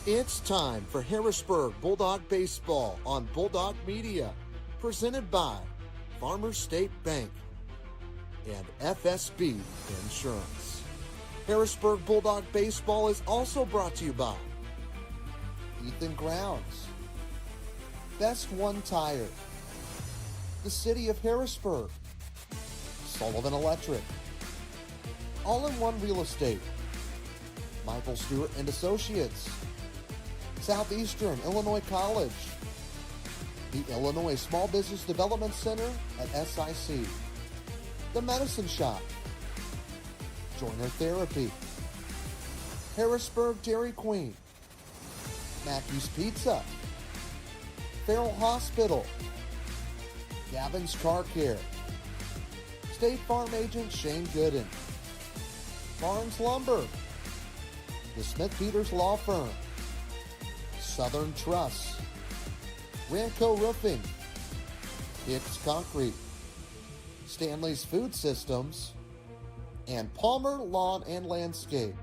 It's time for Harrisburg Bulldog Baseball on Bulldog Media, presented by Farmers State Bank and FSB Insurance. Harrisburg Bulldog Baseball is also brought to you by Ethan Grounds, Best One Tire, the City of Harrisburg, Sullivan Electric, All-in-One Real Estate, Michael Stewart and Associates, Southeastern Illinois College, the Illinois Small Business Development Center at SIC, the Medicine Shop, Joiner Therapy, Harrisburg Dairy Queen, Mackey's Pizza, Farrell Hospital, Gavin's Car Care, State Farm Agent Shane Gooden, Barnes Lumber, the Smith Peters Law Firm, Southern Truss, Ranco Roofing, Hicks Concrete, Stanley's Food Systems, and Palmer Lawn and Landscape.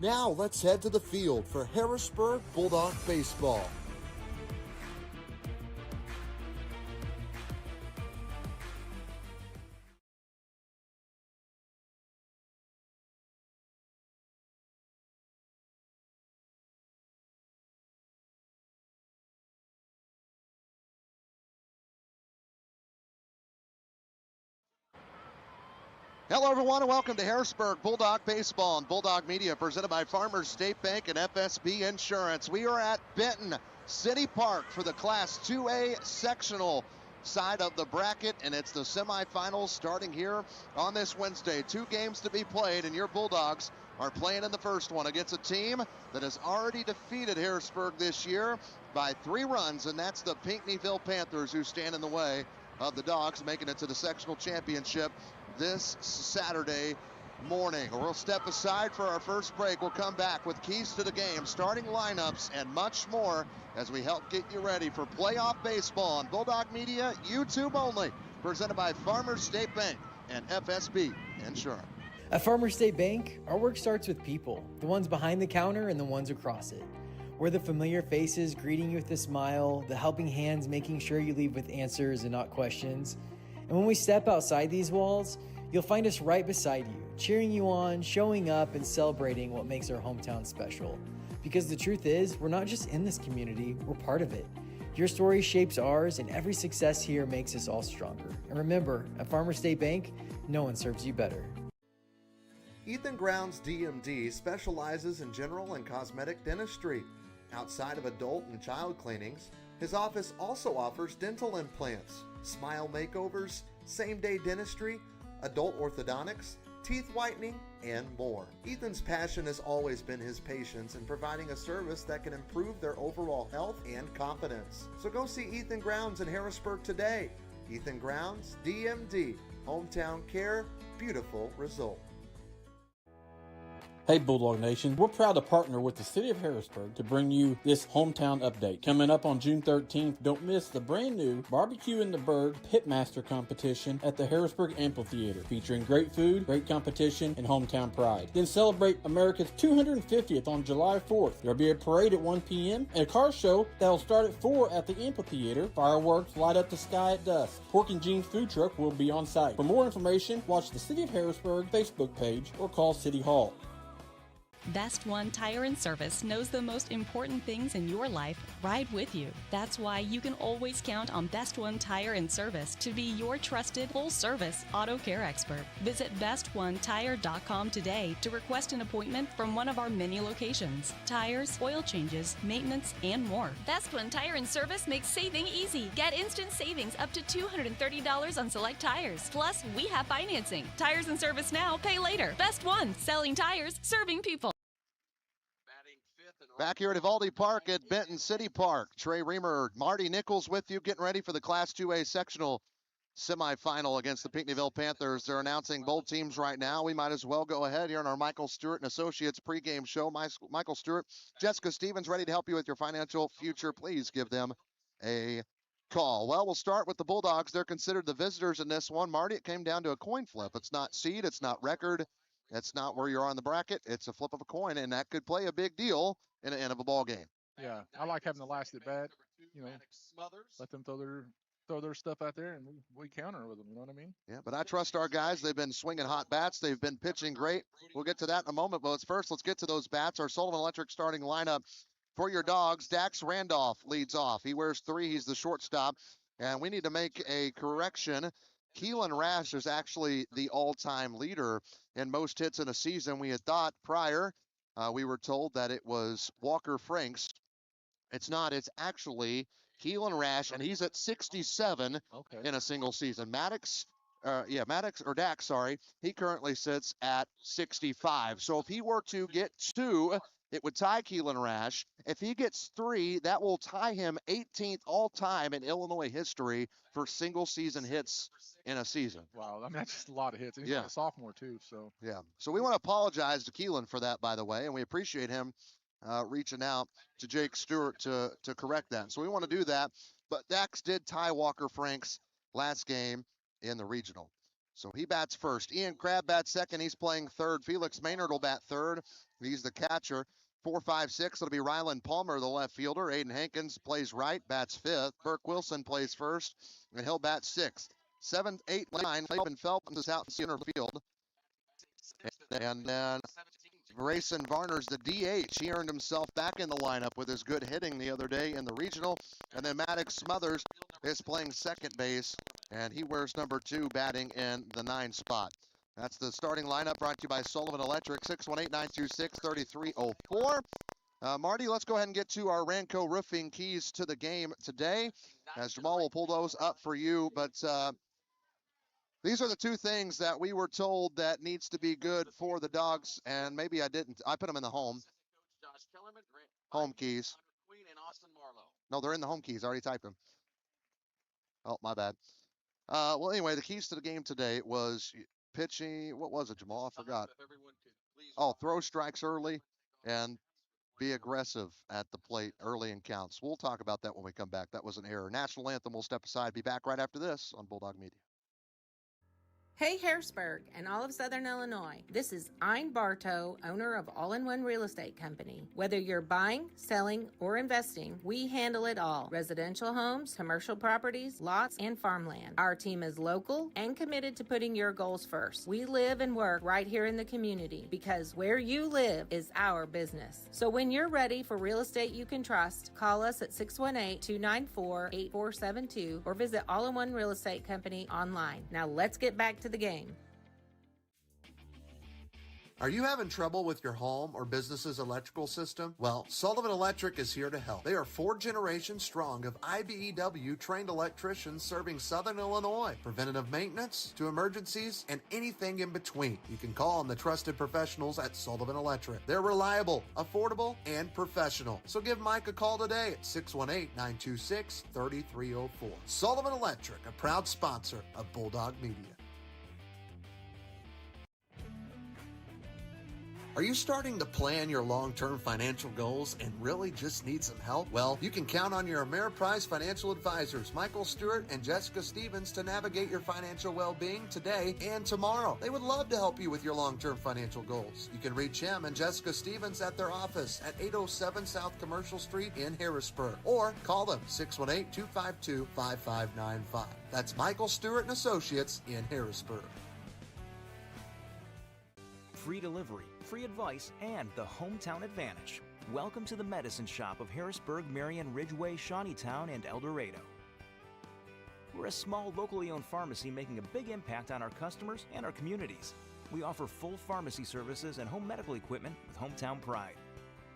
Now let's head to the field for Harrisburg Bulldog Baseball. Hello, everyone, and welcome to Harrisburg Bulldog Baseball and Bulldog Media, presented by Farmers State Bank and FSB Insurance. We are at Benton City Park for the Class 2A sectional side of the bracket, and it's the semifinals starting here on this Wednesday. 2 games to be played, and your Bulldogs are playing in the first one against a team that has already defeated Harrisburg this year by 3 runs, and that's the Pinckneyville Panthers, who stand in the way of the Dogs making it to the sectional championship this Saturday morning. We'll step aside for our first break. We'll come back with keys to the game, starting lineups, and much more as we help get you ready for playoff baseball on Bulldog Media, YouTube only, presented by Farmers State Bank and FSB Insurance. At Farmers State Bank, our work starts with people, the ones behind the counter and the ones across it. We're the familiar faces greeting you with a smile, the helping hands making sure you leave with answers and not questions. And when we step outside these walls, you'll find us right beside you, cheering you on, showing up, and celebrating what makes our hometown special. Because the truth is, we're not just in this community, we're part of it. Your story shapes ours, and every success here makes us all stronger. And remember, at Farmers State Bank, no one serves you better. Ethan Grounds DMD specializes in general and cosmetic dentistry. Outside of adult and child cleanings, his office also offers dental implants, smile makeovers, same-day dentistry, adult orthodontics, teeth whitening, and more. Ethan's passion has always been his patients in providing a service that can improve their overall health and confidence. So go see Ethan Grounds in Harrisburg today. Ethan Grounds, DMD, hometown care, beautiful result. Hey Bulldog Nation, we're proud to partner with the City of Harrisburg to bring you this hometown update. Coming up on June 13th, don't miss the brand new Barbecue in the Bird Pitmaster competition at the Harrisburg Amphitheater, featuring great food, great competition, and hometown pride. Then celebrate America's 250th on July 4th. There'll be a parade at 1 p.m. and a car show that'll start at 4 at the amphitheater. Fireworks light up the sky at dusk. Pork and Jeans food truck will be on site. For more information, watch the City of Harrisburg Facebook page or call City Hall. Best One Tire and Service knows the most important things in your life ride with you. That's why you can always count on Best One Tire and Service to be your trusted full-service auto care expert. Visit bestonetire.com today to request an appointment from one of our many locations. Tires, oil changes, maintenance, and more. Best One Tire and Service makes saving easy. Get instant savings up to $230 on select tires. Plus, we have financing. Tires and service now, pay later. Best One, selling tires, serving people. Back here at Evaldi Park at Benton City Park, Trey Reamer, Marty Nichols with you, getting ready for the Class 2A sectional semifinal against the Pinckneyville Panthers. They're announcing both teams right now. We might as well go ahead here on our Michael Stewart and Associates pregame show. Michael Stewart, Jessica Stevens, ready to help you with your financial future. Please give them a call. Well, we'll start with the Bulldogs. They're considered the visitors in this one. Marty, it came down to a coin flip. It's not seed, it's not record, it's not where you're on the bracket. It's a flip of a coin, and that could play a big deal in a ball game. Yeah, I like having the last at bat. You know, let them throw their stuff out there, and we counter with them. You know what I mean? Yeah, but I trust our guys. They've been swinging hot bats. They've been pitching great. We'll get to that in a moment, but let's get to those bats. Our Sullivan Electric starting lineup for your Dogs. Dax Randolph leads off. He wears 3. He's the shortstop, and we need to make a correction. Keelan Rash is actually the all-time leader in most hits in a season. We had thought prior, we were told that it was Walker Franks. It's not. It's actually Keelan Rash, and he's at 67 in a single season. Dax, he currently sits at 65. So if he were to get 2, it would tie Keelan Rash. If he gets 3, that will tie him 18th all-time in Illinois history for single-season hits in a season. Wow, I mean, that's just a lot of hits. And he's a sophomore, too. So yeah. So we want to apologize to Keelan for that, by the way, and we appreciate him reaching out to Jake Stewart to correct that. So we want to do that. But Dax did tie Walker Franks last game in the regional. So he bats first. Ian Crabb bats second. He's playing third. Felix Maynard will bat third. He's the catcher. 4, 5, 6. It'll be Rylan Palmer, the left fielder. Aiden Hankins plays right, bats fifth. Burke Wilson plays first, and he'll bat sixth. 7, 8, 9. Laban Phelps is out in center field. And then Grayson Varner's the DH. He earned himself back in the lineup with his good hitting the other day in the regional. And then Maddox Smothers is playing second base, and he wears number 2, batting in the 9 spot. That's the starting lineup brought to you by Sullivan Electric, 618-926-3304. Marty, let's go ahead and get to our Ranco Roofing keys to the game today, as Jamal will pull those up for you. But these are the 2 things that we were told that needs to be good for the Dogs, and maybe I didn't. I put them in the home keys. No, they're in the home keys. I already typed them. Oh, my bad. Well, anyway, the keys to the game today was pitching. What was it, Jamal? I forgot. Oh, throw strikes early and be aggressive at the plate early in counts. We'll talk about that when we come back. That was an error. National anthem will step aside. Be back right after this on Bulldog Media. Hey Harrisburg and all of Southern Illinois. This is Ein Bartow, owner of All-in-One Real Estate Company. Whether you're buying, selling, or investing, we handle it all. Residential homes, commercial properties, lots, and farmland. Our team is local and committed to putting your goals first. We live and work right here in the community because where you live is our business. So when you're ready for real estate you can trust, call us at 618-294-8472 or visit All-in-One Real Estate Company online. Now let's get back to the game. Are you having trouble with your home or business's electrical system? Well, Sullivan Electric is here to help. They are 4 generations strong of IBEW trained electricians serving Southern Illinois. Preventative maintenance to emergencies and anything in between. You can call on the trusted professionals at Sullivan Electric. They're reliable, affordable, and professional. So give Mike a call today at 618-926-3304. Sullivan Electric, a proud sponsor of Bulldog Media. Are you starting to plan your long-term financial goals and really just need some help? Well, you can count on your Ameriprise financial advisors, Michael Stewart and Jessica Stevens, to navigate your financial well-being today and tomorrow. They would love to help you with your long-term financial goals. You can reach him and Jessica Stevens at their office at 807 South Commercial Street in Harrisburg, or call them 618-252-5595. That's Michael Stewart and Associates in Harrisburg. Free delivery, free advice, and the hometown advantage. Welcome to the Medicine Shop of Harrisburg, Marion, Ridgeway, Shawneetown, and El Dorado. We're a small, locally owned pharmacy making a big impact on our customers and our communities. We offer full pharmacy services and home medical equipment with hometown pride.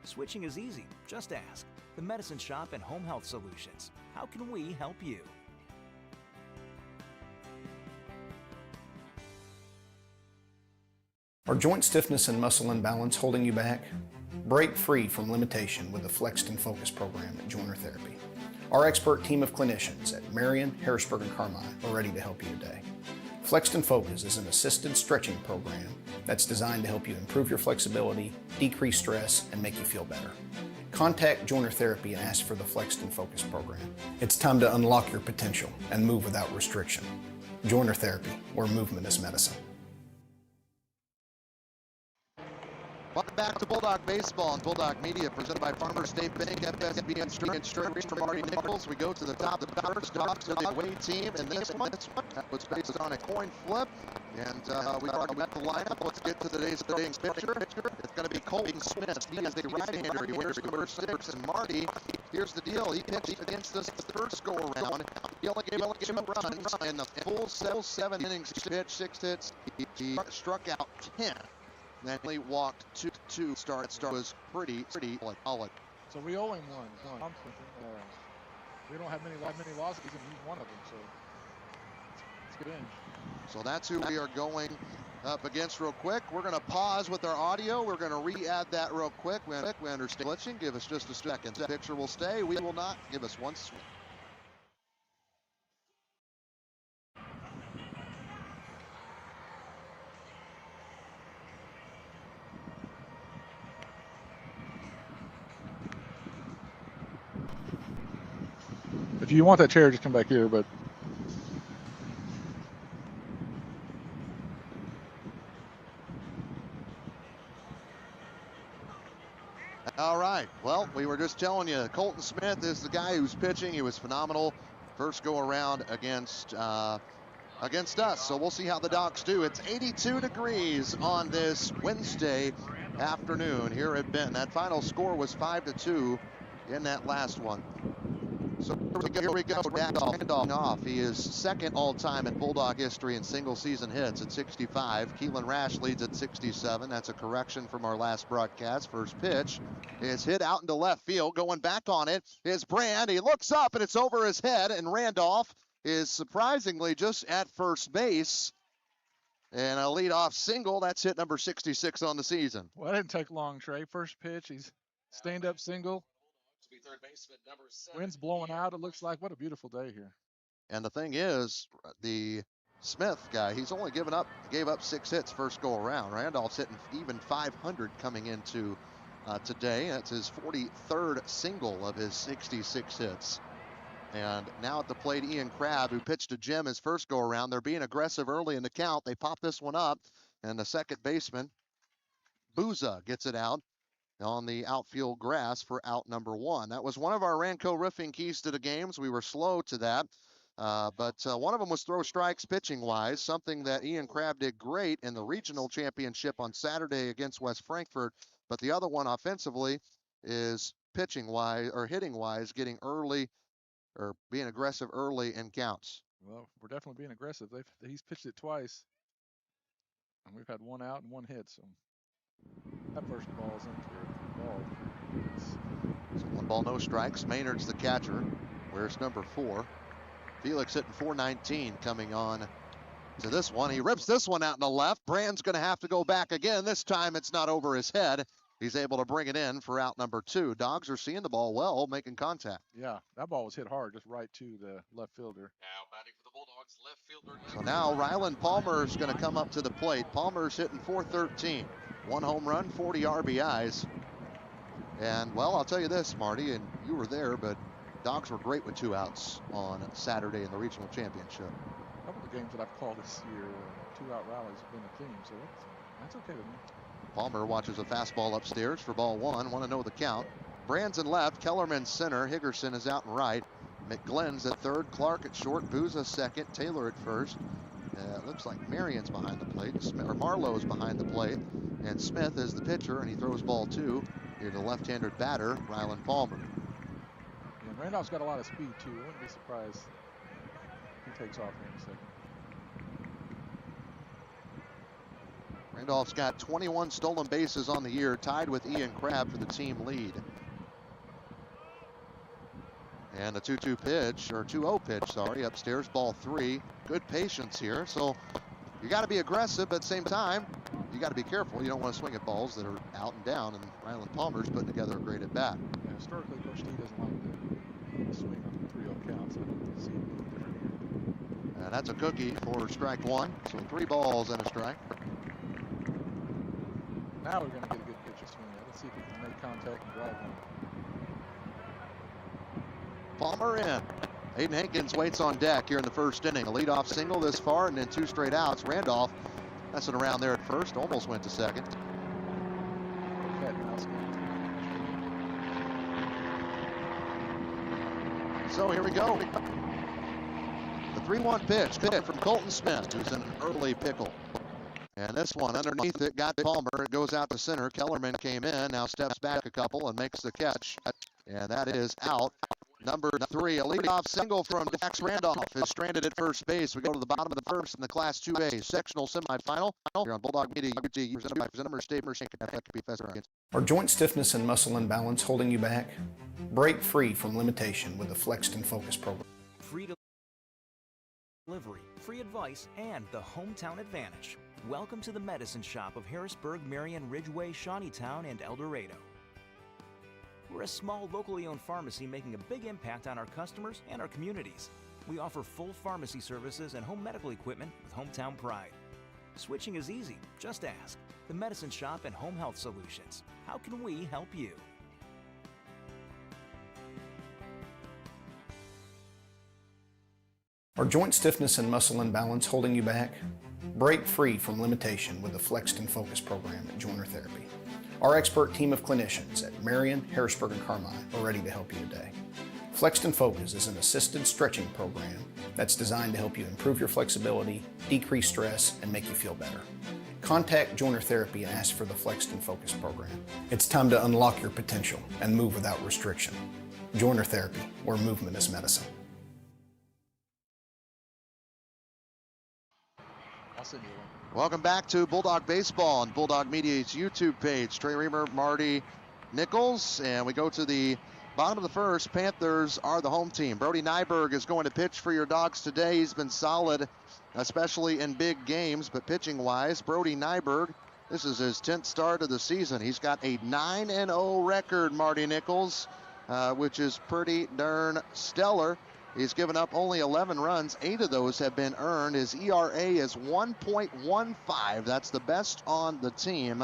Switching is easy. Just ask. The Medicine Shop and Home Health Solutions. How can we help you? Are joint stiffness and muscle imbalance holding you back? Break free from limitation with the Flexed and Focus program at Joiner Therapy. Our expert team of clinicians at Marion, Harrisburg, and Carmine are ready to help you today. Flexed and Focus is an assisted stretching program that's designed to help you improve your flexibility, decrease stress, and make you feel better. Contact Joiner Therapy and ask for the Flexed and Focus program. It's time to unlock your potential and move without restriction. Joiner Therapy, where movement is medicine. Welcome back to Bulldog Baseball and Bulldog Media, presented by Farmers State Bank, FSB Insurance, for Marty Nichols. We go to the top of the first. Dogs are the away team, and this one was based on a coin flip. And we already got the lineup. Let's get to today's picture. It's going to be Colton Smith. He is the right-hander. He wears number 6. And Marty, here's the deal. He pitched against us the first go-around. He only gave up 2 runs in the full 7 innings. He pitched 6 hits. He struck out 10. Then he walked 2 starts. Start was pretty solid. So we owe him one. I'm thinking, we don't have many losses, and he's one of them. So let's get in. So that's who we are going up against real quick. We're going to pause with our audio. We're going to re-add that real quick. We understand glitching. Give us just a second. The picture will stay. We will not. Give us one swing. If you want that chair, just come back here, but all right. Well, we were just telling you, Colton Smith is the guy who's pitching. He was phenomenal first go around against us. So we'll see how the Dogs do. It's 82 degrees on this Wednesday afternoon here at Benton. That final score was 5-2 in that last one. So here we go. Randolph. He is second all-time in Bulldog history in single-season hits at 65. Keelan Rash leads at 67. That's a correction from our last broadcast. First pitch is hit out into left field. Going back on it is Brand. He looks up, and it's over his head, and Randolph is surprisingly just at first base. And a leadoff single. That's hit number 66 on the season. Well, that didn't take long, Trey. First pitch, he's stand-up single. Wind's blowing out. It looks like what a beautiful day here. And the thing is, the Smith guy, he's only gave up 6 hits first go around. Randolph's hitting even 500 coming into today. That's his 43rd single of his 66 hits. And now at the plate, Ian Crabb, who pitched to Jim his first go around. They're being aggressive early in the count. They pop this one up, and the second baseman, Booza, gets it out on the outfield grass for out number 1. That was one of our Ranco Roofing keys to the games. We were slow to that, but one of them was throw strikes pitching-wise, something that Ian Crabb did great in the regional championship on Saturday against West Frankfort, but the other one offensively is pitching-wise or hitting-wise, getting early or being aggressive early in counts. Well, we're definitely being aggressive. He's pitched it twice, and we've had 1 out and 1 hit, so that first ball is into ball. So 1 ball, no strikes. Maynard's the catcher. Where's number 4? Felix hitting .419 coming on to this one. He rips this one out in the left. Brand's going to have to go back again. This time it's not over his head. He's able to bring it in for out number 2. Dogs are seeing the ball well, making contact. Yeah, that ball was hit hard, just right to the left fielder. Now batting for the Bulldogs, left fielder. So now Rylan Palmer is going to come up to the plate. Palmer's hitting .413. 1 home run, 40 RBIs. And, well, I'll tell you this, Marty, and you were there, but Dogs were great with 2 outs on Saturday in the regional championship. A couple of the games that I've called this year, 2-out rallies have been a theme, so that's okay with me. Palmer watches a fastball upstairs for ball 1. Want to know the count. Brand's in left, Kellerman center, Higgerson is out and right. McGlynn's at third, Clark at short, Booza second, Taylor at first. It looks like Marion's behind the plate, or Marlowe's behind the plate. And Smith is the pitcher, and he throws ball 2 here to left-handed batter, Rylan Palmer. Yeah, Randolph's got a lot of speed, too. I wouldn't be surprised if he takes off here in a second. Randolph's got 21 stolen bases on the year, tied with Ian Crabb for the team lead. And the 2-2 pitch, or 2-0 pitch, sorry, upstairs, ball 3. Good patience here. So you got to be aggressive, but at the same time, you got to be careful. You don't want to swing at balls that are out and down, and Rylan Palmer's putting together a great at bat. Yeah, historically, Coach T doesn't like to swing on 3-0 counts. I don't see it different here. And that's a cookie for strike 1. So 3 balls and a strike. Now we're going to get a good pitch to swing at. Let's see if he can make contact and drive one. Palmer in. Hayden Hankins waits on deck here in the first inning. A leadoff single this far and then 2 straight outs. Randolph messing around there at first, almost went to second. So here we go. The 3-1 pitch from Colton Smith, who's in an early pickle. And this one underneath it got Palmer. It goes out to center. Kellerman came in, now steps back a couple and makes the catch. And that is out. Number 3, a leadoff single from Dax Randolph is stranded at first base. We go to the bottom of the first in the Class 2A sectional semifinal. Here on Bulldog Media, presented by State Are joint stiffness and muscle imbalance holding you back? Break free from limitation with the Flexed and Focus program. Free delivery, free advice, and the hometown advantage. Welcome to the Medicine Shop of Harrisburg, Marion, Ridgeway, Shawneetown, and El Dorado. We're a small, locally owned pharmacy making a big impact on our customers and our communities. We offer full pharmacy services and home medical equipment with hometown pride. Switching is easy, just ask. The Medicine Shop and Home Health Solutions. How can we help you? Are joint stiffness and muscle imbalance holding you back? Break free from limitation with the Flexed and Focus program at Joiner Therapy. Our expert team of clinicians at Marion, Harrisburg, and Carmine are ready to help you today. Flexed and Focus is an assisted stretching program that's designed to help you improve your flexibility, decrease stress, and make you feel better. Contact Joiner Therapy and ask for the Flexed and Focus program. It's time to unlock your potential and move without restriction. Joiner Therapy, where movement is medicine. I'll send you one. Welcome back to Bulldog Baseball on Bulldog Media's YouTube page. Trey Reamer, Marty Nichols, and we go to the bottom of the first. Panthers are the home team. Brody Nyberg is going to pitch for your Dogs today. He's been solid, especially in big games, but pitching-wise, Brody Nyberg, this is his 10th start of the season. He's got a 9-0 record, Marty Nichols, which is pretty darn stellar. He's given up only 11 runs. 8 of those have been earned. His ERA is 1.15. That's the best on the team.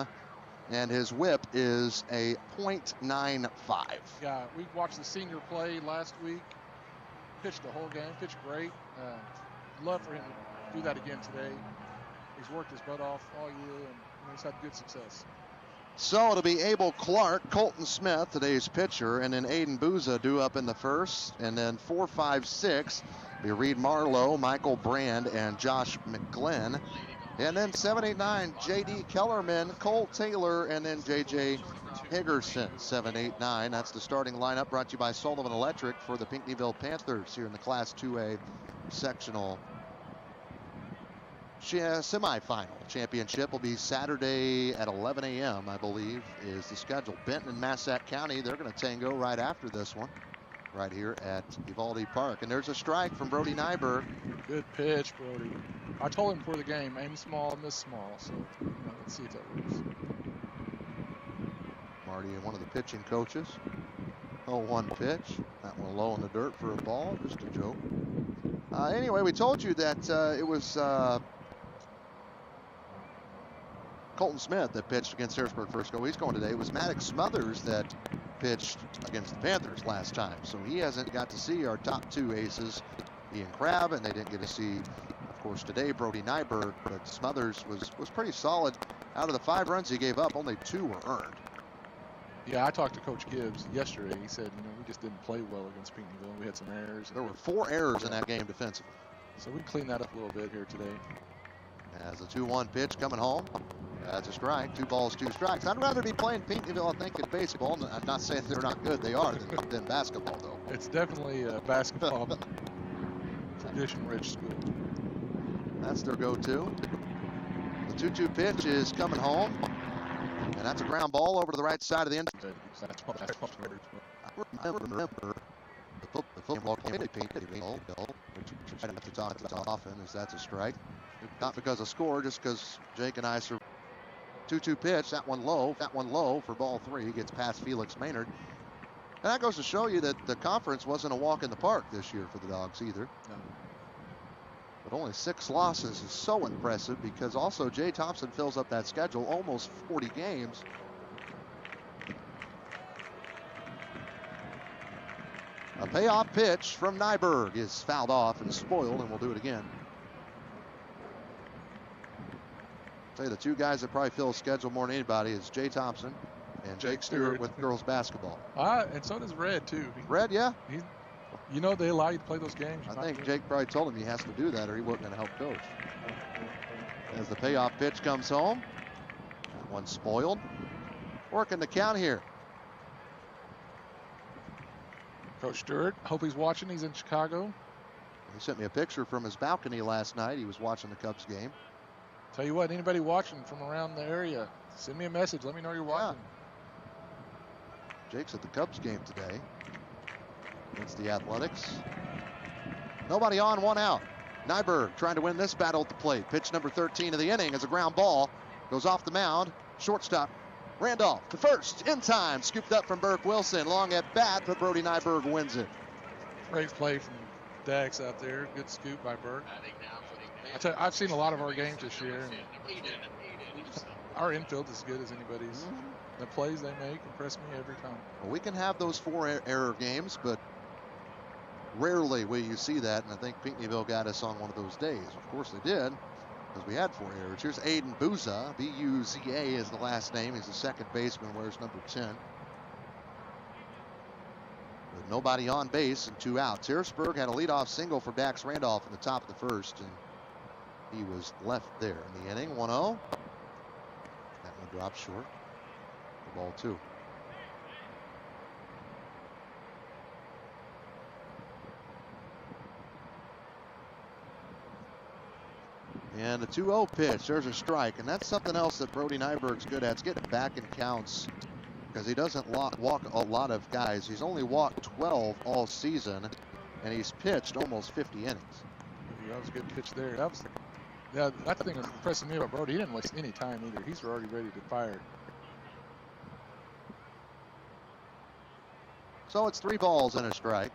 And his whip is a .95. Yeah, we watched the senior play last week. Pitched the whole game. Pitched great. Love for him to do that again today. He's worked his butt off all year, and he's had good success. So it'll be Abel Clark, Colton Smith, today's pitcher, and then Aiden Booza due up in the first. And then 4, 5, 6 be Reed Marlowe, Michael Brand, and Josh McGlynn. And then 7, 8, 9, J.D. Kellerman, Cole Taylor, and then J.J. Higgerson. 7, 8, 9. That's the starting lineup brought to you by Sullivan Electric for the Pinckneyville Panthers here in the Class 2A sectional semifinal. Championship will be Saturday at 11 a.m., I believe, is the schedule. Benton and Massac County, they're going to tango right after this one, right here at Uvalde Park. And there's a strike from Brody Nyberg. Good pitch, Brody. I told him before the game, aim small, miss small. So let's see if that works. Marty, one of the pitching coaches. 0-1 pitch. That one low in the dirt for a ball. Just a joke. Anyway, we told you that it was Colton Smith that pitched against Harrisburg first go. He's going today. It was Maddox Smothers that pitched against the Panthers last time. So he hasn't got to see our top 2 aces, Ian Crabb, and they didn't get to see, of course, today Brody Nyberg. But Smothers was pretty solid. Out of the 5 runs he gave up, only 2 were earned. Yeah, I talked to Coach Gibbs yesterday. He said, we just didn't play well against Pinckneyville. We had some errors. There were 4 errors in that game defensively. So we cleaned that up a little bit here today. As a 2-1 pitch coming home. That's a strike. 2 balls, 2 strikes. I'd rather be playing Pinckneyville, I think, in baseball. I'm not saying they're not good. They are than basketball, though. It's definitely a basketball tradition-rich school. That's their go-to. The 2-2 pitch is coming home. And that's a ground ball over to the right side of the end. I remember the football committee Pinckneyville, which I have to talk about often, is that's a strike. Not because of score, just because Jake and I survived. 2-2 pitch, that one low for ball 3, gets past Felix Maynard. And that goes to show you that the conference wasn't a walk in the park this year for the Dogs either. No. But only 6 losses is so impressive because also Jay Thompson fills up that schedule, almost 40 games. A payoff pitch from Nyberg is fouled off and spoiled, and we'll do it again. I'll tell you, the 2 guys that probably fill a schedule more than anybody is Jay Thompson and Jake Stewart with girls basketball. And so does Red, too. Red, yeah. You know they allow you to play those games. I think Jake probably told him he has to do that or he wasn't going to help coach. As the payoff pitch comes home. That one's spoiled. Working the count here. Coach Stewart, hope he's watching. He's in Chicago. He sent me a picture from his balcony last night. He was watching the Cubs game. Tell you what, anybody watching from around the area, send me a message. Let me know you're watching. Jake's at the Cubs game today against the Athletics. Nobody on, one out. Nyberg trying to win this battle at the plate. Pitch number 13 of the inning is a ground ball. Goes off the mound. Shortstop Randolph to first in time. Scooped up from Burke Wilson. Long at bat, but Brody Nyberg wins it. Great play from Dax out there. Good scoop by Burke. I've seen a lot of our games this year. And our infield is as good as anybody's. The plays they make impress me every time. Well, we can have those 4 error games, but rarely will you see that. And I think Pinckneyville got us on one of those days. Of course they did, because we had 4 errors. Here's Aiden Buza. B-U-Z-A is the last name. He's the second baseman, wears number 10. With nobody on base and 2 outs. Harrisburg had a leadoff single for Dax Randolph in the top of the first, and he was left there in the inning. 1-0. That one dropped short. The ball 2. And a 2-0 pitch. There's a strike, and that's something else that Brody Nyberg's good at. It's getting back in counts, because he doesn't walk a lot of guys. He's only walked 12 all season, and he's pitched almost 50 innings. That was a good pitch there. That thing was impressing me about Brody. He didn't waste any time either. He's already ready to fire. So it's 3 balls and a strike.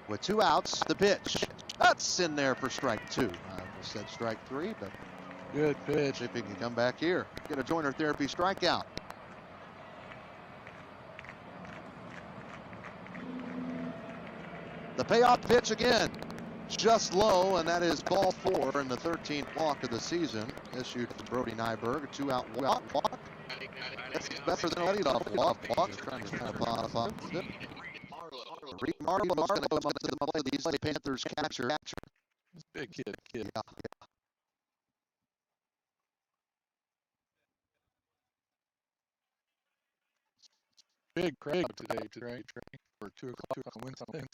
With 2 outs, the pitch. That's in there for strike 2. I almost said strike 3, but good pitch. See if he can come back here. Get a joiner therapy strikeout. The payoff pitch again. Just low, and that is ball 4 in the 13th walk of the season. Issued from Brody Nyberg. A 2-out walk. That's better than a leadoff walk. Trying to kind of modify it. Marlowe's going to come up to the plate. He's the Panthers catcher. Big kid. Yeah. Big crowd today for 2 o'clock on Wednesday.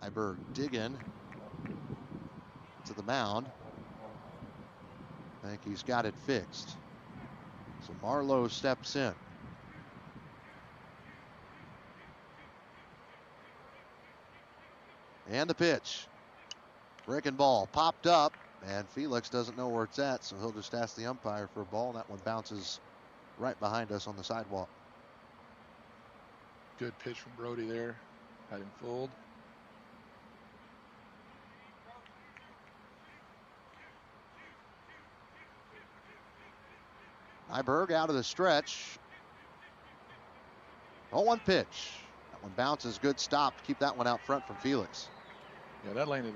Nyberg digging to the mound. I think he's got it fixed. So Marlowe steps in. And the pitch. Breaking ball popped up, and Felix doesn't know where it's at, so he'll just ask the umpire for a ball. That one bounces right behind us on the sidewalk. Good pitch from Brody there. Had him fooled. Nyberg out of the stretch. 0-1 pitch. That one bounces. Good stop to keep that one out front from Felix. Yeah, that landed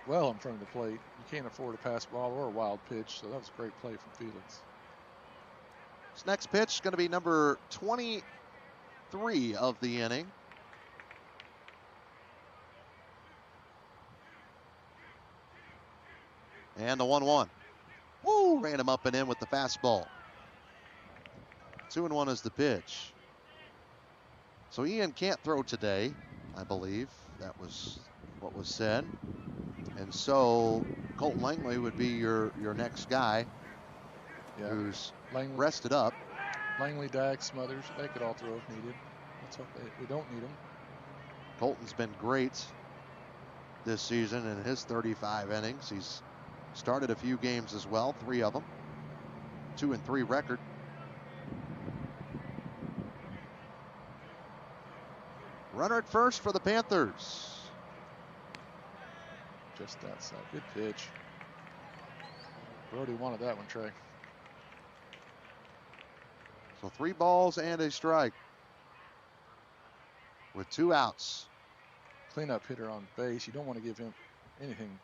well in front of the plate. You can't afford a pass ball or a wild pitch, so that was a great play from Felix. This next pitch is going to be number 23 of the inning. And the 1-1. Woo! Ran him up and in with the fastball. 2-1 is the pitch. So Ian can't throw today, I believe. That was what was said. And so Colton Langley would be your next guy, who's rested up. Langley, Dax, Smothers, they could all throw if needed. Let's hope we don't need them. Colton's been great this season in his 35 innings. He's started a few games as well, 3 of them. 2-3 record. Runner at first for the Panthers. Just outside. Good pitch. Brody wanted that one, Trey. So 3 balls and a strike with 2 outs. Cleanup hitter on base. You don't want to give him anything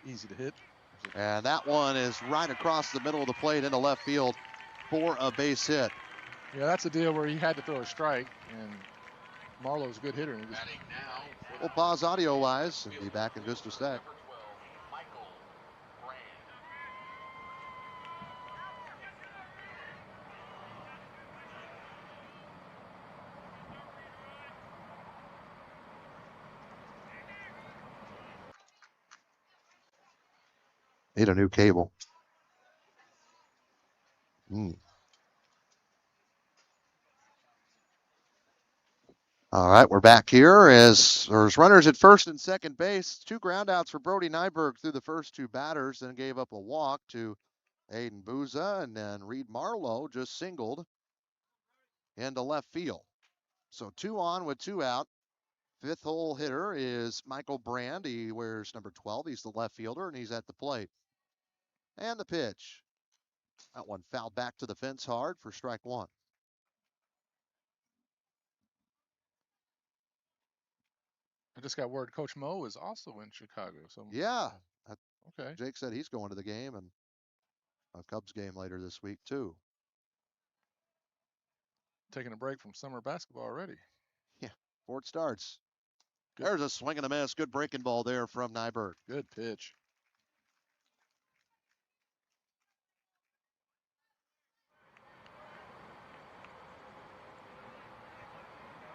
easy to hit. And that one is right across the middle of the plate into left field. for a base hit. Yeah, that's a deal where he had to throw a strike, and Marlowe's a good hitter. And he just, We'll pause audio-wise and be back in just a sec. Need a new cable. All right, we're back here as there's runners at first and second base. 2 groundouts for Brody Nyberg through the first 2 batters, then gave up a walk to Aiden Booza, and then Reed Marlowe just singled into left field. So 2 on with 2 out. 5th hole hitter is Michael Brand. He wears number 12. He's the left fielder, and he's at the plate. And the pitch. That one fouled back to the fence hard for strike 1. I just got word Coach Mo is also in Chicago. So Yeah. okay. Jake said he's going to the game and a Cubs game later this week, too. Taking a break from summer basketball already. Yeah, 4 starts. Good. There's a swing and a miss. Good breaking ball there from Nyberg. Good pitch.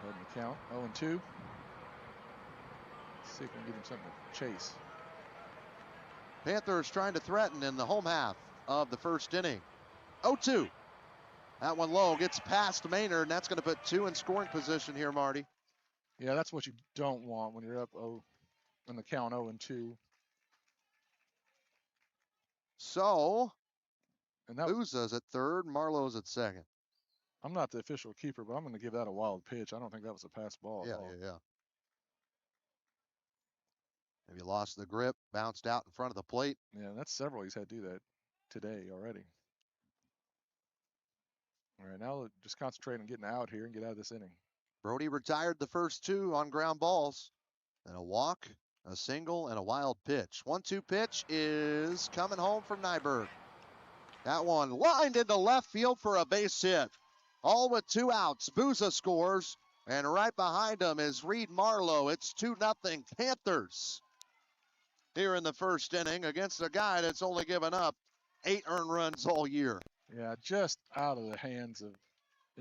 Ahead in the count. 0-2. See if we can get him something to chase. Panthers trying to threaten in the home half of the first inning. 0-2. That one low gets past Maynard, and that's going to put 2 in scoring position here, Marty. Yeah, that's what you don't want when you're up 0 in the count 0-2. So, And that Booza's at third, Marlowe's at second. I'm not the official keeper, but I'm going to give that a wild pitch. I don't think that was a pass ball at all. Yeah. Maybe lost the grip, bounced out in front of the plate. Yeah, that's several he's had to do that today already. All right, now just concentrate on getting out here and get out of this inning. Brody retired the first 2 on ground balls. And a walk, a single, and a wild pitch. 1-2 pitch is coming home from Nyberg. That one lined into left field for a base hit. All with 2 outs. Booza scores. And right behind him is Reed Marlowe. It's 2-0 Panthers here in the first inning against a guy that's only given up 8 earned runs all year. Yeah, just out of the hands of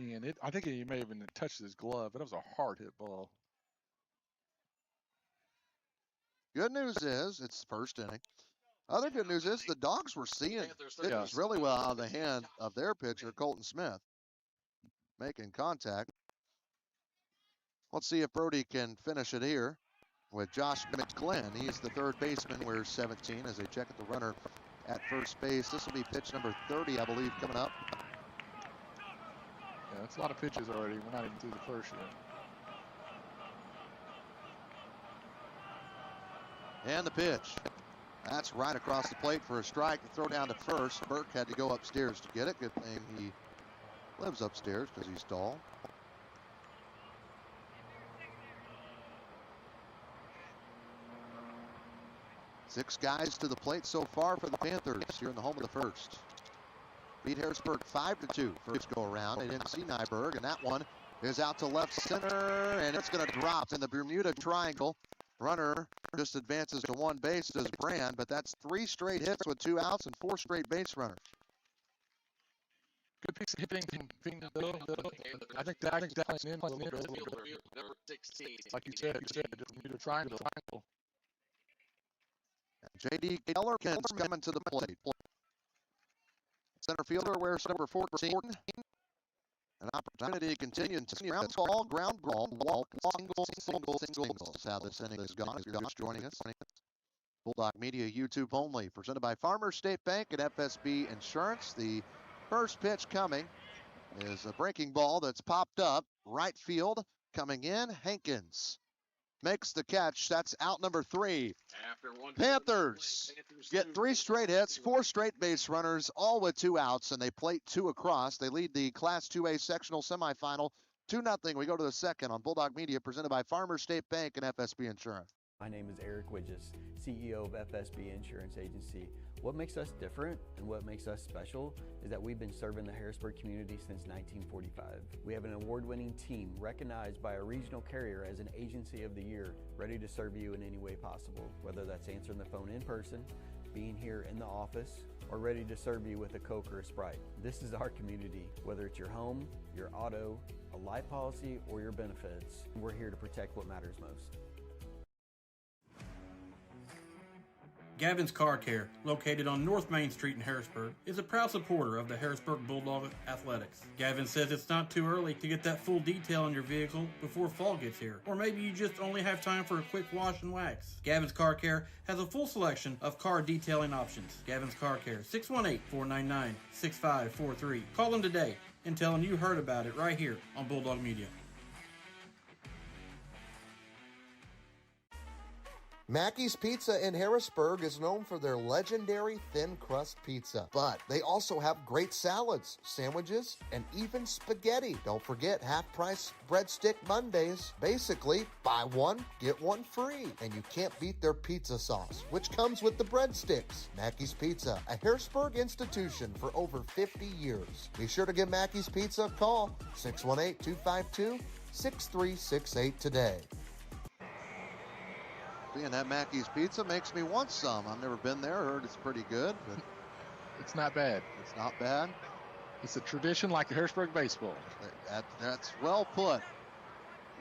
Ian. I think he may have even touched his glove, but it was a hard hit ball. Good news is it's the first inning. Other good news is the Dogs were seeing it really well out of the hand of their pitcher, Colton Smith, making contact. Let's see if Brody can finish it here with Josh McGlynn. He's the third baseman, wears 17 as they check at the runner at first base. This will be pitch number 30, I believe, coming up. Yeah, that's a lot of pitches already. We're not even through the first yet. And the pitch. That's right across the plate for a strike. The throw down to first. Burke had to go upstairs to get it. Good thing he lives upstairs because he's tall. Six guys to the plate so far for the Panthers here in the home of the first. Beat Harrisburg 5-2 first go around. They didn't see Nyberg, and that one is out to left center, and it's going to drop in the Bermuda Triangle. Runner just advances to one base, does Brand, but that's 3 straight hits with 2 outs and 4 straight base runners. Good piece of hitting from Pinckneyville. I think that's in a little bit. Number 16. Like you said, just Bermuda Triangle. J.D. Kellerkin's coming to the plate. Center fielder wears number 14. An opportunity continues to ground ball, walk, single. That's how this inning is gone. If you're just joining us, Bulldog Media YouTube only, presented by Farmers State Bank and FSB Insurance. The first pitch coming is a breaking ball that's popped up right field. Coming in, Hankins makes the catch. That's out number 3. Panthers get 3 straight hits, 4 straight base runners, all with 2 outs, and they plate 2 across. They lead the Class 2A sectional semifinal 2-0. We go to the second on Bulldog Media, presented by Farmers State Bank and FSB Insurance. My name is Eric Widges, CEO of FSB Insurance Agency. What makes us different and what makes us special is that we've been serving the Harrisburg community since 1945. We have an award-winning team recognized by a regional carrier as an Agency of the Year, ready to serve you in any way possible, whether that's answering the phone in person, being here in the office, or ready to serve you with a Coke or a Sprite. This is our community, whether it's your home, your auto, a life policy, or your benefits. We're here to protect what matters most. Gavin's Car Care, located on North Main Street in Harrisburg, is a proud supporter of the Harrisburg Bulldog Athletics. Gavin says it's not too early to get that full detail on your vehicle before fall gets here, or maybe you just only have time for a quick wash and wax. Gavin's Car Care has a full selection of car detailing options. Gavin's Car Care, 618-499-6543. Call them today and tell them you heard about it right here on Bulldog Media. Mackey's Pizza in Harrisburg is known for their legendary thin crust pizza, but they also have great salads, sandwiches, and even spaghetti. Don't forget half-price breadstick Mondays. Basically, buy one, get one free, and you can't beat their pizza sauce, which comes with the breadsticks. Mackey's Pizza, a Harrisburg institution for over 50 years. Be sure to give Mackey's Pizza a call, 618-252-6368 today. Being that Mackey's Pizza makes me want some. I've never been there. Heard it's pretty good, but It's not bad. it's not bad. It's a tradition like the Harrisburg baseball. That's well put.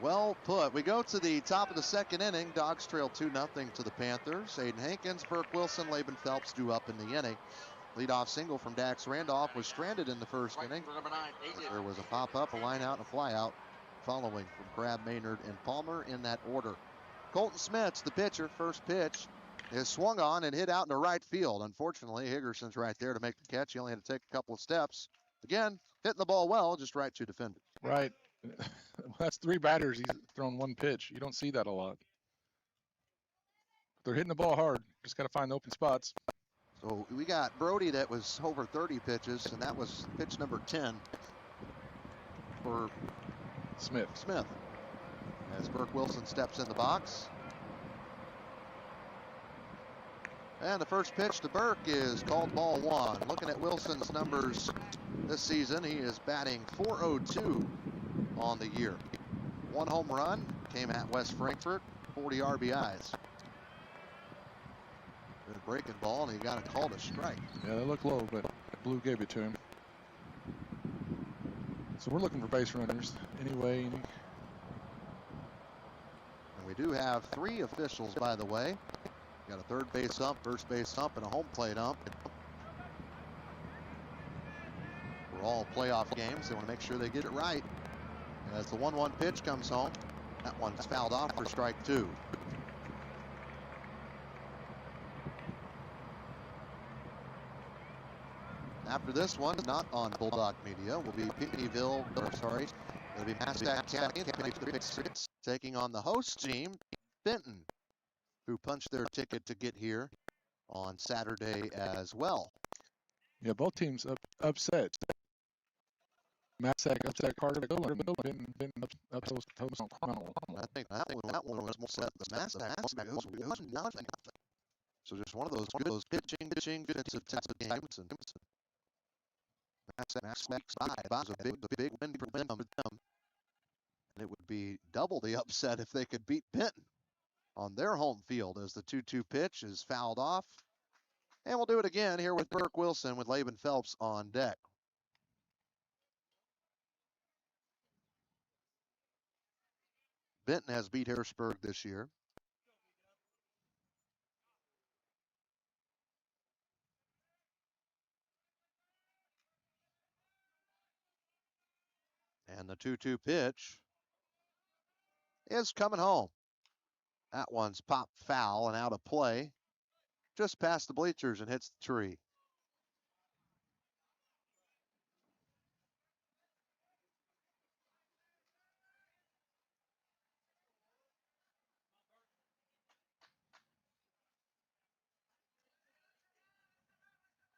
Well put. We go to the top of the second inning. Dogs trail 2-0 to the Panthers. Aiden Hankins, Burke Wilson, Laban Phelps due up in the inning. Leadoff single from Dax Randolph was stranded in the first inning. There was a pop-up, a line-out, and a fly-out following from Crab, Maynard, and Palmer in that order. Colton Smith's the pitcher. First pitch is swung on and hit out into right field. Unfortunately, Higgerson's right there to make the catch. He only had to take a couple of steps. Again, hitting the ball well, just right to defenders. Right. That's 3 batters. He's thrown 1 pitch. You don't see that a lot. They're hitting the ball hard. Just got to find the open spots. So we got Brody that was over 30 pitches, and that was pitch number 10 for Smith. As Burke Wilson steps in the box. And the first pitch to Burke is called ball 1. Looking at Wilson's numbers this season, he is batting .402 on the year. 1 home run came at West Frankfort, 40 RBIs. Good breaking ball, and he got a call to strike. Yeah, they look low, but Blue gave it to him. So we're looking for base runners anyway. And we do have 3 officials, by the way. Got a third base ump, first base ump, and a home plate ump. For all playoff games, they want to make sure they get it right. And as the 1-1 pitch comes home, that one's fouled off for strike 2. After this one, not on Bulldog Media, will be Pinckneyville, it'll be Massac County taking on the host team, Benton, who punched their ticket to get here on Saturday as well. Yeah, both teams upset. Massac upset Carterville and Benton upset Cromwell. I think that one was more set. The Massac goes 1-0. So just one of those good pitching defensive games. And Massac buys a big win for them. And it would be double the upset if they could beat Benton on their home field, as the 2-2 pitch is fouled off. And we'll do it again here with Burke Wilson with Laban Phelps on deck. Benton has beat Harrisburg this year. And the 2-2 pitch is coming home. That one's popped foul and out of play, just past the bleachers and hits the tree.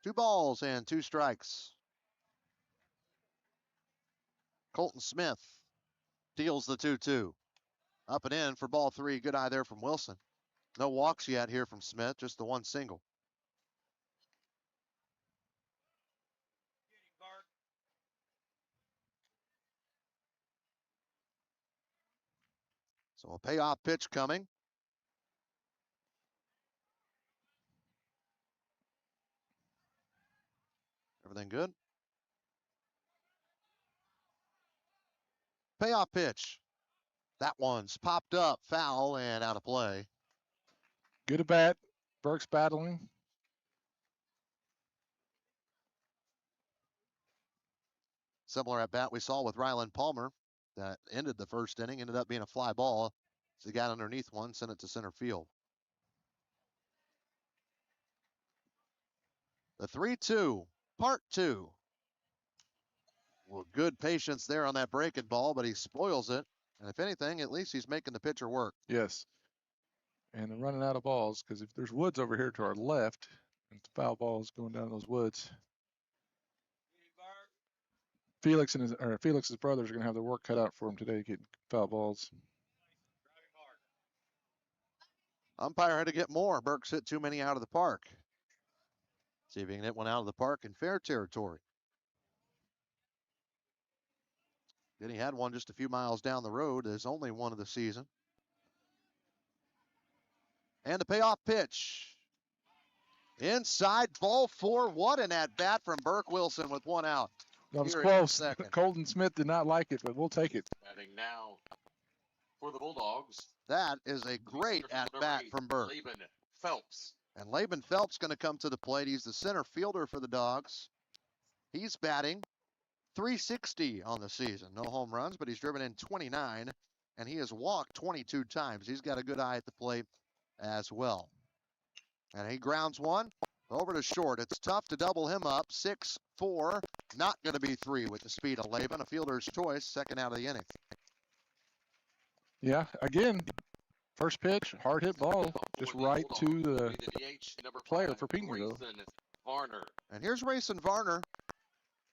Two balls and 2 strikes. Colton Smith deals the 2-2. Up and in for ball 3. Good eye there from Wilson. No walks yet here from Smith, just the one single. So a payoff pitch coming. Everything good? Payoff pitch. That one's popped up, foul, and out of play. Good at bat. Burke's battling. Similar at bat we saw with Ryland Palmer that ended the first inning, ended up being a fly ball. So he got underneath one, sent it to center field. The 3-2, part two. Well, good patience there on that breaking ball, but he spoils it. And if anything, at least he's making the pitcher work. Yes. And they're running out of balls because if there's woods over here to our left, and the foul ball's going down those woods. Felix's brothers are going to have their work cut out for him today, getting foul balls. Umpire had to get more. Burks hit too many out of the park. See if he can hit one out of the park in fair territory. Then he had one just a few miles down the road. There's only one of the season. And the payoff pitch. Inside, ball four. What an at-bat from Burke Wilson with one out. That was close. Colton Smith did not like it, but we'll take it. Batting now for the Bulldogs. That is a great at-bat from Burke. Laban Phelps. And Laban Phelps going to come to the plate. He's the center fielder for the Dogs. He's batting .360 on the season. No home runs, but he's driven in 29, and he has walked 22 times. He's got a good eye at the plate as well. And he grounds one over to short. It's tough to double him up. 6-4, not going to be 3 with the speed of Laban. A fielder's choice, second out of the inning. Yeah, again, first pitch, hard hit ball, just right to the player for Pinckneyville. And here's Rayson Varner.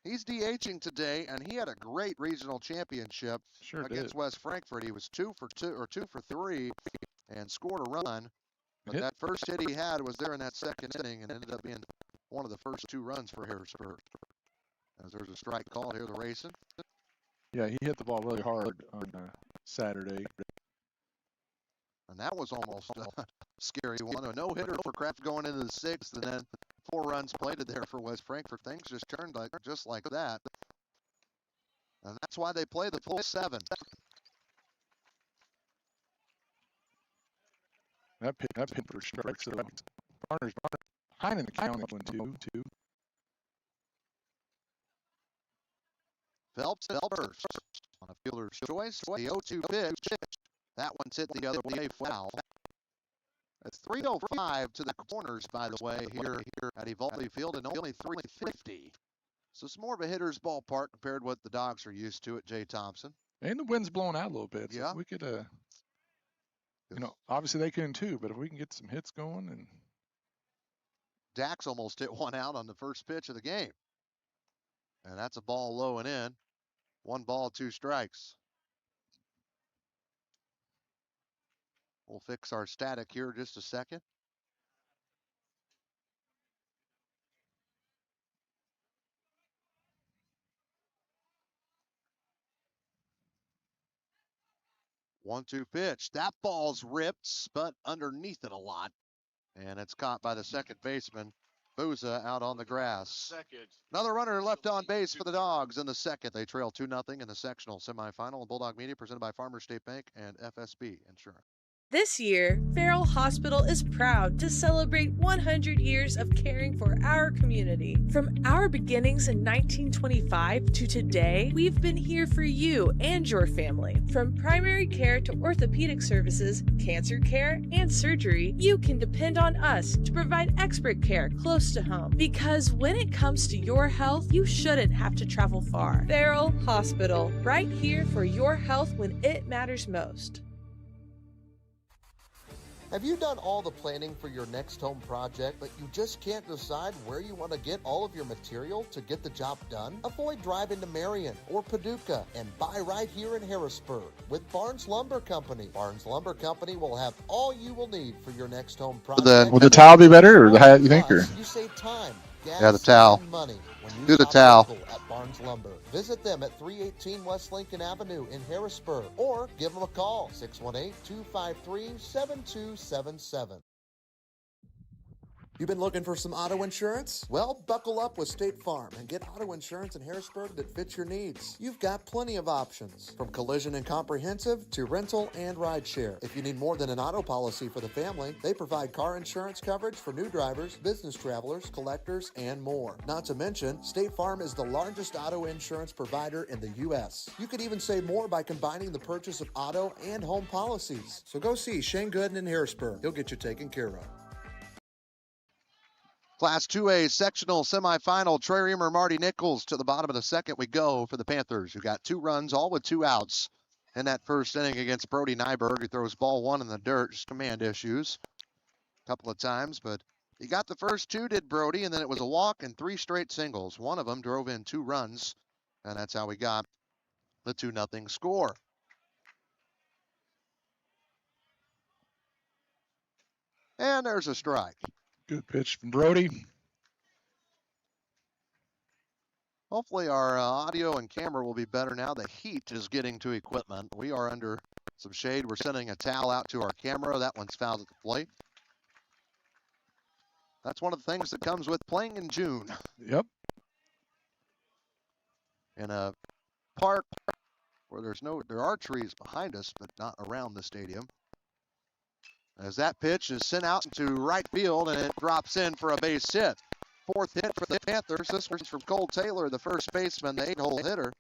He's DHing today, and he had a great regional championship against West Frankfort. He was 2 for 3 and scored a run. But that first hit he had was there in that second inning and ended up being one of the first 2 runs for Harrisburg. As there's a strike call here to Rayson. Yeah, he hit the ball really hard on Saturday. And that was almost a scary one. A no-hitter for Kraft going into the 6th, and then 4 runs plated there for West Frankfort. Things just turned just like that. And that's why they play the full 7. That pin for strike. So Varner's behind in the count 1-2. Phelps first on a fielder's choice. The 0-2 pitch. That one's hit the other way, foul. It's 3:05 to the corners, by the way, here at Evaldi Field, and only 350. So it's more of a hitter's ballpark compared to what the Dogs are used to at Jay Thompson. And the wind's blowing out a little bit. So yeah. We could, obviously they can too, but if we can get some hits going. And Dax almost hit one out on the first pitch of the game. And that's a ball low and in. 1 ball, 2 strikes. We'll fix our static here just a second. One-two pitch. That ball's ripped, but underneath it a lot. And it's caught by the second baseman, Booza, out on the grass. Another runner left on base for the Dogs in the second. They trail 2-0 in the sectional semifinal. Bulldog Media presented by Farmers State Bank and FSB Insurance. This year, Farrell Hospital is proud to celebrate 100 years of caring for our community. From our beginnings in 1925 to today, we've been here for you and your family. From primary care to orthopedic services, cancer care, and surgery, you can depend on us to provide expert care close to home. Because when it comes to your health, you shouldn't have to travel far. Farrell Hospital, right here for your health when it matters most. Have you done all the planning for your next home project, but you just can't decide where you want to get all of your material to get the job done? Avoid driving to Marion or Paducah and buy right here in Harrisburg with Barnes Lumber Company. Barnes Lumber Company will have all you will need for your next home project. Would the towel be better, or the hat, you think? Or? You save time, gas, Yeah, the towel. and money when you Do the shop towel. local at Barnes Lumber. Visit them at 318 West Lincoln Avenue in Harrisburg or give them a call, 618-253-7277. You've been looking for some auto insurance? Well, buckle up with State Farm and get auto insurance in Harrisburg that fits your needs. You've got plenty of options, from collision and comprehensive to rental and rideshare. If you need more than an auto policy for the family, they provide car insurance coverage for new drivers, business travelers, collectors, and more. Not to mention, State Farm is the largest auto insurance provider in the U.S. You could even save more by combining the purchase of auto and home policies. So go see Shane Gooden in Harrisburg. He'll get you taken care of. Class 2A sectional semifinal. Troy Reamer, Marty Nichols. To the bottom of the second we go for the Panthers, who got 2 runs, all with 2 outs in that first inning against Brody Nyberg, who throws ball 1 in the dirt. Just command issues a couple of times, but he got the first 2, did Brody, and then it was a walk and 3 straight singles. One of them drove in 2 runs, and that's how we got the 2-0 score. And there's a strike. Good pitch from Brody. Hopefully our audio and camera will be better now. The heat is getting to equipment. We are under some shade. We're sending a towel out to our camera. That one's fouled at the plate. That's one of the things that comes with playing in June. Yep. In a park where there are trees behind us, but not around the stadium. As that pitch is sent out into right field, and it drops in for a base hit. 4th hit for the Panthers. This one's from Cole Taylor, the first baseman, the 8-hole hitter,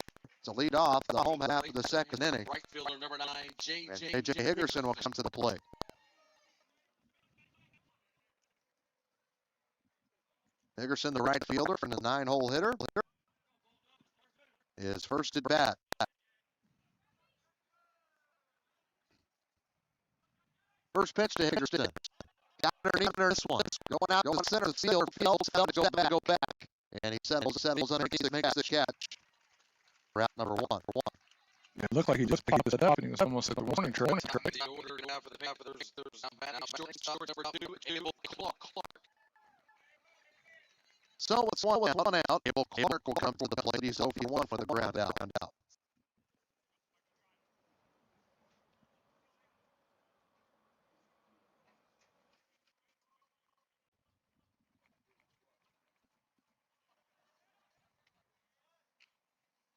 to lead off the home half of the second inning. Right fielder number 9, J.J. A.J. Higgerson will come to the plate. Higgerson, the right fielder from the 9-hole hitter, is first at bat. First pitch to Higgerson. Got underneath this one. Going out, going center field. Fields to go back. And he settles underneath it, makes the catch. For out number 1. It looked like he just popped it up, and he was almost at the warning track. The order now for the Panthers. Short number 2, Abel Clark. So it's 1 out. Abel Clark will come to the plate. He's 0 for 1 for the ground out.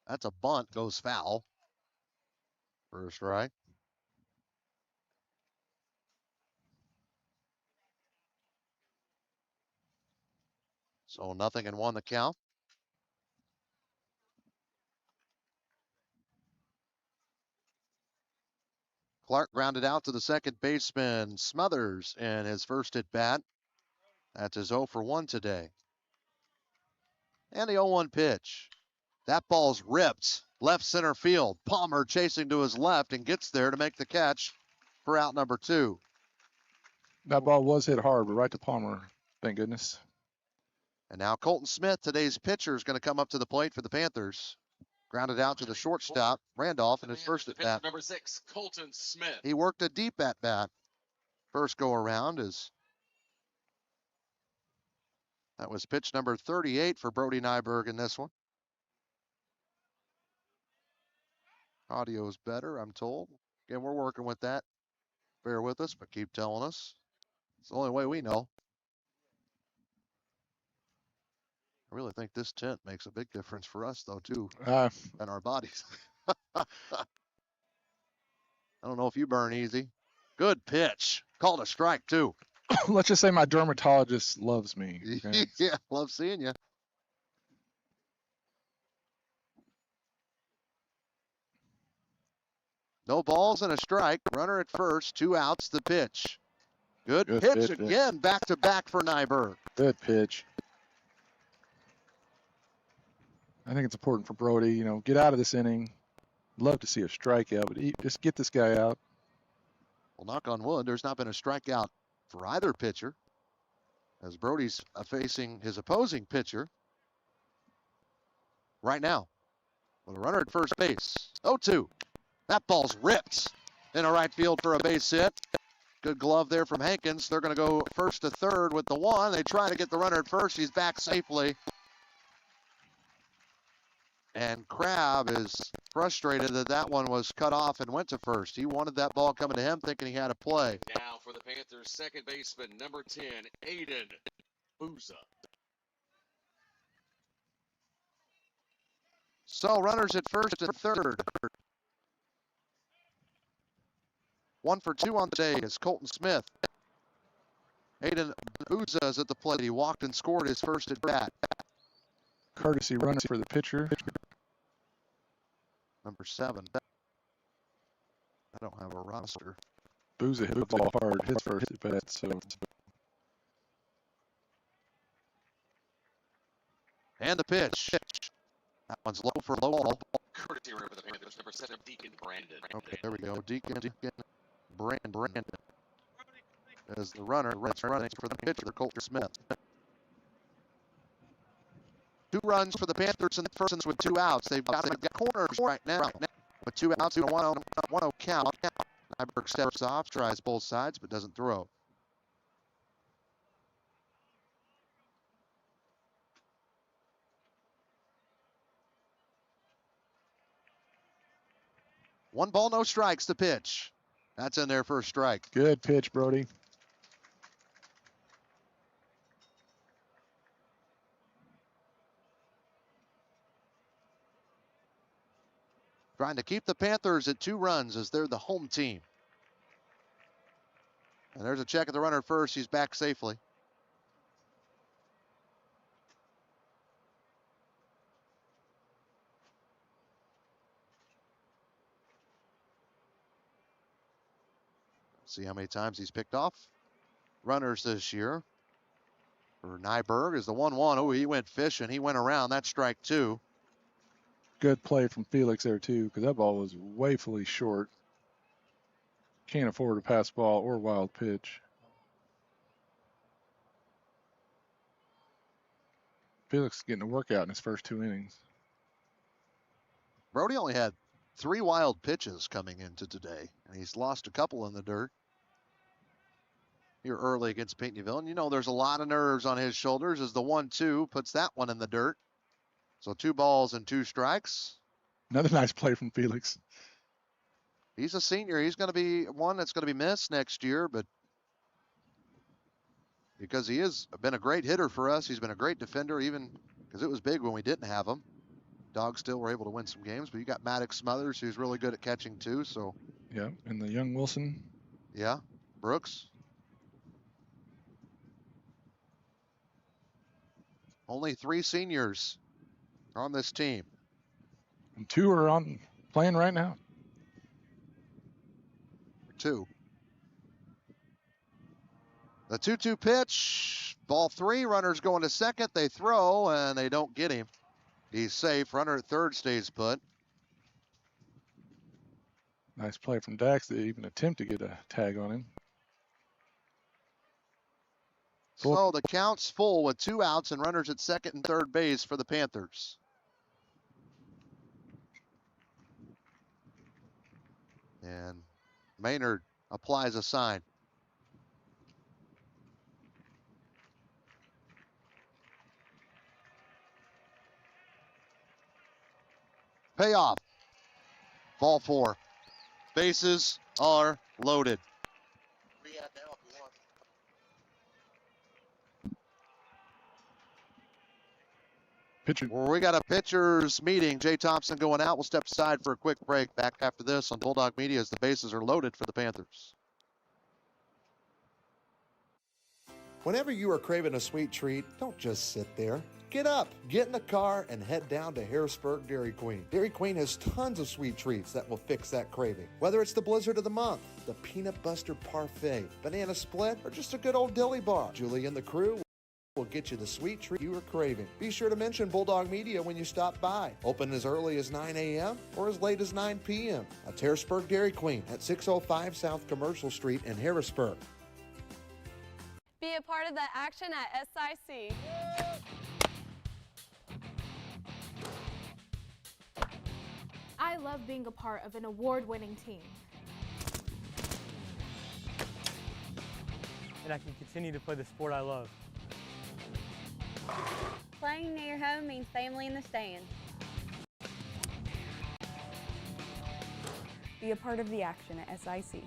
That's a bunt, goes foul. First strike. So 0-1 the count. Clark grounded out to the second baseman, Smothers, in his first at bat. That's his 0 for 1 today. And the 0-1 pitch. That ball's ripped. Left center field. Palmer chasing to his left and gets there to make the catch for out number 2. That ball was hit hard, but right to Palmer. Thank goodness. And now Colton Smith, today's pitcher, is going to come up to the plate for the Panthers. Grounded out to the shortstop, Randolph, in his first at bat. Number 6, Colton Smith. He worked a deep at bat. First go around is that was pitch number 38 for Brody Nyberg in this one. Audio is better, I'm told. Again, we're working with that. Bear with us, but keep telling us. It's the only way we know. I really think this tent makes a big difference for us, though, too, and our bodies. I don't know if you burn easy. Good pitch. Called a strike, too. Let's just say my dermatologist loves me. Okay? Yeah, love seeing you. No balls and a strike. Runner at first. 2 outs. The pitch. Good pitch again. Back-to-back for Nyberg. Good pitch. I think it's important for Brody, get out of this inning. Love to see a strikeout, but just get this guy out. Well, knock on wood, there's not been a strikeout for either pitcher, as Brody's facing his opposing pitcher right now with a runner at first base. 0-2. That ball's ripped in a right field for a base hit. Good glove there from Hankins. They're going to go first to third with the one. They try to get the runner at first. He's back safely. And Crabb is frustrated that that one was cut off and went to first. He wanted that ball coming to him, thinking he had a play. Now for the Panthers, second baseman, number 10, Aiden Booza. So runners at first and third. 1 for 2 on the day is Colton Smith. Aiden Booza is at the plate. He walked and scored his first at bat. Courtesy runner for the pitcher. Number 7. I don't have a roster. Booza hit the ball hard, his first at bat, so. And the pitch. That one's low for low ball. Courtesy runner for the Panthers, number 7, Deacon Brandon. Okay, there we go. Deacon Brandon as the runner that's running for the pitcher, Colton Smith. 2 runs for the Panthers in the first with 2 outs. They've got corners right now with 2 outs and a 1-0 count. Nyberg steps off, tries both sides, but doesn't throw. One ball, no strikes, the pitch. That's in there for a strike. Good pitch, Brody. Trying to keep the Panthers at 2 runs as they're the home team. And there's a check at the runner first. He's back safely. See how many times he's picked off runners this year. For Nyberg is the 1-1. Oh, he went fishing. He went around. That's strike 2. Good play from Felix there, too, because that ball was woefully short. Can't afford a pass ball or wild pitch. Felix getting a workout in his first 2 innings. Brody only had 3 wild pitches coming into today, and he's lost a couple in the dirt here early against Pinckneyville. And you know there's a lot of nerves on his shoulders as the 1-2 puts that one in the dirt. So 2 balls and 2 strikes. Another nice play from Felix. He's a senior. He's going to be one that's going to be missed next year, but because he has been a great hitter for us, he's been a great defender, even because it was big when we didn't have him. Dogs still were able to win some games, but you got Maddox Smothers, who's really good at catching too. So yeah, and the young Wilson. Yeah, Brooks. Only 3 seniors on this team. And 2 are playing right now. 2. The 2-2 pitch. Ball 3. Runners going to second. They throw, and they don't get him. He's safe. Runner at third stays put. Nice play from Dax to even attempt to get a tag on him. So the count's full with 2 outs and runners at second and third base for the Panthers. And Maynard applies a sign. Payoff. Ball 4. Bases are loaded. Pitcher. Well, we got a pitcher's meeting. Jay Thompson going out. We'll step aside for a quick break. Back after this on Bulldog Media as the bases are loaded for the Panthers. Whenever you are craving a sweet treat, don't just sit there. Get up, get in the car, and head down to Harrisburg Dairy Queen. Dairy Queen has tons of sweet treats that will fix that craving. Whether it's the Blizzard of the Month, the Peanut Buster Parfait, Banana Split, or just a good old dilly bar, Julie and the crew will get you the sweet treat you are craving. Be sure to mention Bulldog Media when you stop by. Open as early as 9 a.m. or as late as 9 p.m. At Harrisburg Dairy Queen at 605 South Commercial Street in Harrisburg. Be a part of the action at SIC. I love being a part of an award-winning team. And I can continue to play the sport I love. Playing near home means family in the stands. Be a part of the action at SIC.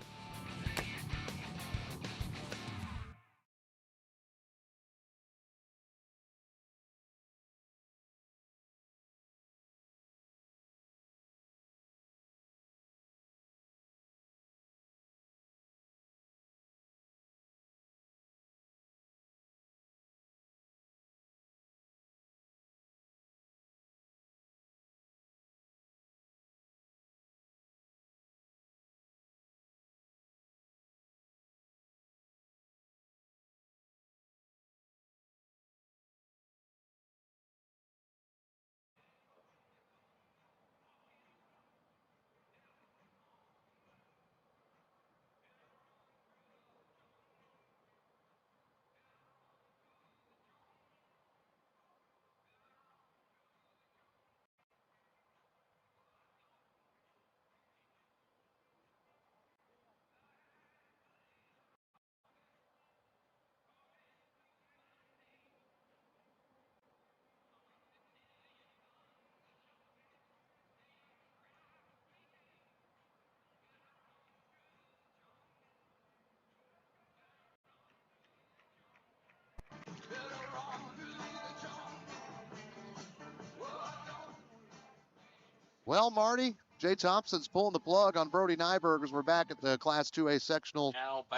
Well, Marty, Jay Thompson's pulling the plug on Brody Nyberg as we're back at the Class 2A sectional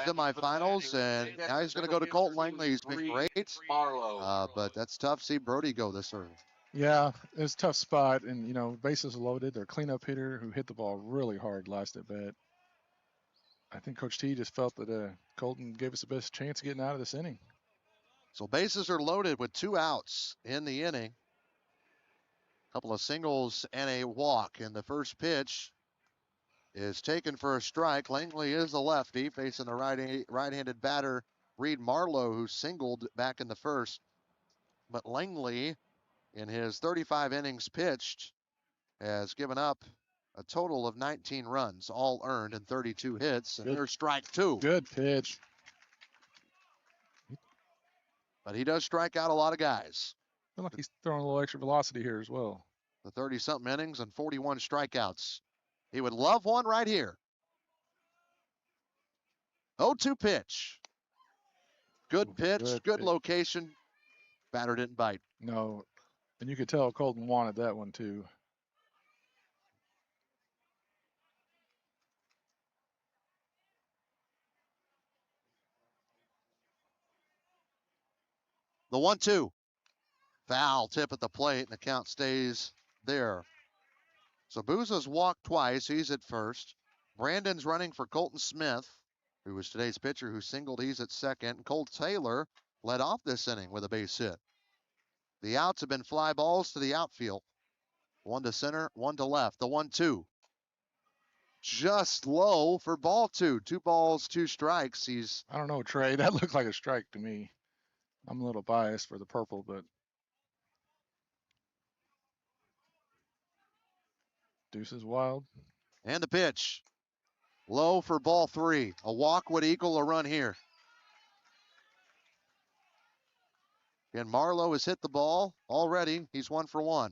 semifinals, and now he's going to go to Colton Langley. He's been great, but that's tough to see Brody go this early. Yeah, it's a tough spot, and, you know, bases loaded. Their cleanup hitter who hit the ball really hard last at bat. I think Coach T just felt that Colton gave us the best chance of getting out of this inning. So bases are loaded with 2 outs in the inning. Couple of singles and a walk, and the first pitch is taken for a strike. Langley is a lefty facing the right-handed batter, Reed Marlowe, who singled back in the first. But Langley, in his 35 innings pitched, has given up a total of 19 runs, all earned, and 32 hits. And there's strike 2. Good pitch. But he does strike out a lot of guys. I feel like he's throwing a little extra velocity here as well. The 30-something innings and 41 strikeouts. He would love one right here. 0-2 pitch. Good pitch, good location. Batter didn't bite. No, and you could tell Colton wanted that one too. The 1-2. Foul tip at the plate, and the count stays there. So Booza's walked twice. He's at first. Brandon's running for Colton Smith, who was today's pitcher who singled. He's at second. And Cole Taylor led off this inning with a base hit. The outs have been fly balls to the outfield. 1 to center, 1 to left. The 1-2. Just low for ball 2. 2 balls, 2 strikes. I don't know, Trey. That looked like a strike to me. I'm a little biased for the purple, but deuce is wild. And the pitch. Low for ball 3. A walk would equal a run here. And Marlowe has hit the ball already. He's 1 for 1.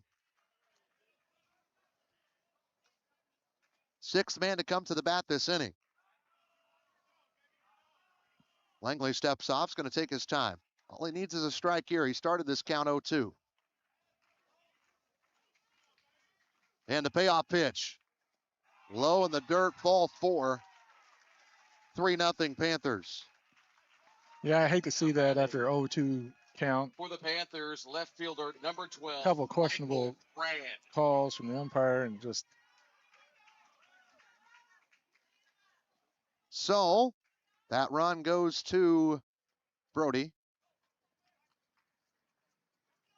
6th man to come to the bat this inning. Langley steps off. He's going to take his time. All he needs is a strike here. He started this count 0-2. And the payoff pitch. Low in the dirt, ball 4. 3-0 Panthers. Yeah, I hate to see that after 0-2 count. For the Panthers, left fielder number 12. A couple of questionable calls from the umpire and just. So that run goes to Brody.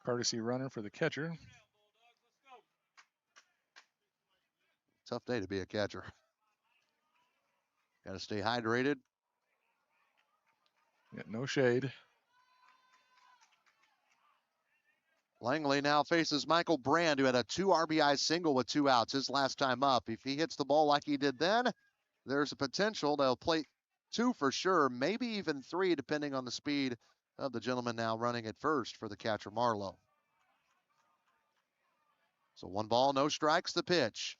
Courtesy runner for the catcher. Tough day to be a catcher. Got to stay hydrated. Got no shade. Langley now faces Michael Brand, who had a 2 RBI single with 2 outs his last time up. If he hits the ball like he did then, there's a potential they'll play 2 for sure, maybe even 3, depending on the speed of the gentleman now running at first for the catcher, Marlowe. So 1 ball, no strikes, the pitch.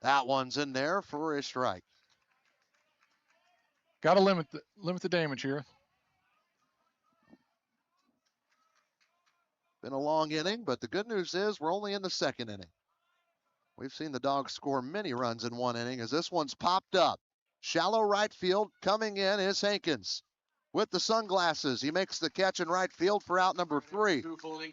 That one's in there for a strike. Got to limit the damage here. Been a long inning, but the good news is we're only in the 2nd inning. We've seen the Dogs score many runs in 1 inning as this one's popped up. Shallow right field, coming in is Hankins. With the sunglasses, he makes the catch in right field for out number 3.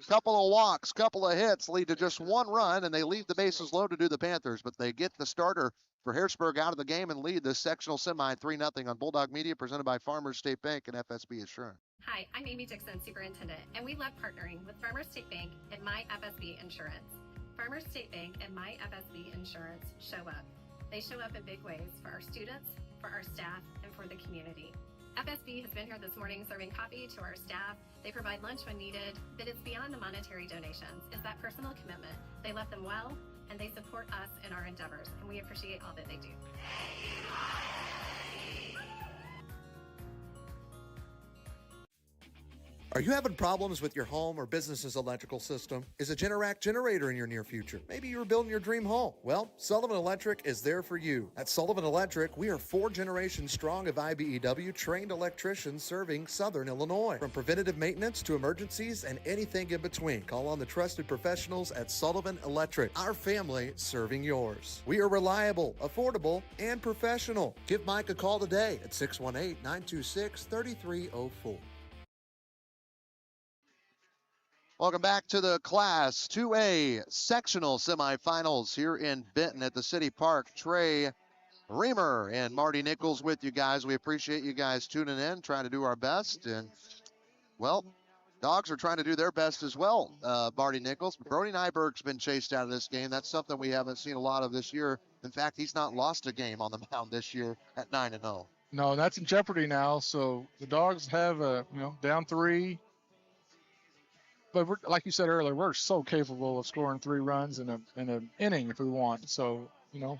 Couple of walks, couple of hits lead to just 1 run, and they leave the bases loaded to the Panthers, but they get the starter for Harrisburg out of the game and lead the sectional semi 3-0 on Bulldog Media, presented by Farmers State Bank and FSB Insurance. Hi, I'm Amy Dixon, Superintendent, and we love partnering with Farmers State Bank and My FSB Insurance. Farmers State Bank and My FSB Insurance show up. They show up in big ways for our students, for our staff, and for the community. FSB has been here this morning serving coffee to our staff. They provide lunch when needed, but it's beyond the monetary donations. It's that personal commitment. They love them well, and they support us in our endeavors, and we appreciate all that they do. Are you having problems with your home or business's electrical system? Is a Generac generator in your near future? Maybe you're building your dream home. Well, Sullivan Electric is there for you. At Sullivan Electric, we are 4 generations strong of IBEW trained electricians serving Southern Illinois. From preventative maintenance to emergencies and anything in between, call on the trusted professionals at Sullivan Electric. Our family serving yours. We are reliable, affordable, and professional. Give Mike a call today at 618-926-3304. Welcome back to the Class 2A sectional semifinals here in Benton at the City Park. Trey Reamer and Marty Nichols with you guys. We appreciate you guys tuning in, trying to do our best. And, well, Dogs are trying to do their best as well, Marty Nichols. Brody Nyberg's been chased out of this game. That's something we haven't seen a lot of this year. In fact, he's not lost a game on the mound this year at 9-0. No, that's in jeopardy now. So the Dogs have down 3. But we're, like you said earlier, we're so capable of scoring 3 runs in an inning if we want. So, Well,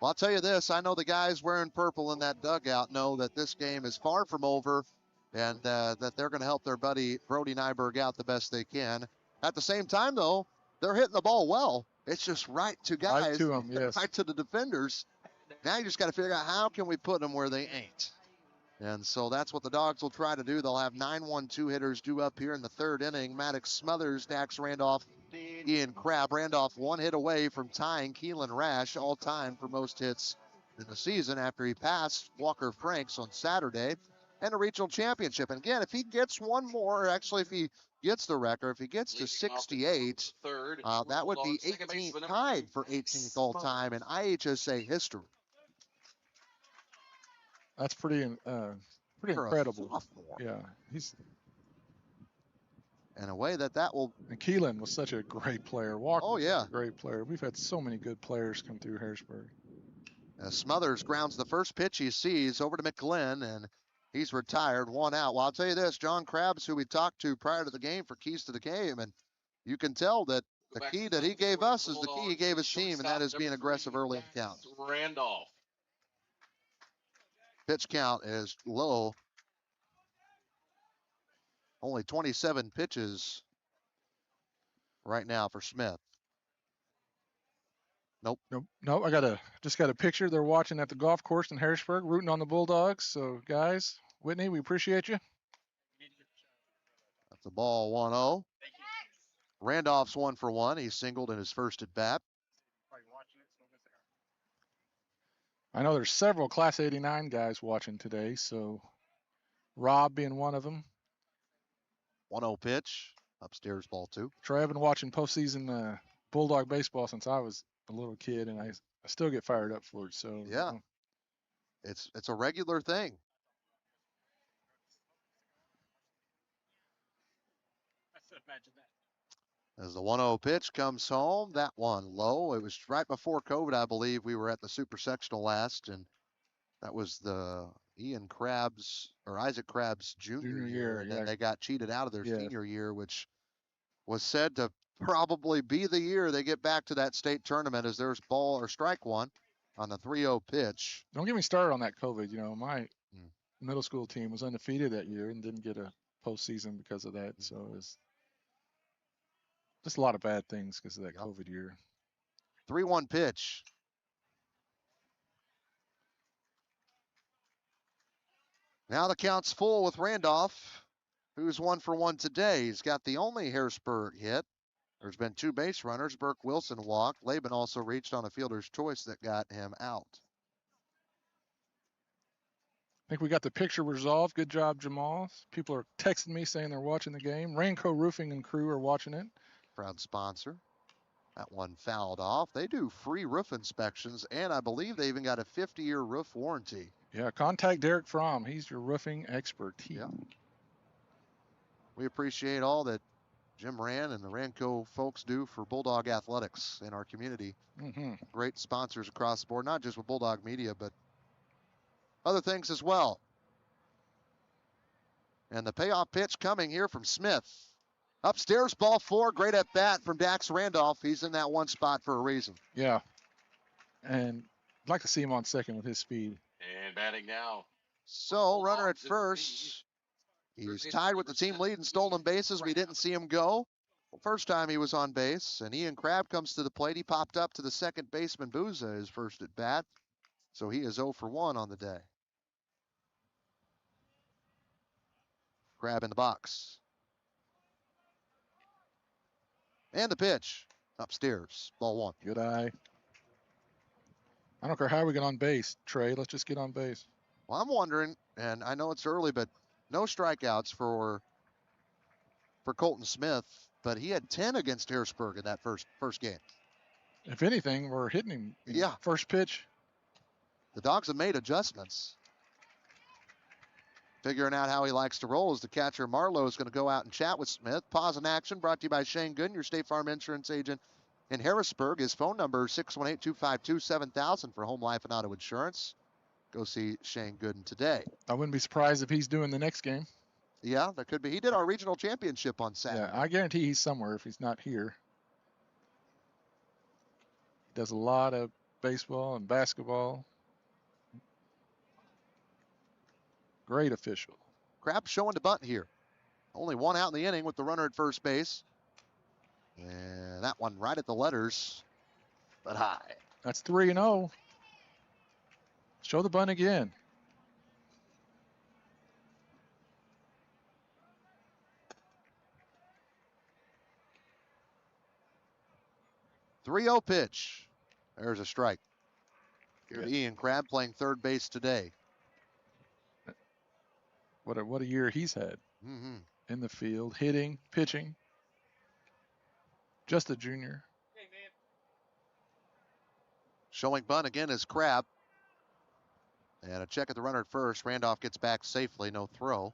I'll tell you this. I know the guys wearing purple in that dugout know that this game is far from over and that they're going to help their buddy Brody Nyberg out the best they can. At the same time, though, they're hitting the ball well. It's just right to guys. Right to them, yes. Right to the defenders. Now you just got to figure out how can we put them where they ain't. And so that's what the Dogs will try to do. They'll have 9 1-2 hitters due up here in the 3rd inning. Maddox Smothers, Dax Randolph, Ian Crabb. Randolph 1 hit away from tying Keelan Rash all time for most hits in the season after he passed Walker Franks on Saturday and a regional championship. And again, if he gets one more, actually if he gets the record, if he gets to 68, that would be 18th, tied for 18th all time in IHSA history. that's pretty incredible. Sophomore. Yeah, he's in a way that will. And Keelan was such a great player. Walker was yeah, a great player. We've had so many good players come through Harrisburg. Smothers grounds the first pitch he sees over to McGlynn, and he's retired, 1 out. Well, I'll tell you this, John Krabs, who we talked to prior to the game for keys to the game, and you can tell that the key that he gave us is the key he gave his team, and that is being aggressive early in the count. Randolph. Pitch count is low. Only 27 pitches right now for Smith. Nope. I just got a picture. They're watching at the golf course in Harrisburg, rooting on the Bulldogs. So, guys, Whitney, we appreciate you. That's a ball, 1-0. Randolph's 1 for 1. He singled in his first at bat. I know there's several Class 89 guys watching today, so Rob being one of them. 1-0 pitch, upstairs, ball 2. Trey, I've been watching postseason Bulldog baseball since I was a little kid, and I still get fired up for it. So yeah, it's a regular thing. I said, imagine that. As the 1-0 pitch comes home, that one low. It was right before COVID, I believe. We were at the Super Sectional last, and that was the Isaac Crab's junior year, and then they got cheated out of their senior year, which was said to probably be the year they get back to that state tournament, as there's ball or strike one on the 3-0 pitch. Don't get me started on that COVID. You know, my middle school team was undefeated that year and didn't get a postseason because of that. So it's just a lot of bad things because of that COVID year. 3-1 pitch. Now the count's full with Randolph, who's 1 for 1 today. He's got the only Harrisburg hit. There's been 2 base runners. Burke Wilson walked. Laban also reached on a fielder's choice that got him out. I think we got the picture resolved. Good job, Jamal. People are texting me saying they're watching the game. Rainco Roofing and crew are watching it. Proud sponsor. That one fouled off. They do free roof inspections, and I believe they even got a 50-year roof warranty. Yeah, contact Derek Fromm. He's your roofing expert. Yeah. We appreciate all that Jim Rand and the Ranco folks do for Bulldog athletics in our community. Great sponsors across the board, not just with Bulldog Media, but other things as well. And the payoff pitch coming here from Smith. Upstairs, ball 4, great at bat from Dax Randolph. He's in that one spot for a reason. Yeah. And I'd like to see him on second with his speed. And batting now. So, runner at first. He's tied with the team lead in stolen bases. We didn't see him go. Well, first time he was on base, and Ian Crabb comes to the plate. He popped up to the second baseman, Booza, his first at bat. So he is 0 for 1 on the day. Crabb in the box. And the pitch. Upstairs. Ball 1. Good eye. I don't care how we get on base, Trey. Let's just get on base. Well, I'm wondering, and I know it's early, but no strikeouts for Colton Smith, but he had 10 against Harrisburg in that first game. If anything, we're hitting him. Yeah. First pitch. The Dogs have made adjustments. Figuring out how he likes to roll as the catcher Marlowe is going to go out and chat with Smith. Pause in action brought to you by Shane Gooden, your State Farm insurance agent in Harrisburg. His phone number is 618-252-7000 for home, life, and auto insurance. Go see Shane Gooden today. I wouldn't be surprised if he's doing the next game. Yeah, that could be. He did our regional championship on Saturday. Yeah, I guarantee he's somewhere if he's not here. He does a lot of baseball and basketball. Great official. Crabb showing to bunt here. Only 1 out in the inning with the runner at first base. And that one right at the letters, but high. That's 3-0. Show the bunt again. .30 pitch. There's a strike. Here's Ian Crabb playing third base today. What a year he's had. In the field, hitting, pitching. Just a junior. Showing bunt again is Crabb. And a check at the runner at first. Randolph gets back safely, no throw.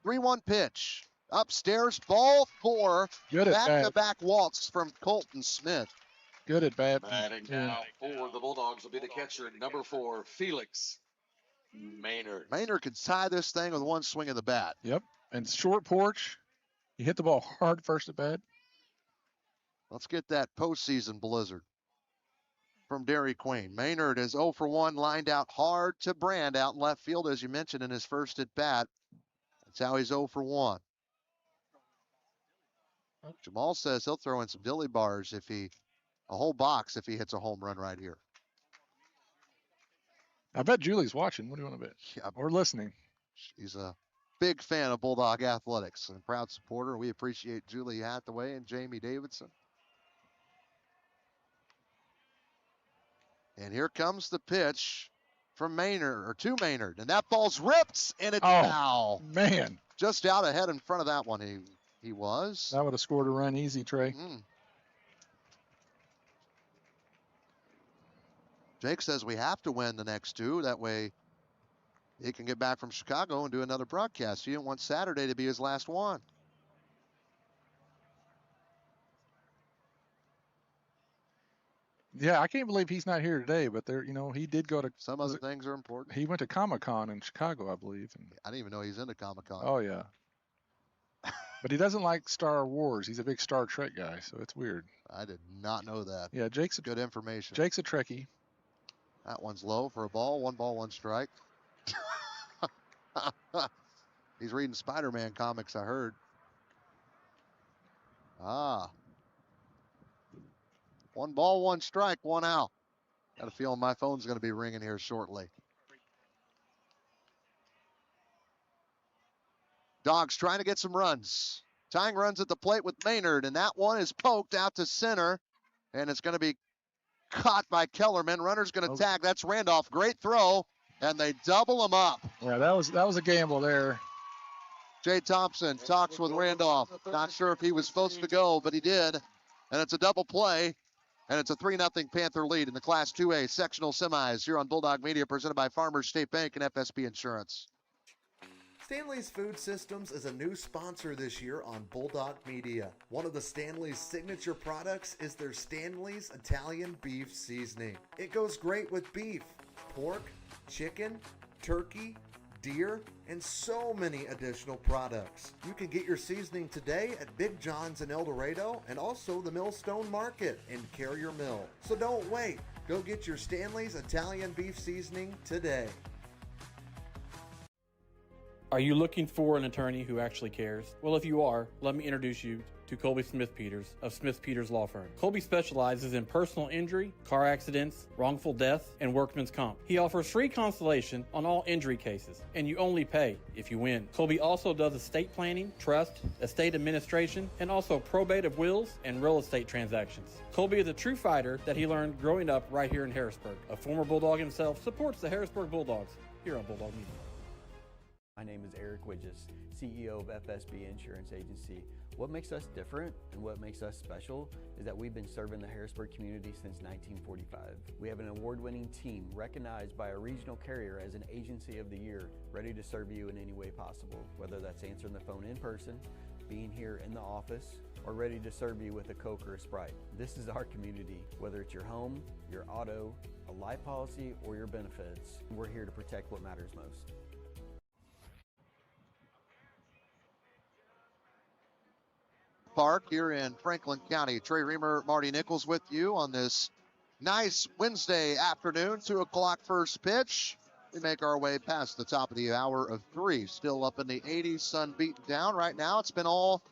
.3-1 pitch. Upstairs, ball 4. Good at bat. Back-to-back walks from Colton Smith. Good at bat. Batting now for the Bulldogs will be the catcher, number 4, Felix Maynard. Maynard could tie this thing with one swing of the bat. Yep. And short porch. He hit the ball hard first at bat. Let's get that postseason blizzard from Dairy Queen. Maynard is 0 for 1, lined out hard to Brand out in left field, as you mentioned, in his first at bat. That's how he's 0 for 1. Jamal says he'll throw in some dilly bars a whole box if he hits a home run right here. I bet Julie's watching. What do you want to bet? Yeah. Or listening. She's a big fan of Bulldog athletics and a proud supporter. We appreciate Julie Hathaway and Jamie Davidson. And here comes the pitch from Maynard, or to Maynard, and that ball's ripped, and it's foul. Man. Just out ahead in front of that one, he was. That would have scored a run easy, Trey. Jake says we have to win the next two. That way he can get back from Chicago and do another broadcast. He didn't want Saturday to be his last one. Yeah, I can't believe he's not here today, but there, he did go to. Some other things are important. He went to Comic-Con in Chicago, I believe. And, I didn't even know he's into Comic-Con. Oh, yeah. But he doesn't like Star Wars. He's a big Star Trek guy, so it's weird. I did not know that. Yeah, Jake's good information. Jake's a Trekkie. That one's low for a ball. 1 ball, 1 strike. He's reading Spider-Man comics, I heard. 1 ball, 1 strike, 1 out. Got a feeling my phone's going to be ringing here shortly. Dogs trying to get some runs. Tying runs at the plate with Maynard, and that one is poked out to center, and it's going to be caught by Kellerman. Runner's going to tag. That's Randolph. Great throw, and they double him up. Yeah, that was a gamble there. Jay Thompson talks with Randolph. Not sure if he was supposed to go, but he did. And it's a double play, and it's a 3-0 Panther lead in the Class 2A sectional semis here on Bulldog Media, presented by Farmers State Bank and FSB Insurance. Stanley's Food Systems is a new sponsor this year on Bulldog Media. One of the Stanley's signature products is their Stanley's Italian Beef Seasoning. It goes great with beef, pork, chicken, turkey, deer, and so many additional products. You can get your seasoning today at Big John's in El Dorado and also the Millstone Market in Carrier Mill. So don't wait. Go get your Stanley's Italian Beef Seasoning today. Are you looking for an attorney who actually cares? Well, if you are, let me introduce you to Colby Smith-Peters of Smith-Peters Law Firm. Colby specializes in personal injury, car accidents, wrongful death, and workman's comp. He offers free consultation on all injury cases, and you only pay if you win. Colby also does estate planning, trust, estate administration, and also probate of wills and real estate transactions. Colby is a true fighter that he learned growing up right here in Harrisburg. A former Bulldog himself, supports the Harrisburg Bulldogs here on Bulldog Media. My name is Eric Widges, CEO of FSB Insurance Agency. What makes us different and what makes us special is that we've been serving the Harrisburg community since 1945. We have an award-winning team recognized by a regional carrier as an Agency of the Year, ready to serve you in any way possible, whether that's answering the phone in person, being here in the office, or ready to serve you with a Coke or a Sprite. This is our community, whether it's your home, your auto, a life policy, or your benefits. We're here to protect what matters most. Park here in Franklin County. Trey Reamer, Marty Nichols with you on this nice Wednesday afternoon, 2 o'clock first pitch. We make our way past the top of the hour of 3. Still up in the 80s, sun beaten down. Right now it's been all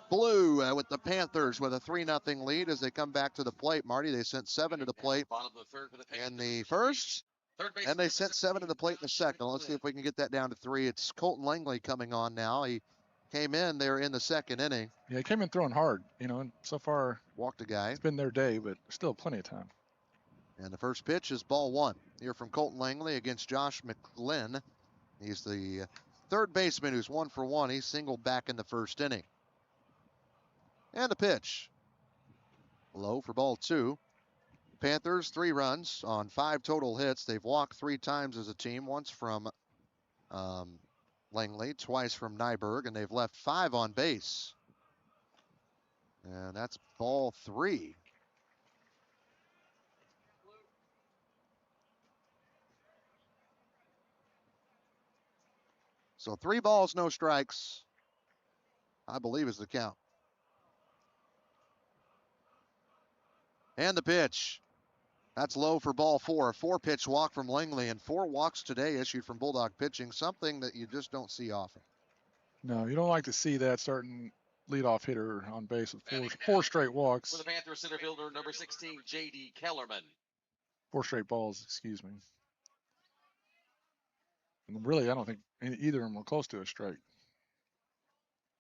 blue with the Panthers with a 3-0 lead as they come back to the plate. Marty, they sent 7 to the plate in the first, and they sent 7 to the plate in the second. Let's see if we can get that down to 3. It's Colton Langley coming on now. He came in there in the second inning. Yeah, he came in throwing hard, and so far walked a guy. It's been their day, but still plenty of time. And the first pitch is ball 1 here from Colton Langley against Josh McGlynn. He's the third baseman who's 1 for 1. He singled back in the first inning. And the pitch. Low for ball 2. Panthers 3 runs on 5 total hits. They've walked 3 times as a team, once from Langley, twice from Nyberg, and they've left 5 on base. And that's ball 3. So 3 balls, no strikes, I believe is the count. And the pitch. That's low for ball 4. A 4-pitch walk from Langley, and 4 walks today issued from Bulldog pitching, something that you just don't see often. No, you don't like to see that starting leadoff hitter on base with 4 straight walks. For the Panthers center fielder, number 16, J.D. Kellerman. 4 straight balls, excuse me. And really, I don't think either of them were close to a strike.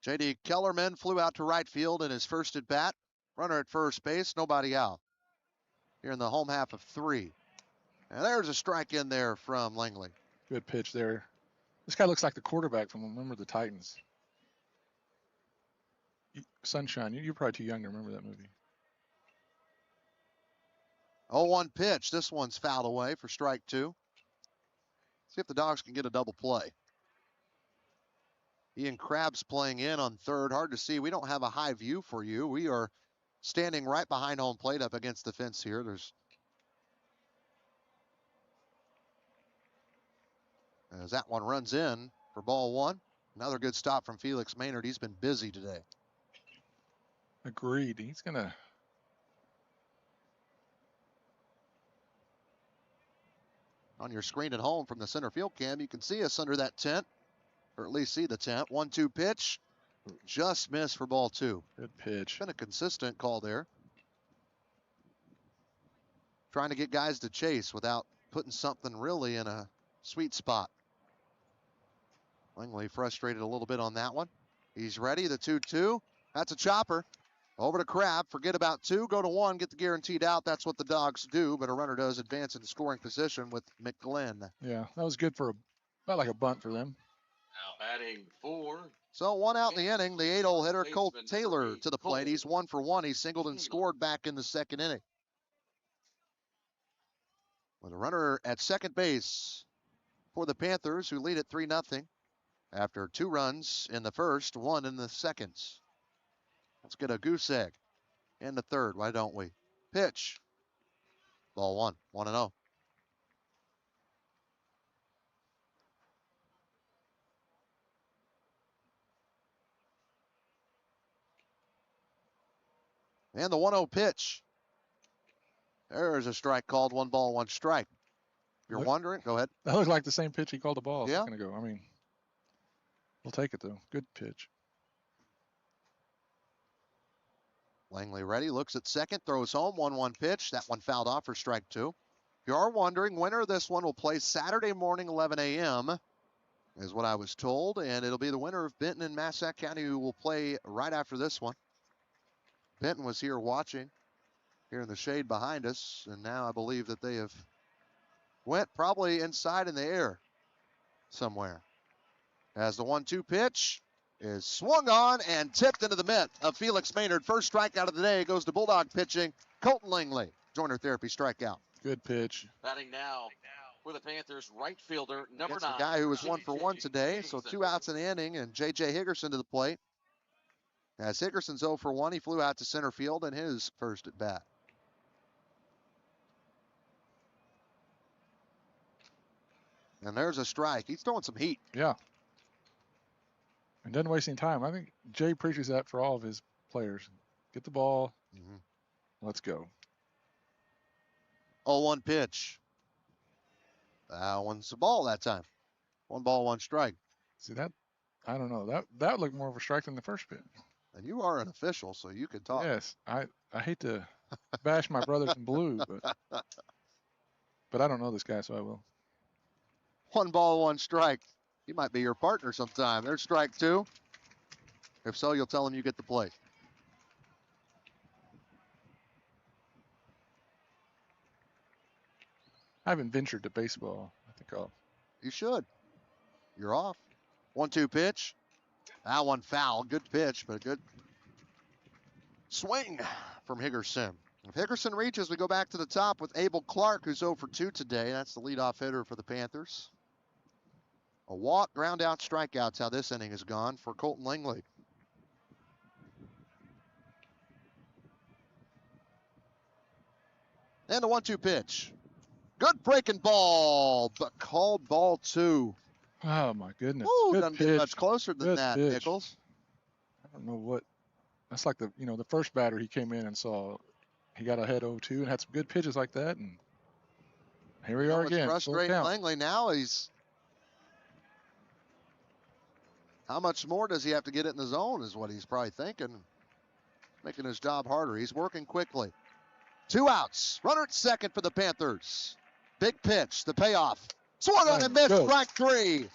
J.D. Kellerman flew out to right field in his first at bat. Runner at first base, nobody out. Here in the home half of 3. And there's a strike in there from Langley. Good pitch there. This guy looks like the quarterback from Remember the Titans. Sunshine, you're probably too young to remember that movie. 0-1 pitch. This one's fouled away for strike 2. See if the Dogs can get a double play. Ian Krabs playing in on third. Hard to see. We don't have a high view for you. We are standing right behind home plate up against the fence here. As that one runs in for ball 1. Another good stop from Felix Maynard. He's been busy today. Agreed. He's going to. On your screen at home from the center field cam, you can see us under that tent, or at least see the tent. 1-2 pitch. Just missed for ball 2. Good pitch. Been a consistent call there. Trying to get guys to chase without putting something really in a sweet spot. Langley frustrated a little bit on that one. He's ready, the 2-2. That's a chopper. Over to Crab, forget about 2, go to 1, get the guaranteed out. That's what the Dogs do, but a runner does advance into scoring position with McGlynn. Yeah, that was good for about like a bunt for them. Now batting 4. So 1 out in the inning. The 8-hole hitter, Colt Taylor, to the plate. He's 1 for 1. He singled and scored back in the second inning. With a runner at second base for the Panthers, who lead at 3-0 after 2 runs in the first, 1 in the second. Let's get a goose egg in the third. Why don't we? Pitch. Ball 1. 1-0. And the 1-0 pitch. There's a strike called. 1 ball, 1 strike. If you're wondering, go ahead. That looked like the same pitch he called the ball. Yeah. A second ago. I mean, we'll take it though. Good pitch. Langley ready, looks at second, throws home, 1-1 pitch. That one fouled off for strike 2. If you are wondering, winner of this one will play Saturday morning, 11 a.m., is what I was told, and it'll be the winner of Benton and Massac County who will play right after this one. Benton was here watching, here in the shade behind us, and now I believe that they have went probably inside in the air somewhere. As the 1-2 pitch is swung on and tipped into the mitt of Felix Maynard. First strikeout of the day goes to Bulldog pitching, Colton Langley. Joiner therapy strikeout. Good pitch. Batting now for the Panthers, right fielder, number It's 9. a guy who was 1 for 1 today, so 2 outs in the inning, and J.J. Higgerson to the plate. As Higgerson's 0 for 1, he flew out to center field in his first at bat. And there's a strike. He's throwing some heat. Yeah. And doesn't waste any time. I think Jay preaches that for all of his players. Get the ball. Let's go. 0-1 pitch. That one's a ball that time. 1 ball, 1 strike. See that? I don't know. That looked more of a strike than the first pitch. And you are an official, so you can talk. Yes. I hate to bash my brothers in blue, but I don't know this guy, so I will. 1 ball, 1 strike. He might be your partner sometime. There's strike 2. If so, you'll tell him you get the plate. I haven't ventured to baseball. I think I'll. You should. You're off. 1-2 pitch. That one foul. Good pitch, but a good swing from Higgerson. If Higgerson reaches, we go back to the top with Abel Clark, who's 0 for 2 today. That's the leadoff hitter for the Panthers. A walk, ground out, strikeouts, how this inning has gone for Colton Langley. And a 1-2 pitch. Good breaking ball, but called ball 2. Oh, my goodness. Ooh, Good doesn't pitch. get much closer than Good that, pitch. Nichols. I don't know what. That's like the first batter he came in and saw. He got ahead 0-2 and had some good pitches like that. And here we are What's again. frustrating Langley now, how much more does he have to get it in the zone is what he's probably thinking. Making his job harder. He's working quickly. 2 outs. Runner at second for the Panthers. Big pitch, the payoff. Swung on and missed, strike 3.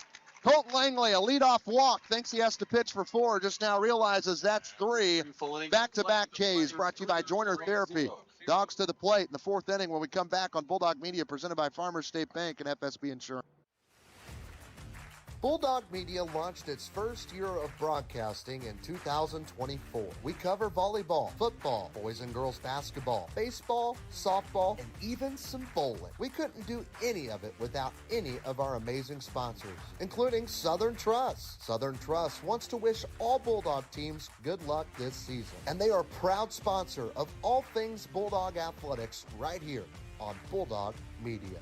Colton Langley, a leadoff walk, thinks he has to pitch for 4, just now realizes that's 3. Back-to-back Ks brought to you by Joiner Therapy. Dogs to the plate in the 4th inning when we come back on Bulldog Media, presented by Farmers State Bank and FSB Insurance. Bulldog Media launched its first year of broadcasting in 2024. We cover volleyball, football, boys and girls basketball, baseball, softball, and even some bowling. We couldn't do any of it without any of our amazing sponsors, including Southern Trust. Southern Trust wants to wish all Bulldog teams good luck this season, and they are a proud sponsor of all things Bulldog athletics right here on Bulldog Media.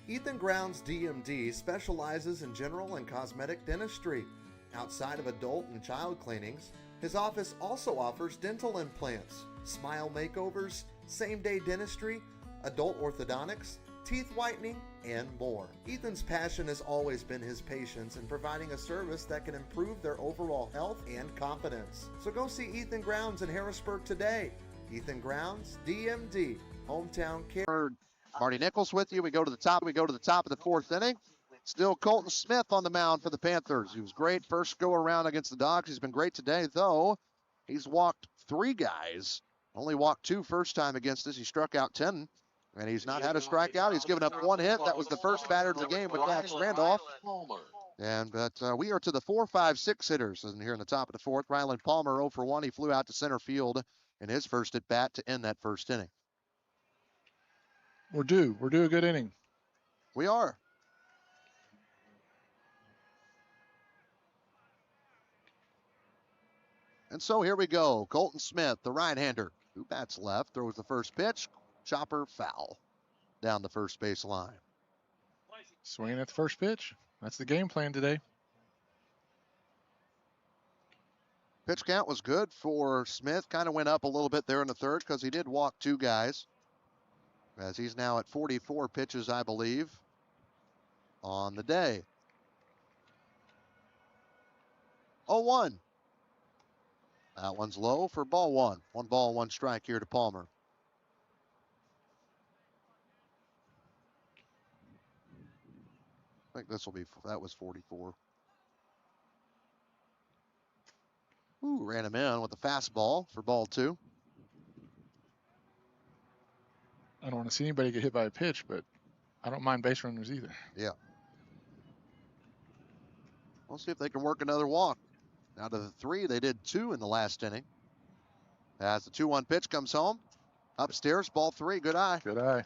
Ethan Grounds DMD specializes in general and cosmetic dentistry. Outside of adult and child cleanings, his office also offers dental implants, smile makeovers, same-day dentistry, adult orthodontics, teeth whitening, and more. Ethan's passion has always been his patients and providing a service that can improve their overall health and confidence. So go see Ethan Grounds in Harrisburg today. Ethan Grounds, DMD, hometown care. Marty Nichols with you. We go to the top of the fourth inning. Still Colton Smith on the mound for the Panthers. He was great first go around against the Dogs. He's been great today, though. He's walked 3 guys. Only walked 2 first time against us. He struck out 10, and he's not had a strikeout. He's given up 1 hit. That was the first batter of the game with Dax Randolph. But we are to the 4, 5, 6 hitters. And here in the top of the fourth, Ryland Palmer 0 for 1. He flew out to center field in his first at bat to end that first inning. We're due a good inning. We are. And so here we go. Colton Smith, the right-hander, who bats left, throws the first pitch. Chopper foul down the first base line. Swinging at the first pitch. That's the game plan today. Pitch count was good for Smith. Kind of went up a little bit there in the third because he did walk 2 guys. As he's now at 44 pitches, I believe, on the day. 0-1. That one's low for ball 1. 1 ball, 1 strike here to Palmer. I think that was 44. Ooh, ran him in with a fastball for ball 2. I don't want to see anybody get hit by a pitch, but I don't mind base runners either. Yeah. We'll see if they can work another walk. Out of the 3, they did 2 in the last inning. As the 2-1 pitch comes home. Upstairs, ball 3. Good eye. Good eye.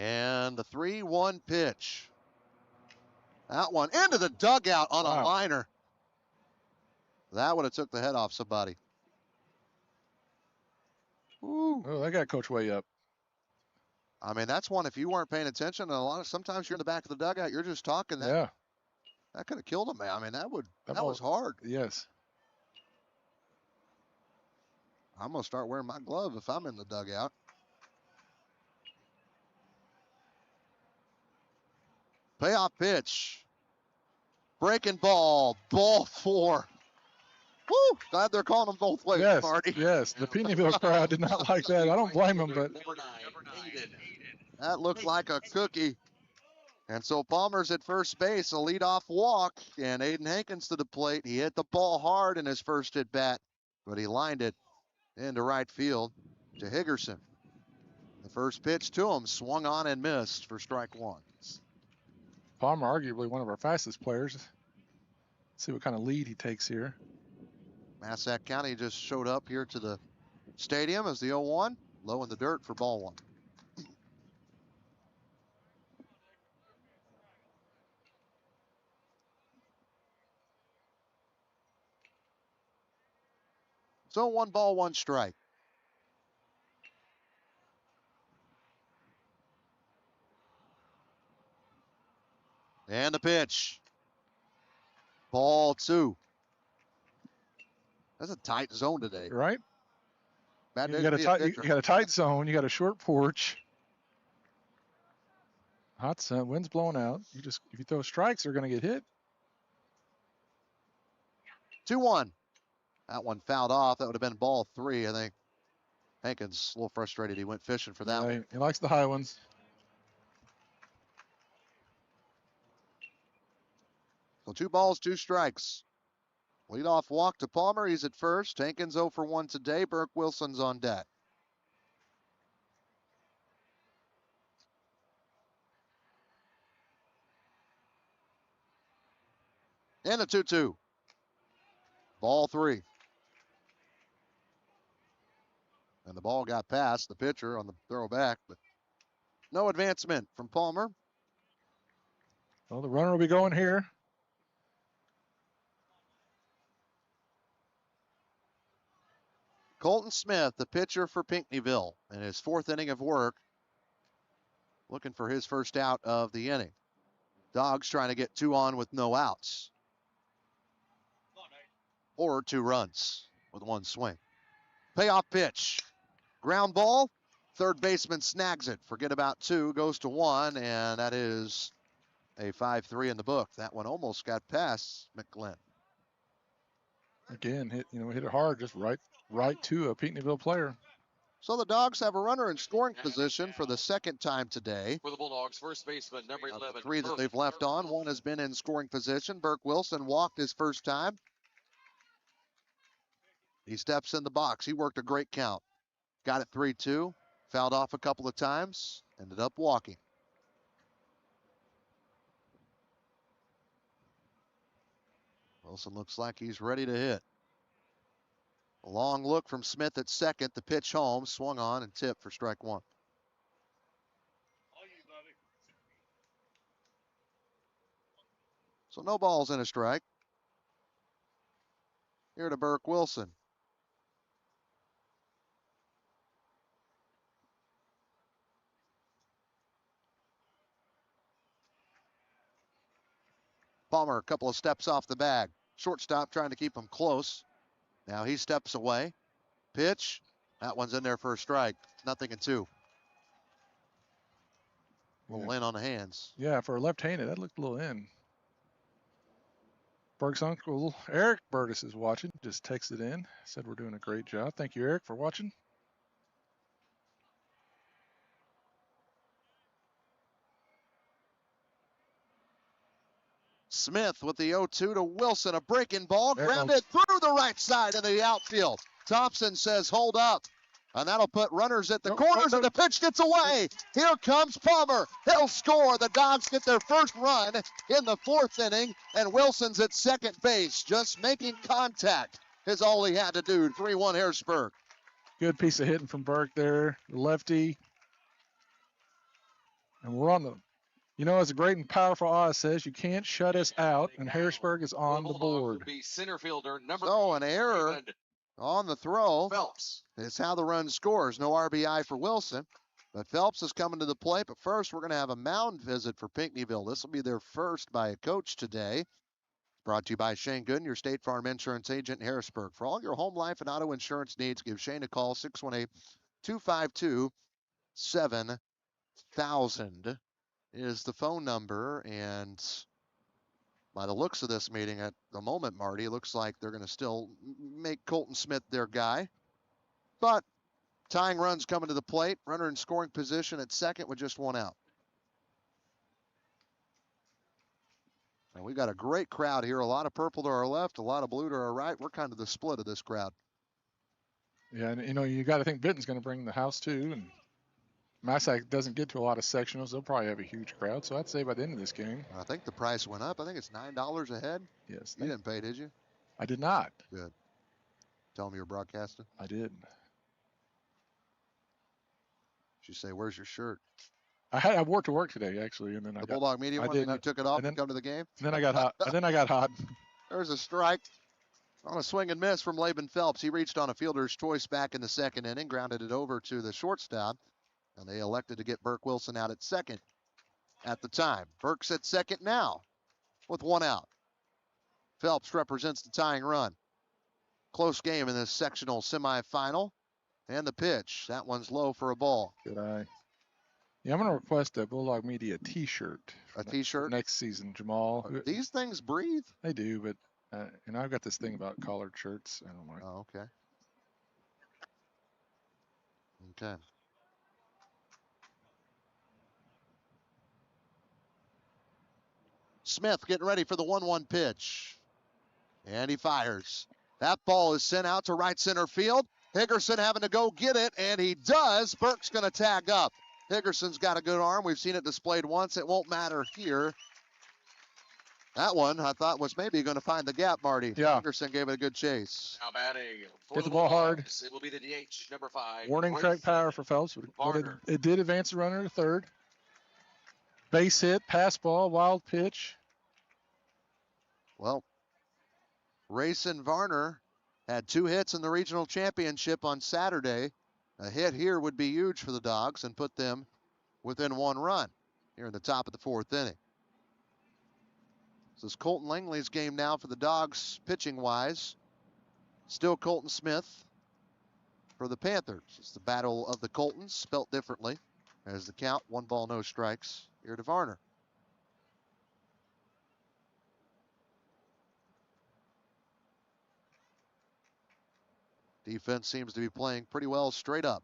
And the 3-1 pitch. That one into the dugout on a liner. That would have took the head off somebody. Ooh. Oh, that got Coach way up. I mean, that's one if you weren't paying attention. Sometimes you're in the back of the dugout, you're just talking. That could have killed him, man. I mean, that was hard. Yes. I'm gonna start wearing my glove if I'm in the dugout. Payoff pitch. Breaking ball. Ball 4. Woo! Glad they're calling them both ways, yes, Marty. Yes, the Pinckneyville crowd did not like that. I don't blame them, but that looked like a cookie. And so Palmer's at first base, a leadoff walk, and Aiden Hankins to the plate. He hit the ball hard in his first at bat, but he lined it into right field to Higgerson. The first pitch to him swung on and missed for strike 1. Palmer, arguably one of our fastest players. Let's see what kind of lead he takes here. Massac County just showed up here to the stadium as the 0-1, low in the dirt for ball 1. So 1 ball, 1 strike. And the pitch. Ball 2. That's a tight zone today. Right? Bad You got a tight zone. You got a short porch. Hot sun. Wind's blowing out. If you throw strikes, they're going to get hit. 2-1. That one fouled off. That would have been ball 3. I think Hankins a little frustrated. He went fishing for that one. He likes the high ones. So 2 balls, 2 strikes. Leadoff walk to Palmer. He's at first. Hankins 0 for 1 today. Burke Wilson's on deck. And a 2-2. Ball 3. And the ball got past the pitcher on the throwback, but no advancement from Palmer. Well, the runner will be going here. Colton Smith, the pitcher for Pinckneyville, in his 4th inning of work, looking for his first out of the inning. Dogs trying to get 2 on with no outs. Or 2 runs with 1 swing. Payoff pitch. Ground ball. Third baseman snags it. Forget about 2. Goes to 1, and that is a 5-3 in the book. That one almost got past McGlynn. Again, hit it hard, just right to a Pinckneyville player. So the Dogs have a runner in scoring position for the 2nd time today. For the Bulldogs, first baseman, number 11. The 3 that they've left on, 1 has been in scoring position. Burke Wilson walked his first time. He steps in the box. He worked a great count. Got it 3-2. Fouled off a couple of times. Ended up walking. Wilson looks like he's ready to hit. A long look from Smith at second. The pitch home, swung on and tipped for strike 1. So no balls and a strike. Here to Burke Wilson. Palmer, a couple of steps off the bag. Shortstop trying to keep him close. Now he steps away. Pitch. That one's in there for a strike. 0-2. A little in on the hands. Yeah, for a left-handed, that looked a little in. Burke's uncle, Eric Burtis, is watching. Just texted in. Said we're doing a great job. Thank you, Eric, for watching. Smith with the 0-2 to Wilson. A breaking ball. Grounded through the right side of the outfield. Thompson says hold up. And that'll put runners at the corners, and the pitch gets away. Here comes Palmer. He'll score. The Dogs get their first run in the 4th inning, and Wilson's at second base. Just making contact is all he had to do. 3-1 Harrisburg. Good piece of hitting from Burke there. The lefty. And we're on the, as a great and powerful Oz says, you can't shut us out, and Harrisburg is on the board. Center fielder, number an error on the throw. Phelps. It's how the run scores. No RBI for Wilson. But Phelps is coming to the plate. But first, we're going to have a mound visit for Pinckneyville. This will be their first by a coach today. Brought to you by Shane Gooden, your State Farm insurance agent in Harrisburg. For all your home, life, and auto insurance needs, give Shane a call. 618-252-7000 is the phone number. And by the looks of this meeting at the moment, Marty, it looks like they're going to still make Colton Smith their guy. But tying runs coming to the plate. Runner in scoring position at second with just 1 out. And we've got a great crowd here. A lot of purple to our left, a lot of blue to our right. We're kind of the split of this crowd. Yeah, and you got to think Benton's going to bring the house too. And Massac doesn't get to a lot of sectionals. They'll probably have a huge crowd. So I'd say by the end of this game. I think the price went up. I think it's $9 a head. Yes. You didn't pay, did you? I did not. Good. Tell them you were broadcasting? I did. You say, where's your shirt? I wore it to work today, actually, and then the Bulldog Media one. Then you took it off and come to the game. And then I got hot. There's a strike on a swing and miss from Laban Phelps. He reached on a fielder's choice back in the 2nd inning, grounded it over to the shortstop, and they elected to get Burke Wilson out at second at the time. Burke's at second now with 1 out. Phelps represents the tying run. Close game in this sectional semifinal. And the pitch. That one's low for a ball. Good eye. Yeah, I'm going to request a Bulldog Media T-shirt. A T-shirt? Next season, Jamal. These things breathe? They do, but I've got this thing about collared shirts. I don't like. Oh, okay. Okay. Smith getting ready for the 1-1 pitch. And he fires. That ball is sent out to right center field. Higgerson having to go get it, and he does. Burke's going to tag up. Higgerson's got a good arm. We've seen it displayed once. It won't matter here. That one I thought was maybe going to find the gap, Marty. Yeah. Higgerson gave it a good chase. Now batting. Hit the ball hard. Bulldogs, it will be the DH, number 5. Warning track power for Phelps. Varner. It did advance the runner to third. Base hit, pass ball, wild pitch. Well, Rayson Varner had 2 hits in the regional championship on Saturday. A hit here would be huge for the Dogs and put them within 1 run here in the top of the 4th inning. This is Colton Langley's game now for the Dogs, pitching-wise. Still Colton Smith for the Panthers. It's the battle of the Coltons, spelt differently, as the count, 1 ball, no strikes, here to Varner. Defense seems to be playing pretty well straight up.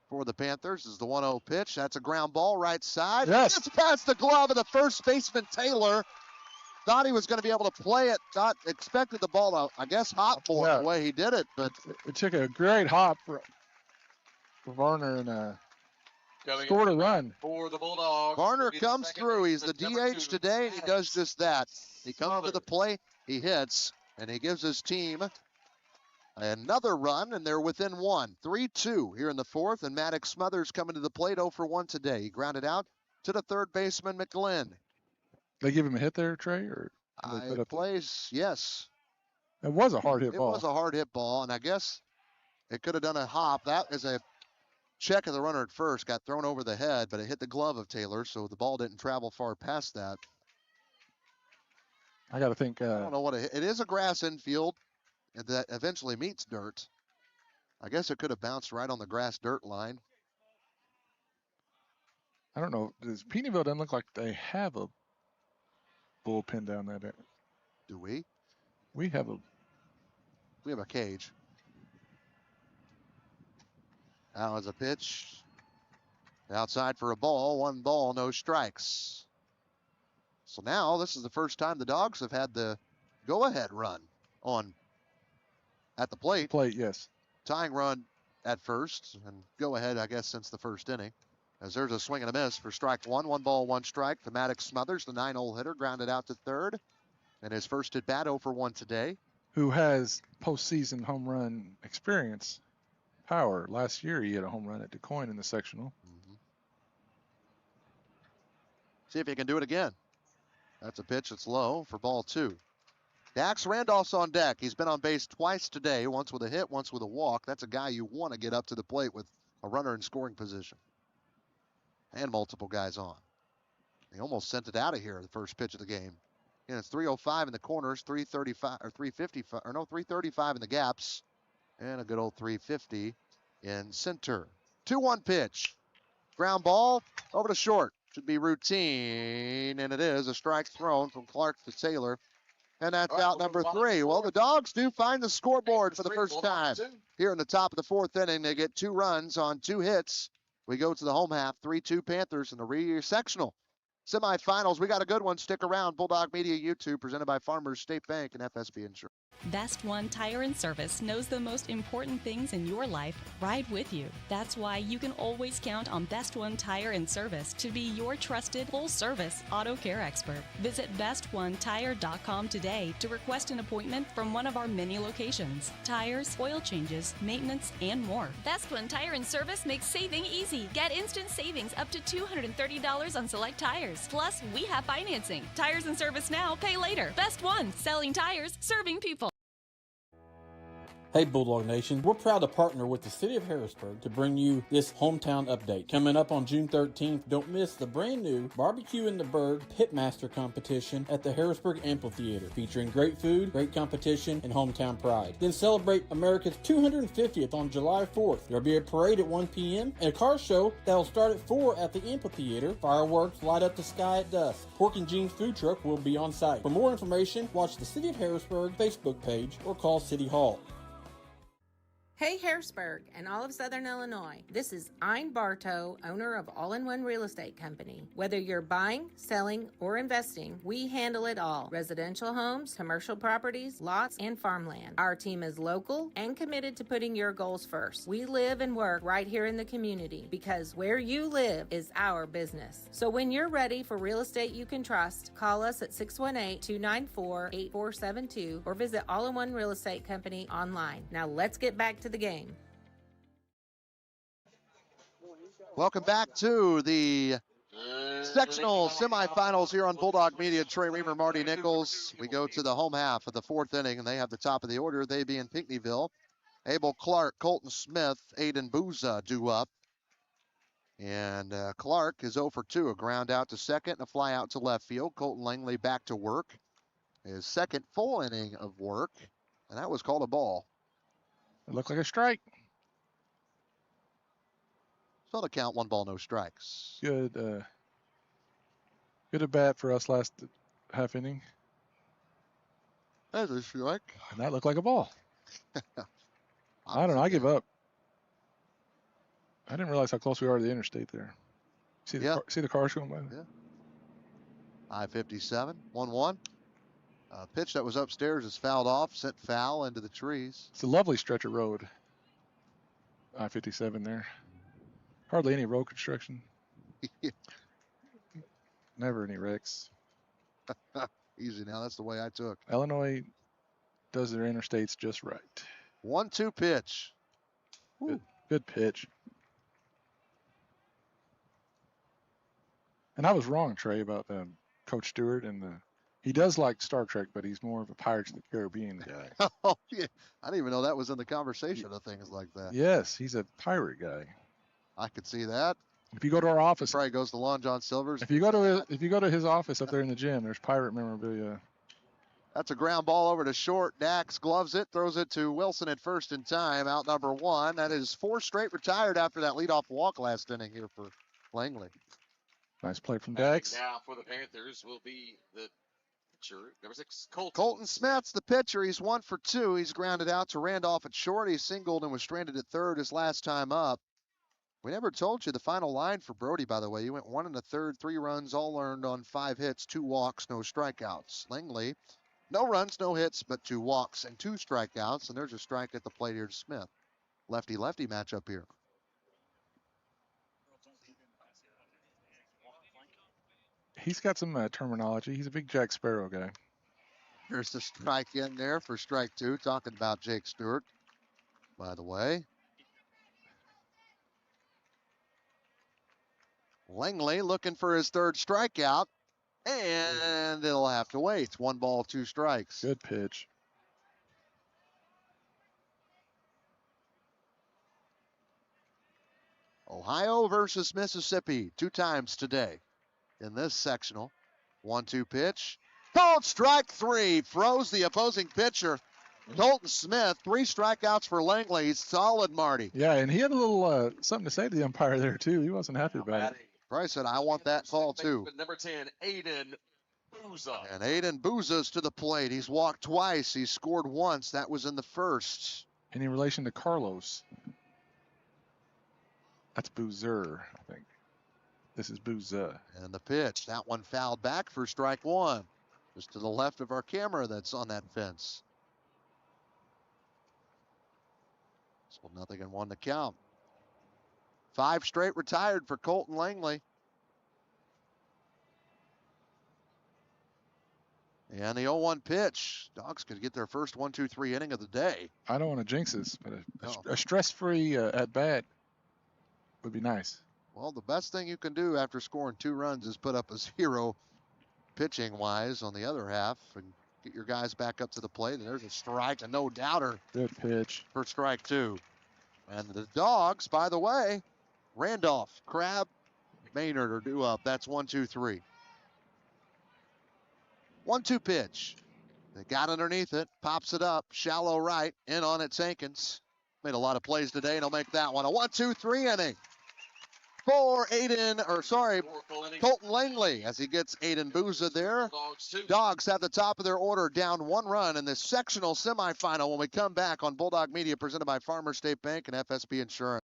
For the Panthers is the 1-0 pitch. That's a ground ball right side. Yes. It's past the glove of the first baseman, Taylor. Thought he was going to be able to play it. Thought expected the ball to, I guess, hop more the way he did it. But it took a great hop for Varner and scored a run. For the Bulldogs. Varner comes through. He's the DH today, and he does just that. He comes to the plate, he hits, and he gives his team another run, and they're within 1. 3-2 here in the 4th, and Maddox Smothers coming to the plate 0 for 1 today. He grounded out to the third baseman, McGlynn. They give him a hit there, Trey? Or Plays, yes. It was a hard hit ball. It was a hard hit ball, and I guess it could have done a hop. That is a check of the runner at first. Got thrown over the head, but it hit the glove of Taylor, so the ball didn't travel far past that. I got to think. I don't know what it is. A grass infield that eventually meets dirt. I guess it could have bounced right on the grass dirt line. I don't know. Pinckneyville doesn't look like they have a bullpen down there. Do we? We have a cage. Now is a pitch. Outside for a ball. 1 ball, no strikes. So now this is the first time the Dogs have had the go-ahead run at the plate. Yes. Tying run at first and go ahead, I guess, since the first inning. As there's a swing and a miss for strike 1. 1 ball, 1 strike. The Maddox Smothers, the 9-hole hitter, grounded out to third. And his first at bat 0 for 1 today. Who has postseason home run experience, power. Last year he had a home run at DuQuoin in the sectional. See if he can do it again. That's a pitch that's low for ball 2. Dax Randolph's on deck. He's been on base twice today, once with a hit, once with a walk. That's a guy you want to get up to the plate with a runner in scoring position. And multiple guys on. He almost sent it out of here the first pitch of the game. And it's 305 in the corners, 335 or 355 or no 335 in the gaps, and a good old 350 in center. 2-1 pitch. Ground ball over to short. Should be routine, and it is a strike thrown from Clark to Taylor. And that's out number 3. Well, the Dogs do find the scoreboard for the first time. Here in the top of the 4th inning, they get 2 runs on 2 hits. We go to the home half, 3-2 Panthers in the sectional semifinals. We got a good one. Stick around. Bulldog Media YouTube, presented by Farmers State Bank and FSB Insurance. Best One Tire and Service knows the most important things in your life ride with you. That's why you can always count on Best One Tire and Service to be your trusted full-service auto care expert. Visit bestonetire.com today to request an appointment from one of our many locations. Tires, oil changes, maintenance, and more. Best One Tire and Service makes saving easy. Get instant savings up to $230 on select tires. Plus, we have financing. Tires and Service now, pay later. Best One, selling tires, serving people. Hey Bulldog Nation, we're proud to partner with the City of Harrisburg to bring you this hometown update. Coming up on June 13th, don't miss the brand new Barbecue in the Bird Pitmaster competition at the Harrisburg Amphitheater, featuring great food, great competition, and hometown pride. Then celebrate America's 250th on July 4th. There'll be a parade at 1 p.m. and a car show that'll start at 4 at the amphitheater. Fireworks light up the sky at dusk. Pork and Jeans food truck will be on site. For more information, watch the City of Harrisburg Facebook page or call City Hall. Hey Harrisburg and all of Southern Illinois. This is Ein Bartow, owner of All-in-One Real Estate Company. Whether you're buying, selling, or investing, we handle it all. Residential homes, commercial properties, lots, and farmland. Our team is local and committed to putting your goals first. We live and work right here in the community because where you live is our business. So when you're ready for real estate you can trust, call us at 618-294-8472 or visit All-in-One Real Estate Company online. Now let's get back to the game. Welcome back to the sectional semifinals here on Bulldog Media. Trey Reamer, Marty Nichols. We go to the home half of the fourth inning, and they have the top of the order. They be in Pinckneyville. Abel Clark, Colton Smith, Aiden Booza due up. And Clark is 0 for 2, a ground out to second and a fly out to left field. Colton Langley back to work. His second full inning of work, and that was called a ball. It looked like a strike. So to count, 1 ball, no strikes. Good at bat for us last half inning. That's a strike. And that looked like a ball. I don't know. I give up. I didn't realize how close we are to the interstate there. See the cars going by? Yeah. I-57, 1-1. Pitch that was upstairs is fouled off, sent foul into the trees. It's a lovely stretch of road. I-57 there. Hardly any road construction. Never any wrecks. Easy now. That's the way I took. Illinois does their interstates just right. 1-2 pitch. Good pitch. And I was wrong, Trey, about Coach Stewart and he does like Star Trek, but he's more of a Pirates of the Caribbean guy. Oh, yeah. I didn't even know that was in the conversation of things like that. Yes, he's a pirate guy. I could see that. If you go to our office, probably goes to Long John Silver's. If you go to his office up there in the gym, there's pirate memorabilia. That's a ground ball over to short. Dax gloves it, throws it to Wilson at first in time. Out number 1. That is 4 straight retired after that leadoff walk last inning here for Langley. Nice play from Dax. Now for the Panthers will be the pitcher, number 6, Colton. Colton Smith's the pitcher. He's 1 for 2. He's grounded out to Randolph at short. He singled and was stranded at third his last time up. We never told you the final line for Brody, by the way. You went 1 1/3, 3 runs, all earned on 5 hits, 2 walks, no strikeouts. Langley, no runs, no hits, but 2 walks and 2 strikeouts. And there's a strike at the plate here to Smith. Lefty-lefty matchup here. He's got some terminology. He's a big Jack Sparrow guy. There's the strike in there for strike 2. Talking about Jake Stewart, by the way. Langley looking for his 3rd strikeout, and it'll have to wait. 1 ball, 2 strikes. Good pitch. Ohio versus Mississippi 2 times today in this sectional. 1-2 pitch. Called strike 3. Froze the opposing pitcher. Colton Smith, 3 strikeouts for Langley. He's solid, Marty. Yeah, and he had a little something to say to the umpire there, too. He wasn't happy about it. Price said, I want that call, too. Number 10, Aiden Booza. And Aiden Booza's to the plate. He's walked twice. He's scored once. That was in the first. Any relation to Carlos? That's Boozer, I think. This is Booza. And the pitch. That one fouled back for strike 1. Just to the left of our camera that's on that fence. So 0-1 to count. 5 straight retired for Colton Langley. And the 0-1 pitch. Dogs could get their first 1-2-3 inning of the day. I don't want to jinx this, but a stress-free at-bat would be nice. Well, the best thing you can do after scoring 2 runs is put up a 0 pitching-wise on the other half and get your guys back up to the plate. And there's a strike, a no-doubter. Good pitch. For strike 2. And the Dogs, by the way, Randolph, Crabb, Maynard are due up. That's 1-2-3. 1-2 pitch. They got underneath it, pops it up, shallow right, in on it, Sankins. Made a lot of plays today, and he'll make that one. A 1-2-3 inning. for Colton Langley as he gets Aiden Booza there. Dogs have the top of their order, down 1 run in the sectional semifinal when we come back on Bulldog Media, presented by Farmers State Bank and FSB Insurance.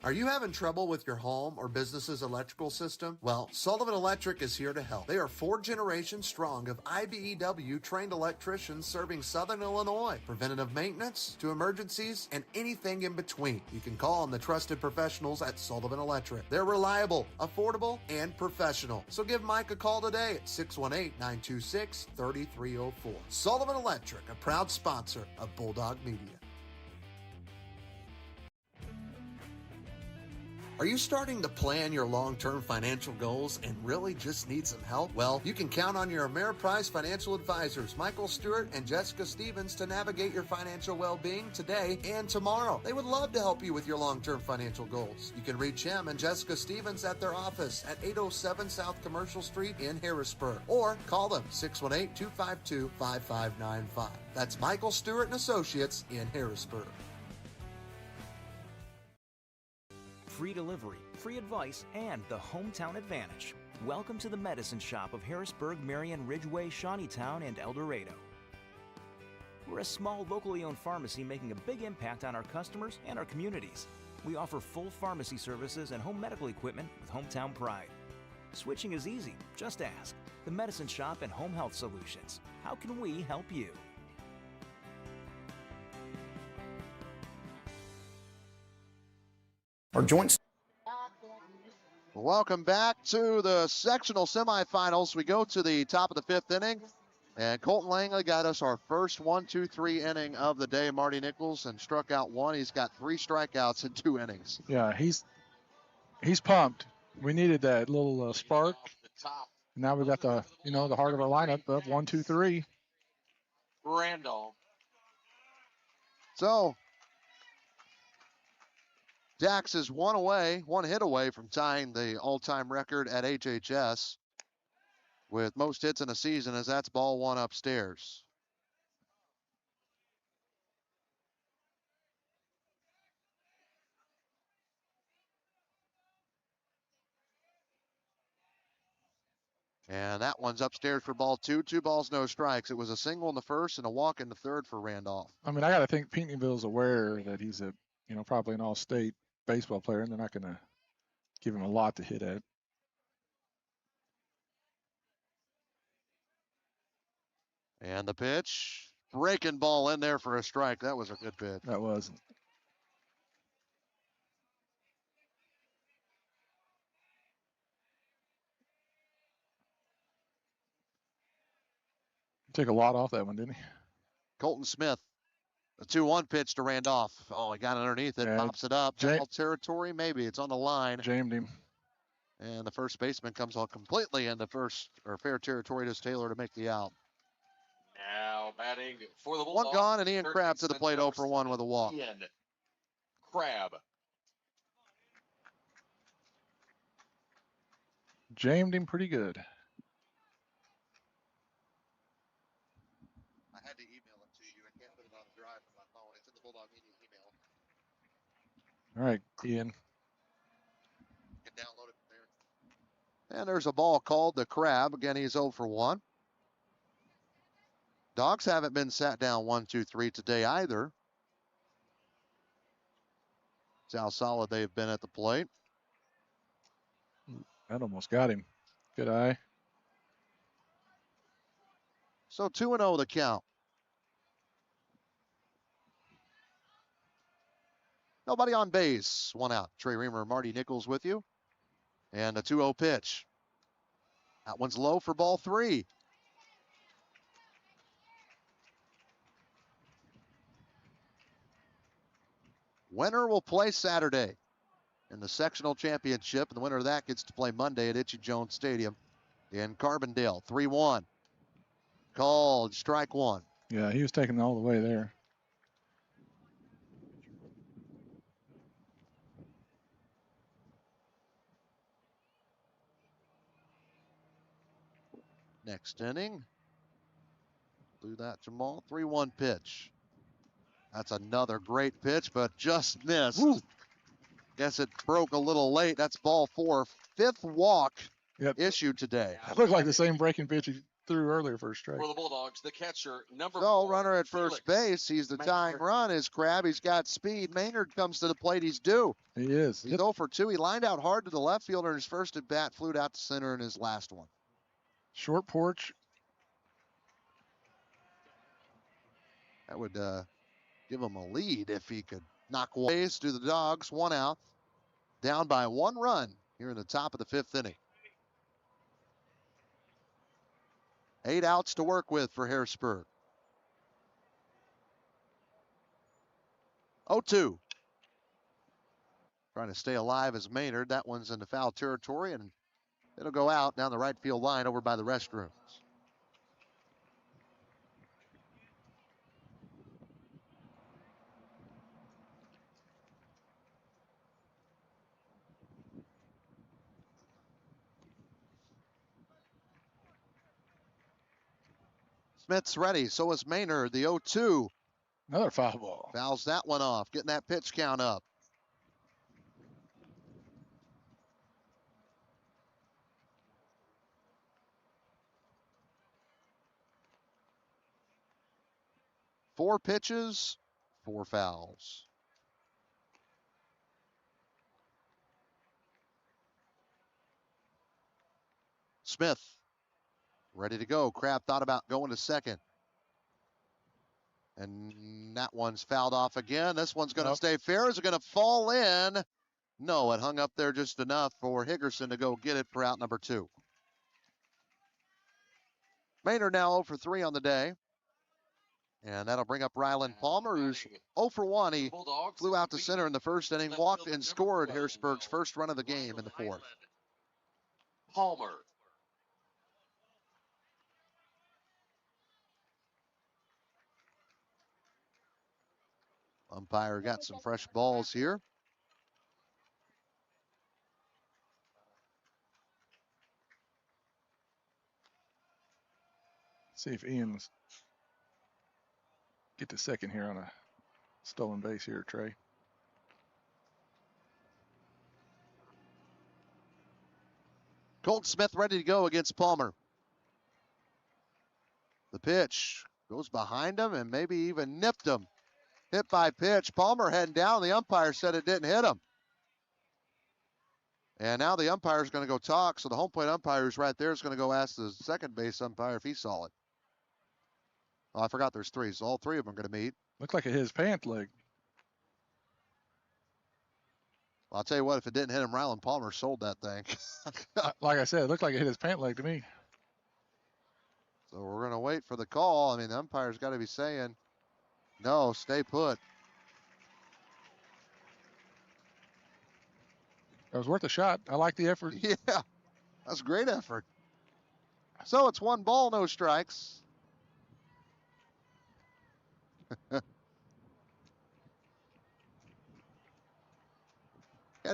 Are you having trouble with your home or business's electrical system? Well, Sullivan Electric is here to help. They are 4 generations strong of IBEW trained electricians serving Southern Illinois. Preventative maintenance to emergencies and anything in between. You can call on the trusted professionals at Sullivan Electric. They're reliable, affordable, and professional. So give Mike a call today at 618-926-3304. Sullivan Electric, a proud sponsor of Bulldog Media. Are you starting to plan your long-term financial goals and really just need some help? Well, you can count on your Ameriprise financial advisors, Michael Stewart and Jessica Stevens, to navigate your financial well-being today and tomorrow. They would love to help you with your long-term financial goals. You can reach him and Jessica Stevens at their office at 807 South Commercial Street in Harrisburg, or call them 618-252-5595. That's Michael Stewart and Associates in Harrisburg. Free delivery, free advice, and the hometown advantage. Welcome to the Medicine Shop of Harrisburg, Marion, Ridgeway, Shawneetown, and El Dorado. We're a small, locally owned pharmacy making a big impact on our customers and our communities. We offer full pharmacy services and home medical equipment with hometown pride. Switching is easy, just ask. The Medicine Shop and Home Health Solutions. How can we help you? Our joint. Welcome back to the sectional semifinals. We go to the top of the 5th inning, and Colton Langley got us our first 1-2-3 inning of the day. Marty Nichols and struck out 1. He's got 3 strikeouts in 2 innings. Yeah, he's pumped. We needed that little spark. Now we got the heart of our lineup of 1, 2, 3. Randolph. So Dax is one hit away from tying the all-time record at HHS with most hits in a season, as that's ball 1 upstairs. And that one's upstairs for ball 2. 2 balls, no strikes. It was a single in the first and a walk in the third for Randolph. I mean, I got to think Pinckneyville's aware that he's probably an all-state baseball player, and they're not going to give him a lot to hit at. And the pitch, breaking ball in there for a strike. That was a good pitch. That was. Took a lot off that one, didn't he? Colton Smith, a 2-1 pitch to Randolph. Oh, he got underneath it, pops it up. Foul territory, maybe. It's on the line. Jammed him. And the first baseman comes on completely into fair territory to Taylor to make the out. Now batting for the Bulldogs. 1 gone, and Ian Crabb to the plate 0 for 1 with a walk. Ian Crabb. Jammed him pretty good. I had to email it to you. I can't put it on the drive from my phone. It's in the Bulldog Media email. All right, Ian. You can download it from there. And there's a ball called to Crabb. Again, he's 0 for 1. Dogs haven't been sat down 1, 2, 3 today either. That's how solid they've been at the plate. That almost got him. Good eye. So 2-0 the count. Nobody on base. 1 out. Trey Reamer, Marty Nichols with you. And a 2-0 pitch. That one's low for ball 3. Winner will play Saturday in the sectional championship, and the winner of that gets to play Monday at Itchy Jones Stadium in Carbondale. 3-1. Called strike 1. Yeah, he was taking all the way there. Next inning. Do that, Jamal. 3-1 pitch. That's another great pitch, but just missed. Woo. Guess it broke a little late. That's ball 4. 5th walk Yep. issued today. It looked like the same breaking pitch he threw earlier for a strike. For the Bulldogs, the catcher, number So, 4. runner at first base. He's the tying run. Is Crab. He's got speed. Maynard comes to the plate. He's due. He is. He's 0 for 2. He lined out hard to the left fielder in his first at bat, flew out to center in his last one. Short porch. That would give him a lead if he could knock ways to the Dogs. 1 out. Down by 1 run here in the top of the 5th inning. 8 outs to work with for Harrisburg. 0-2. Trying to stay alive as Maynard. That one's into foul territory, and it'll go out down the right field line over by the restrooms. Smith's ready. So is Maynard. The 0-2. Another foul ball. Fouls that one off. Getting that pitch count up. Four pitches, 4 fouls. Smith ready to go. Crab thought about going to second. And that one's fouled off again. This one's going to stay fair. Is it going to fall in? No, it hung up there just enough for Higgerson to go get it for out number 2. Maynard now 0 for 3 on the day. And that'll bring up Rylan Palmer, who's 0 for 1. He flew out to center in the first inning, walked and scored Harrisburg's first run of the game in the 4th. Palmer. Umpire got some fresh balls here. See if Ian's get to second here on a stolen base here, Trey. Colt Smith ready to go against Palmer. The pitch goes behind him and maybe even nipped him. Hit by pitch. Palmer heading down. The umpire said it didn't hit him. And now the umpire is going to go talk. So the home plate umpire who's right there is going to go ask the second base umpire if he saw it. Oh, I forgot there's 3. So all 3 of them are going to meet. Looked like it hit his pant leg. Well, I'll tell you what, if it didn't hit him, Rylan Palmer sold that thing. Like I said, it looked like it hit his pant leg to me. So we're going to wait for the call. I mean, the umpire's got to be saying, no, stay put. It was worth a shot. I like the effort. Yeah, that's great effort. So it's 1 ball, no strikes. Gotta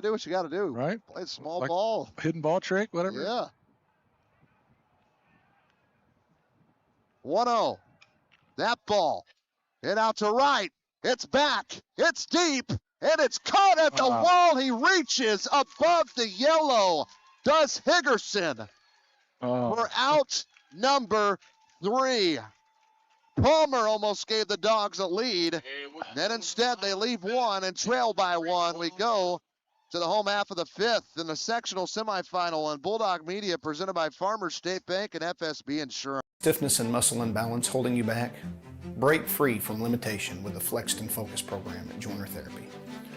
do what you gotta do. Right. Play a small Like ball. Hidden ball trick, whatever. Yeah. 1-0. That ball hit out to right. It's back. It's deep. And it's caught at the wall. He reaches above the yellow. Does Higgerson for out number 3. Palmer almost gave the Dogs a lead. Then instead they leave 1 and trail by 1. We go to the home half of the 5th in the sectional semifinal on Bulldog Media, presented by Farmers State Bank and FSB Insurance. Stiffness and muscle imbalance holding you back? Break free from limitation with the Flexed and Focus program at Joiner Therapy.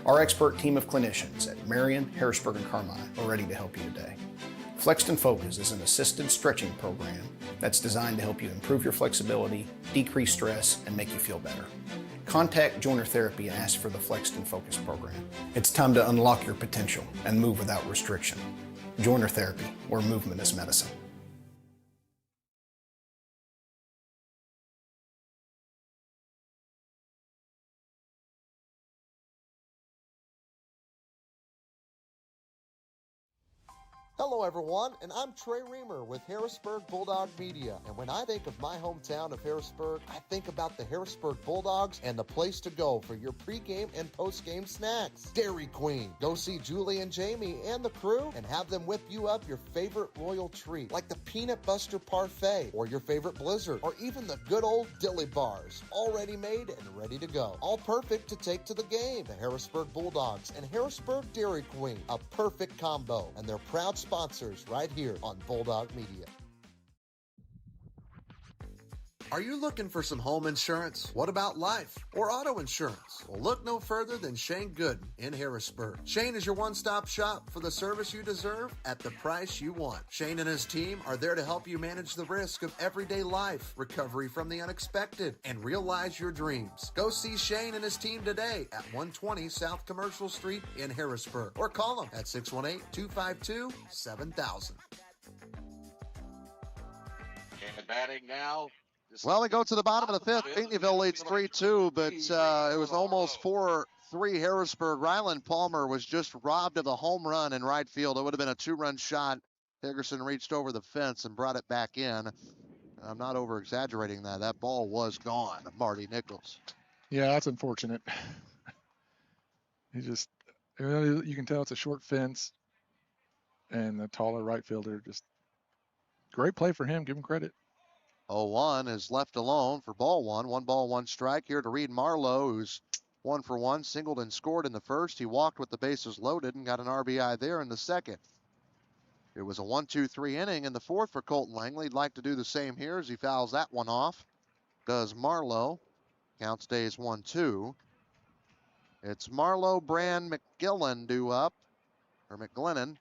Our expert team of clinicians at Marion, Harrisburg, and Carmine are ready to help you today. Flexed and Focus is an assisted stretching program that's designed to help you improve your flexibility, decrease stress, and make you feel better. Contact Joiner Therapy and ask for the Flexed and Focus program. It's time to unlock your potential and move without restriction. Joiner Therapy, where movement is medicine. Hello everyone, and I'm Trey Reamer with Harrisburg Bulldog Media. And when I think of my hometown of Harrisburg, I think about the Harrisburg Bulldogs and the place to go for your pregame and postgame snacks. Dairy Queen. Go see Julie and Jamie and the crew and have them whip you up your favorite royal treat, like the Peanut Buster Parfait or your favorite Blizzard, or even the good old Dilly Bars, already made and ready to go. All perfect to take to the game. The Harrisburg Bulldogs and Harrisburg Dairy Queen, a perfect combo, and they're proud sponsors right here on Bulldog Media. Are you looking for some home insurance? What about life or auto insurance? Well, look no further than Shane Gooden in Harrisburg. Shane is your one-stop shop for the service you deserve at the price you want. Shane and his team are there to help you manage the risk of everyday life, recovery from the unexpected, and realize your dreams. Go see Shane and his team today at 120 South Commercial Street in Harrisburg, or call them at 618-252-7000. And batting now. Well, we go to the bottom of the fifth. Pinckneyville leads 3-2, but it was almost 4-3 Harrisburg. Ryland Palmer was just robbed of a home run in right field. It would have been a 2-run shot. Higgerson reached over the fence and brought it back in. I'm not over-exaggerating that. That ball was gone, Marty Nichols. Yeah, that's unfortunate. You can tell it's a short fence, and the taller right fielder just great play for him. Give him credit. 0-1 is left alone for ball one. 1 ball, 1 strike here to Reed Marlowe, who's 1 for 1, singled and scored in the first. He walked with the bases loaded and got an RBI there in the second. It was a 1-2-3 inning in the fourth for Colton Langley. He'd like to do the same here as he fouls that one off. Does Marlowe. Count stays 1-2. It's Marlowe, Brand, McGillen due up, or McGlennon.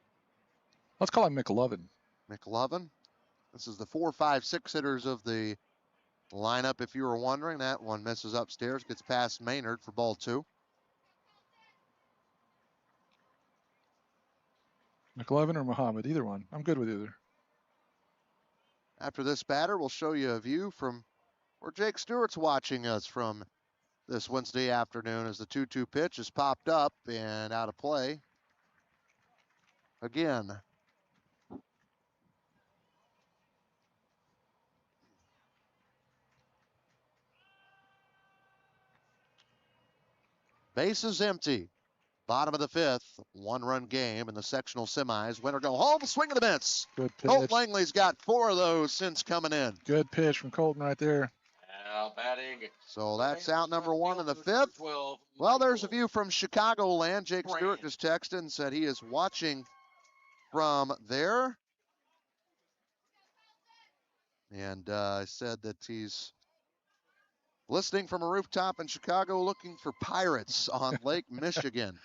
Let's call him McLovin. McLovin. This is the 4, 5, 6 hitters of the lineup, if you were wondering. That one misses upstairs, gets past Maynard for ball 2. McLovin or Muhammad, either one. I'm good with either. After this batter, we'll show you a view from where Jake Stewart's watching us from this Wednesday afternoon as the 2-2 pitch is popped up and out of play. Again. Bases empty. Bottom of the fifth. 1-run game in the sectional semis. Winner go home. Swing and a miss. Good pitch. Colt Langley's got 4 of those since coming in. Good pitch from Colton right there. Now batting. So that's out number 1 in the fifth. Well, there's a view from Chicagoland. Jake Stewart just texted and said he is watching from there. And said that he's listening from a rooftop in Chicago looking for pirates on Lake Michigan.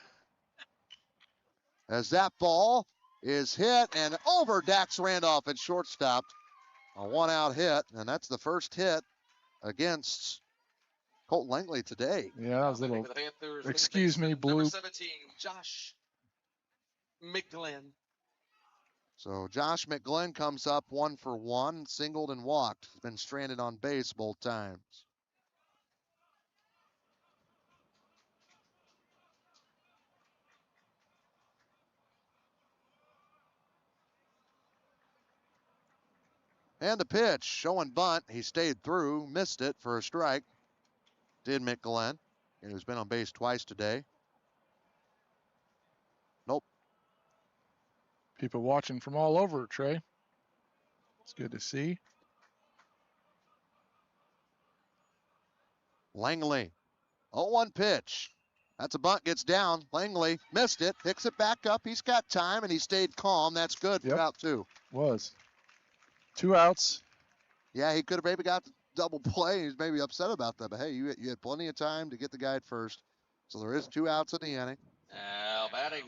As that ball is hit and over Dax Randolph at shortstop. A 1-out hit, and that's the first hit against Colton Langley today. Yeah, that was a little, excuse me, blue. Number 17, Josh McGlenn. So Josh McGlenn comes up 1 for 1, singled and walked. He's been stranded on base both times. And the pitch, showing bunt. He stayed through, missed it for a strike. Did McGlenn. And he's been on base twice today. Nope. People watching from all over, Trey. It's good to see. Langley, 0-1 pitch. That's a bunt, gets down. Langley missed it, picks it back up. He's got time, and he stayed calm. That's good for out 2. Was. 2 outs. Yeah, he could have maybe got the double play. He's maybe upset about that. But, hey, you had plenty of time to get the guy at first. So there is 2 outs in the inning. Now batting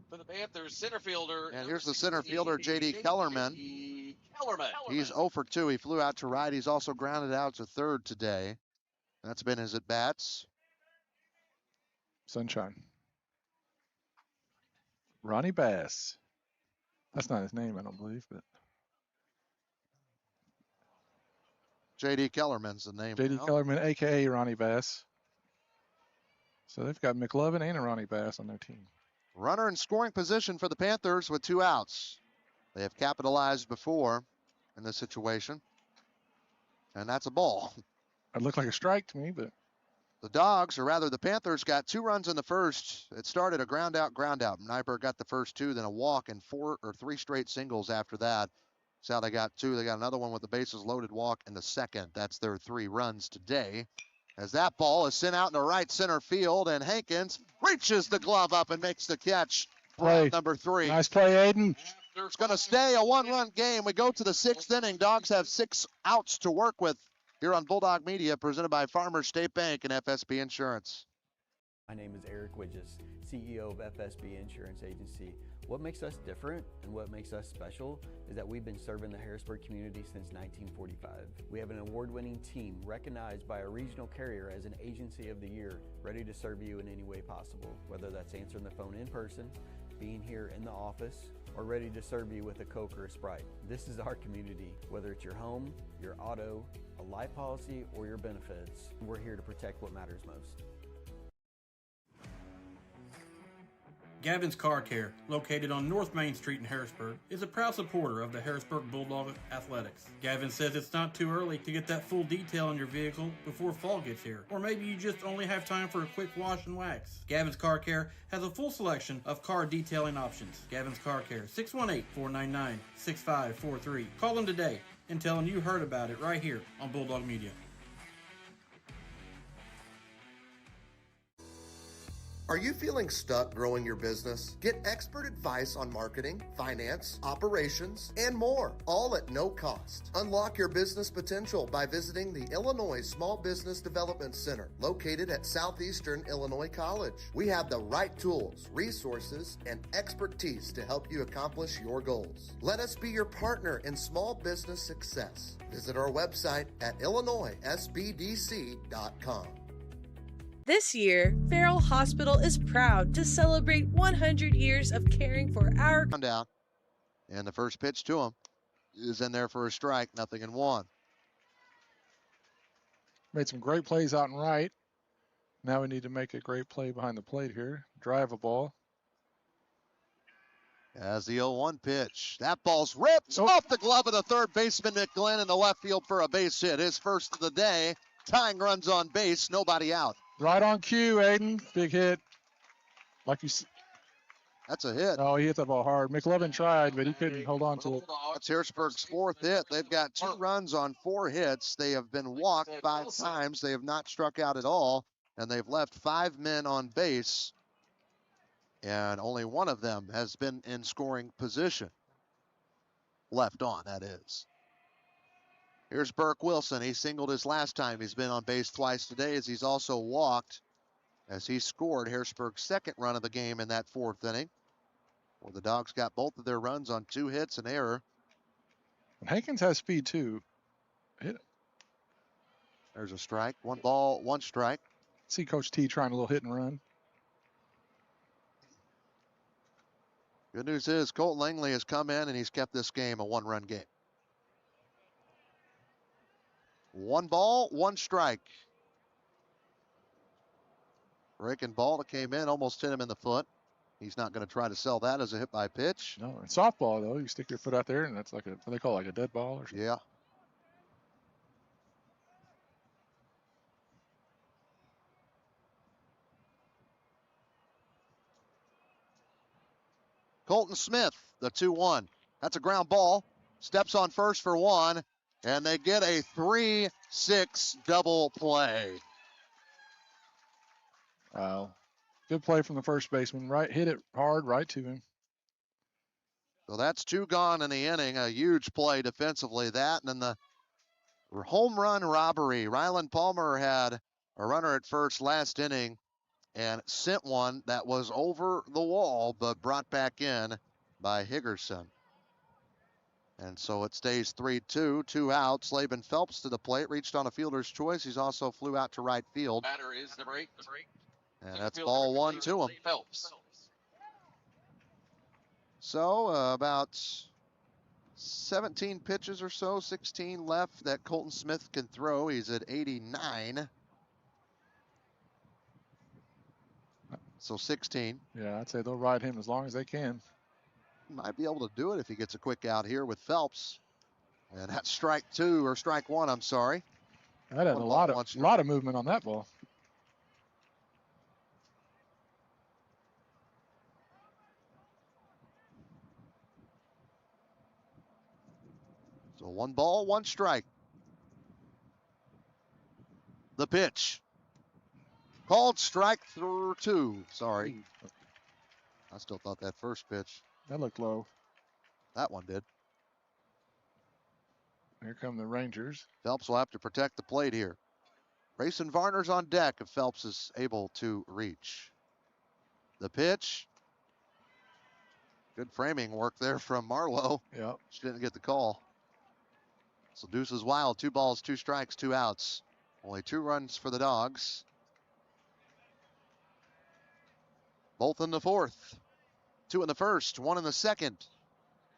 for the Panthers, center fielder. And here's the center fielder, J.D. Kellerman. He's 0 for 2. He flew out to right. He's also grounded out to third today. That's been his at-bats. Sunshine. Ronnie Bass. That's not his name, I don't believe, but. J.D. Kellerman's the name. J.D. Kellerman, a.k.a. Ronnie Bass. So they've got McLovin and a Ronnie Bass on their team. Runner in scoring position for the Panthers with 2 outs. They have capitalized before in this situation, and that's a ball. It looked like a strike to me, but The Dogs, or rather the Panthers, got 2 runs in the first. It started a ground out. Nyberg got the first 2, then a walk, and 3 straight singles after that. That's how they got 2. They got another one with the bases loaded walk in the second. That's their 3 runs today. As that ball is sent out in the right center field, and Hankins reaches the glove up and makes the catch. Play. Number 3. Nice play, Aiden. It's going to stay a 1-run game. We go to the 6th inning. Dogs have 6 outs to work with here on Bulldog Media, presented by Farmers State Bank and FSB Insurance. My name is Eric Widges, CEO of FSB Insurance Agency. What makes us different and what makes us special is that we've been serving the Harrisburg community since 1945. We have an award-winning team recognized by a regional carrier as an Agency of the Year, ready to serve you in any way possible, whether that's answering the phone in person, being here in the office, or ready to serve you with a Coke or a Sprite. This is our community. Whether it's your home, your auto, a life policy, or your benefits, we're here to protect what matters most. Gavin's Car Care, located on North Main Street in Harrisburg, is a proud supporter of the Harrisburg Bulldog Athletics. Gavin says it's not too early to get that full detail on your vehicle before fall gets here, or maybe you just only have time for a quick wash and wax. Gavin's Car Care has a full selection of car detailing options. Gavin's Car Care, 618-499-6543. Call them today and tell them you heard about it right here on Bulldog Media. Are you feeling stuck growing your business? Get expert advice on marketing, finance, operations, and more, all at no cost. Unlock your business potential by visiting the Illinois Small Business Development Center, located at Southeastern Illinois College. We have the right tools, resources, and expertise to help you accomplish your goals. Let us be your partner in small business success. Visit our website at illinoissbdc.com. This year, Farrell Hospital is proud to celebrate 100 years of caring for our... Down, and the first pitch to him is in there for a strike, 0-1. Made some great plays out and right. Now we need to make a great play behind the plate here. Drive a ball. As the 0-1 pitch. That ball's ripped off the glove of the third baseman, Nick Glenn, in the left field for a base hit. His first of the day. Tying runs on base, nobody out. Right on cue, Aiden. Big hit. Like you see. That's a hit. Oh, he hit the ball hard. McLovin tried, but he couldn't hold on to it. That's Harrisburg's 4th hit. They've got 2 runs on 4 hits. They have been walked 5 times. They have not struck out at all, and they've left 5 men on base, and only one of them has been in scoring position. Left on, that is. Here's Burke Wilson. He singled his last time. He's been on base twice today, as he's also walked as he scored Harrisburg's 2nd run of the game in that 4th inning, where the Dogs got both of their runs on 2 hits and error. Hankins has speed too. Hit it. There's a strike. 1 ball, 1 strike. See Coach T trying a little hit and run. Good news is Colt Langley has come in and he's kept this game a 1-run game. 1 ball, 1 strike. Breaking ball that came in, almost hit him in the foot. He's not going to try to sell that as a hit by pitch. No, in softball though, you stick your foot out there and that's like what they call like a dead ball or something. Yeah. Colton Smith, the 2-1. That's a ground ball. Steps on first for 1. And they get a 3-6 double play. Wow. Good play from the first baseman. Right, hit it hard right to him. So that's 2 gone in the inning. A huge play defensively. That and then the home run robbery. Ryland Palmer had a runner at first last inning and sent one that was over the wall, but brought back in by Higgerson. And so it stays 3-2, 2 outs. Laban Phelps to the plate, reached on a fielder's choice. He's also flew out to right field. Batter is number 8. And that's ball 1 to him. Phelps. So about 17 pitches or so, 16 left that Colton Smith can throw. He's at 89. So 16. Yeah, I'd say they'll ride him as long as they can. might be able to do it if he gets a quick out here with Phelps. And that's strike two, or strike one, I'm sorry. That had a lot of movement on that ball. So 1 ball, 1 strike. The pitch. Called strike through 2. Sorry. I still thought that first pitch. That looked low. That one did. Here come the Rangers. Phelps will have to protect the plate here. Grayson Varner's on deck if Phelps is able to reach. The pitch. Good framing work there from Marlowe. Yep. She didn't get the call. So deuce is wild. 2 balls, 2 strikes, 2 outs. Only 2 runs for the Dogs. Both in the 4th. 2 in the 1st, 1 in the 2nd.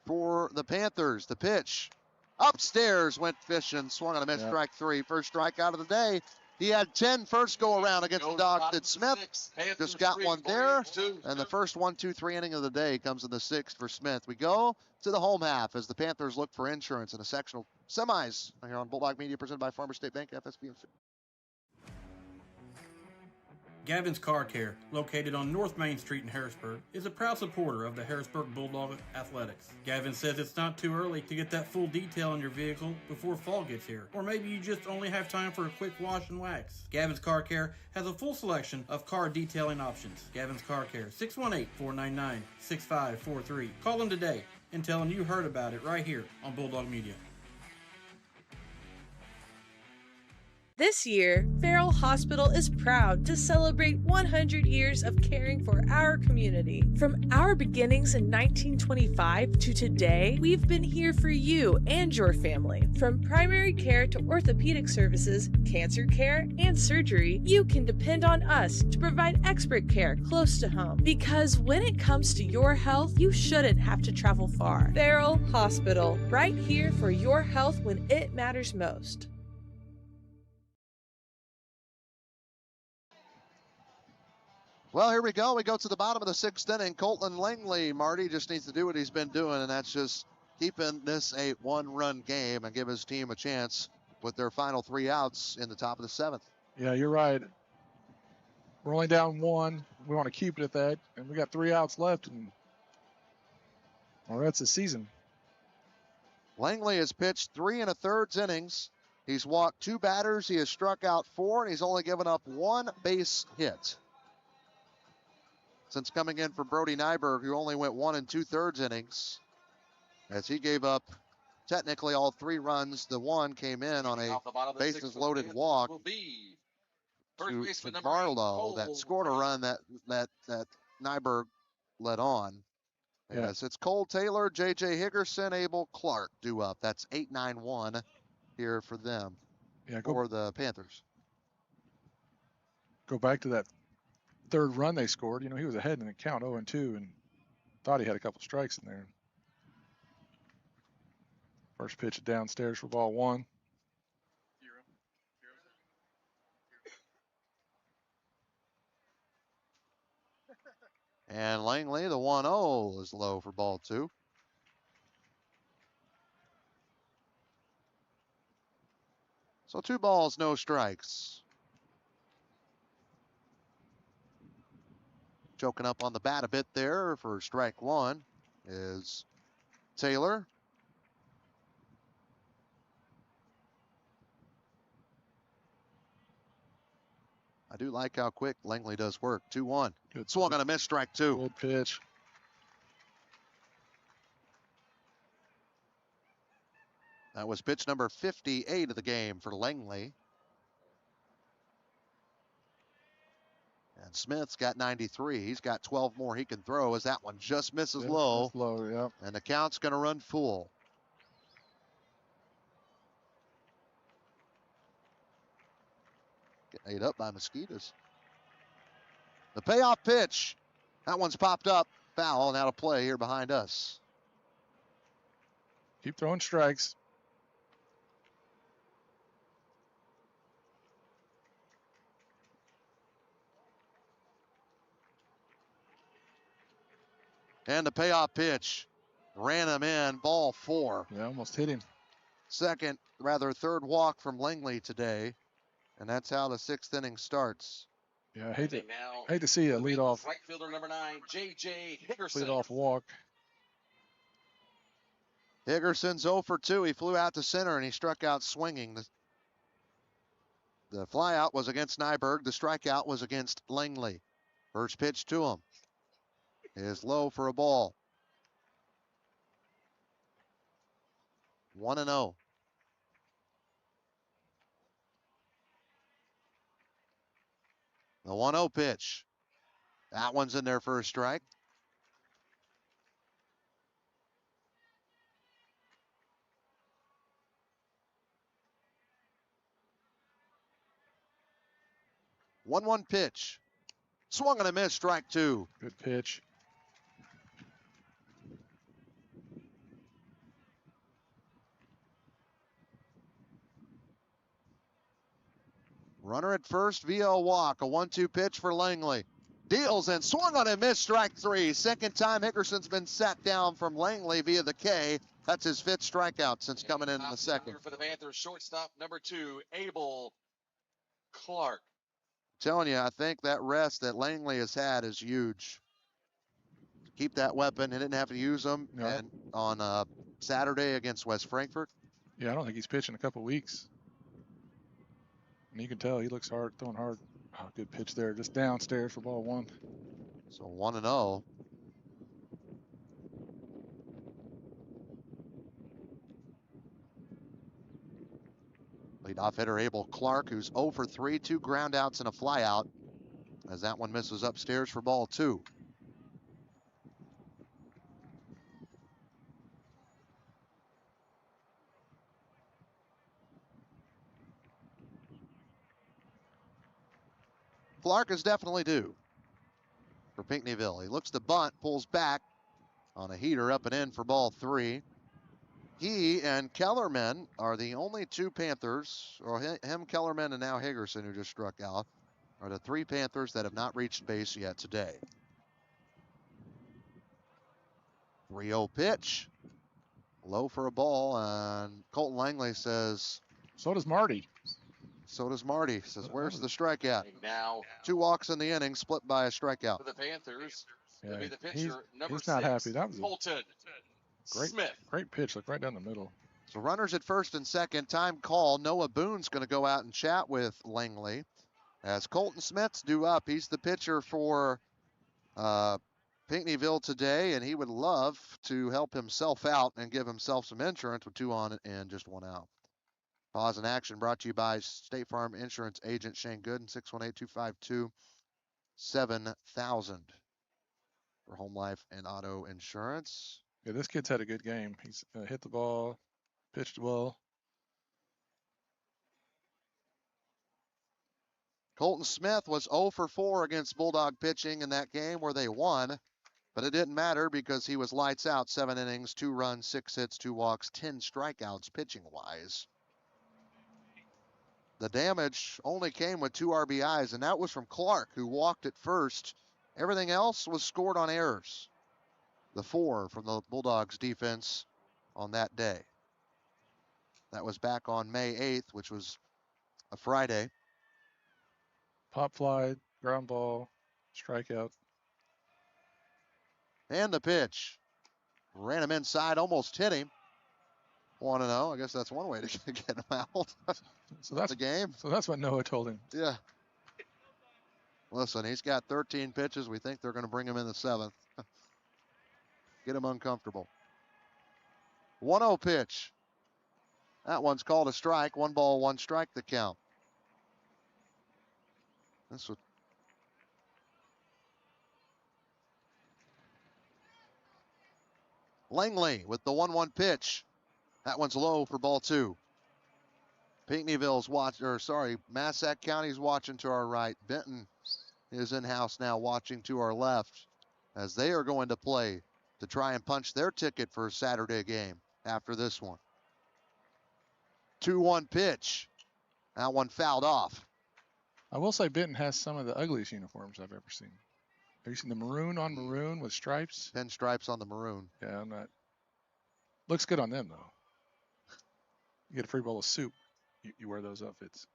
For the Panthers, the pitch. Upstairs went fishing, swung on a miss, strike 3. First strikeout of the day. He had 10 first go around against the Dogs. Did Smith. Just got one there. And the first 1-2-3 inning of the day comes in the 6th for Smith. We go to the home half as the Panthers look for insurance in a sectional semis here on Bulldog Media, presented by Farmers State Bank, FSB. Gavin's Car Care, located on North Main Street in Harrisburg, is a proud supporter of the Harrisburg Bulldog Athletics. Gavin says it's not too early to get that full detail on your vehicle before fall gets here, or maybe you just only have time for a quick wash and wax. Gavin's Car Care has a full selection of car detailing options. Gavin's Car Care, 618-499-6543. Call them today and tell them you heard about it right here on Bulldog Media. This year, Farrell Hospital is proud to celebrate 100 years of caring for our community. From our beginnings in 1925 to today, we've been here for you and your family. From primary care to orthopedic services, cancer care, and surgery, you can depend on us to provide expert care close to home. Because when it comes to your health, you shouldn't have to travel far. Farrell Hospital, right here for your health when it matters most. Well, here we go. We go to the bottom of the 6th inning. Colton Langley, Marty, just needs to do what he's been doing, and that's just keeping this a 1-run game and give his team a chance with their final 3 outs in the top of the 7th. Yeah, you're right. We're only down 1. We want to keep it at that, and we got 3 outs left, and well, that's the season. Langley has pitched 3 1/3 innings. He's walked 2 batters. He has struck out 4, and he's only given up 1 base hit. Since coming in for Brody Nyberg, who only went 1 2/3 innings, as he gave up technically all 3 runs. The 1 came in on a bases loaded walk to Marlowe that scored a run that Nyberg led on. Yeah. Yes, it's Cole Taylor, J.J. Higgerson, Abel Clark due up. That's 8-9-1 here for them, for the Panthers. Go back to that 3rd run they scored. You know, he was ahead in the count 0-2 and thought he had a couple strikes in there. First pitch downstairs for ball 1. And Langley, the 1-0 is low for ball 2. So 2 balls, no strikes. Choking up on the bat a bit there for strike 1 is Taylor. I do like how quick Langley does work. 2-1. Good. Swung on a miss, strike 2. Good pitch. That was pitch number 58 of the game for Langley. And Smith's got 93. He's got 12 more he can throw as that one just misses low. Low, yeah. And the count's going to run full. Getting ate up by mosquitoes. The payoff pitch. That one's popped up. Foul and out of play here behind us. Keep throwing strikes. And the payoff pitch. ran him in, ball 4. Yeah, almost hit him. Third walk from Langley today, and that's how the 6th inning starts. Yeah, I hate to see a leadoff. Right fielder number 9, J.J. Higgerson. Leadoff walk. Higgerson's 0 for 2. He flew out to center and he struck out swinging. The flyout was against Nyberg. The strikeout was against Langley. First pitch to him is low for a ball. 1-0. The 1-0 pitch. That one's in there for a strike. One pitch. Swung and a miss, strike 2. Good pitch. Runner at first via a walk. A 1-2 pitch for Langley. Deals and swung on and missed, strike 3. Second time Higgerson's been sat down from Langley via the K. That's his 5th strikeout since coming in the second. For the Panthers, shortstop number 2, Abel Clark. Telling you, I think that rest that Langley has had is huge. Keep that weapon. He didn't have to use them on Saturday against West Frankfort. Yeah, I don't think he's pitching in a couple weeks. And you can tell he looks hard, throwing hard. Oh, good pitch there, just downstairs for ball 1. So 1-0. Leadoff hitter Abel Clark, who's 0 for 3, 2 ground outs and a flyout, as that one misses upstairs for ball 2. Clark is definitely due for Pinckneyville. He looks to bunt, pulls back on a heater up and in for ball 3. He and Kellerman are the only 2 Panthers, or him, Kellerman, and now Higgerson, who just struck out, are the 3 Panthers that have not reached base yet today. 3-0 pitch. Low for a ball, and Colton Langley says... So does Marty. Says, where's the strikeout? Now 2 walks in the inning, split by a strikeout. for the Panthers, Yeah, be the pitcher, he's number not 6, happy. That was Colton a Smith. great pitch, like right down the middle. So runners at first and second, time call. Noah Boone's going to go out and chat with Langley as Colton Smith's due up. He's the pitcher for Pinckneyville today, and he would love to help himself out and give himself some insurance with 2 on and just 1 out. Pause in action brought to you by State Farm Insurance Agent Shane Gooden, 618-252-7000 for home life and auto insurance. Yeah, this kid's had a good game. He's hit the ball, pitched well. Colton Smith was 0 for 4 against Bulldog pitching in that game where they won, but it didn't matter because he was lights out. 7 innings, 2 runs, 6 hits, 2 walks, 10 strikeouts pitching-wise. The damage only came with 2 RBIs, and that was from Clark, who walked at first. Everything else was scored on errors. The 4 from the Bulldogs defense on that day. That was back on May 8th, which was a Friday. Pop fly, ground ball, strikeout. And the pitch. Ran him inside, almost hit him. 1-0. I guess that's one way to get him out. So that's the game. So that's what Noah told him. Yeah. Listen, he's got 13 pitches. We think they're going to bring him in the 7th. Get him uncomfortable. 1-0 pitch. That one's called a strike. 1 ball, 1 strike the count. This was Langley with the 1-1 pitch. That one's low for ball 2. Pinckneyville's Massac County's watching to our right. Benton is in-house now watching to our left as they are going to play to try and punch their ticket for a Saturday game after this one. 2-1 pitch. That one fouled off. I will say Benton has some of the ugliest uniforms I've ever seen. Have you seen the maroon on maroon with stripes? Pinstripes on the maroon. Yeah, I'm not Looks good on them, though. You get a free bowl of soup. You wear those outfits.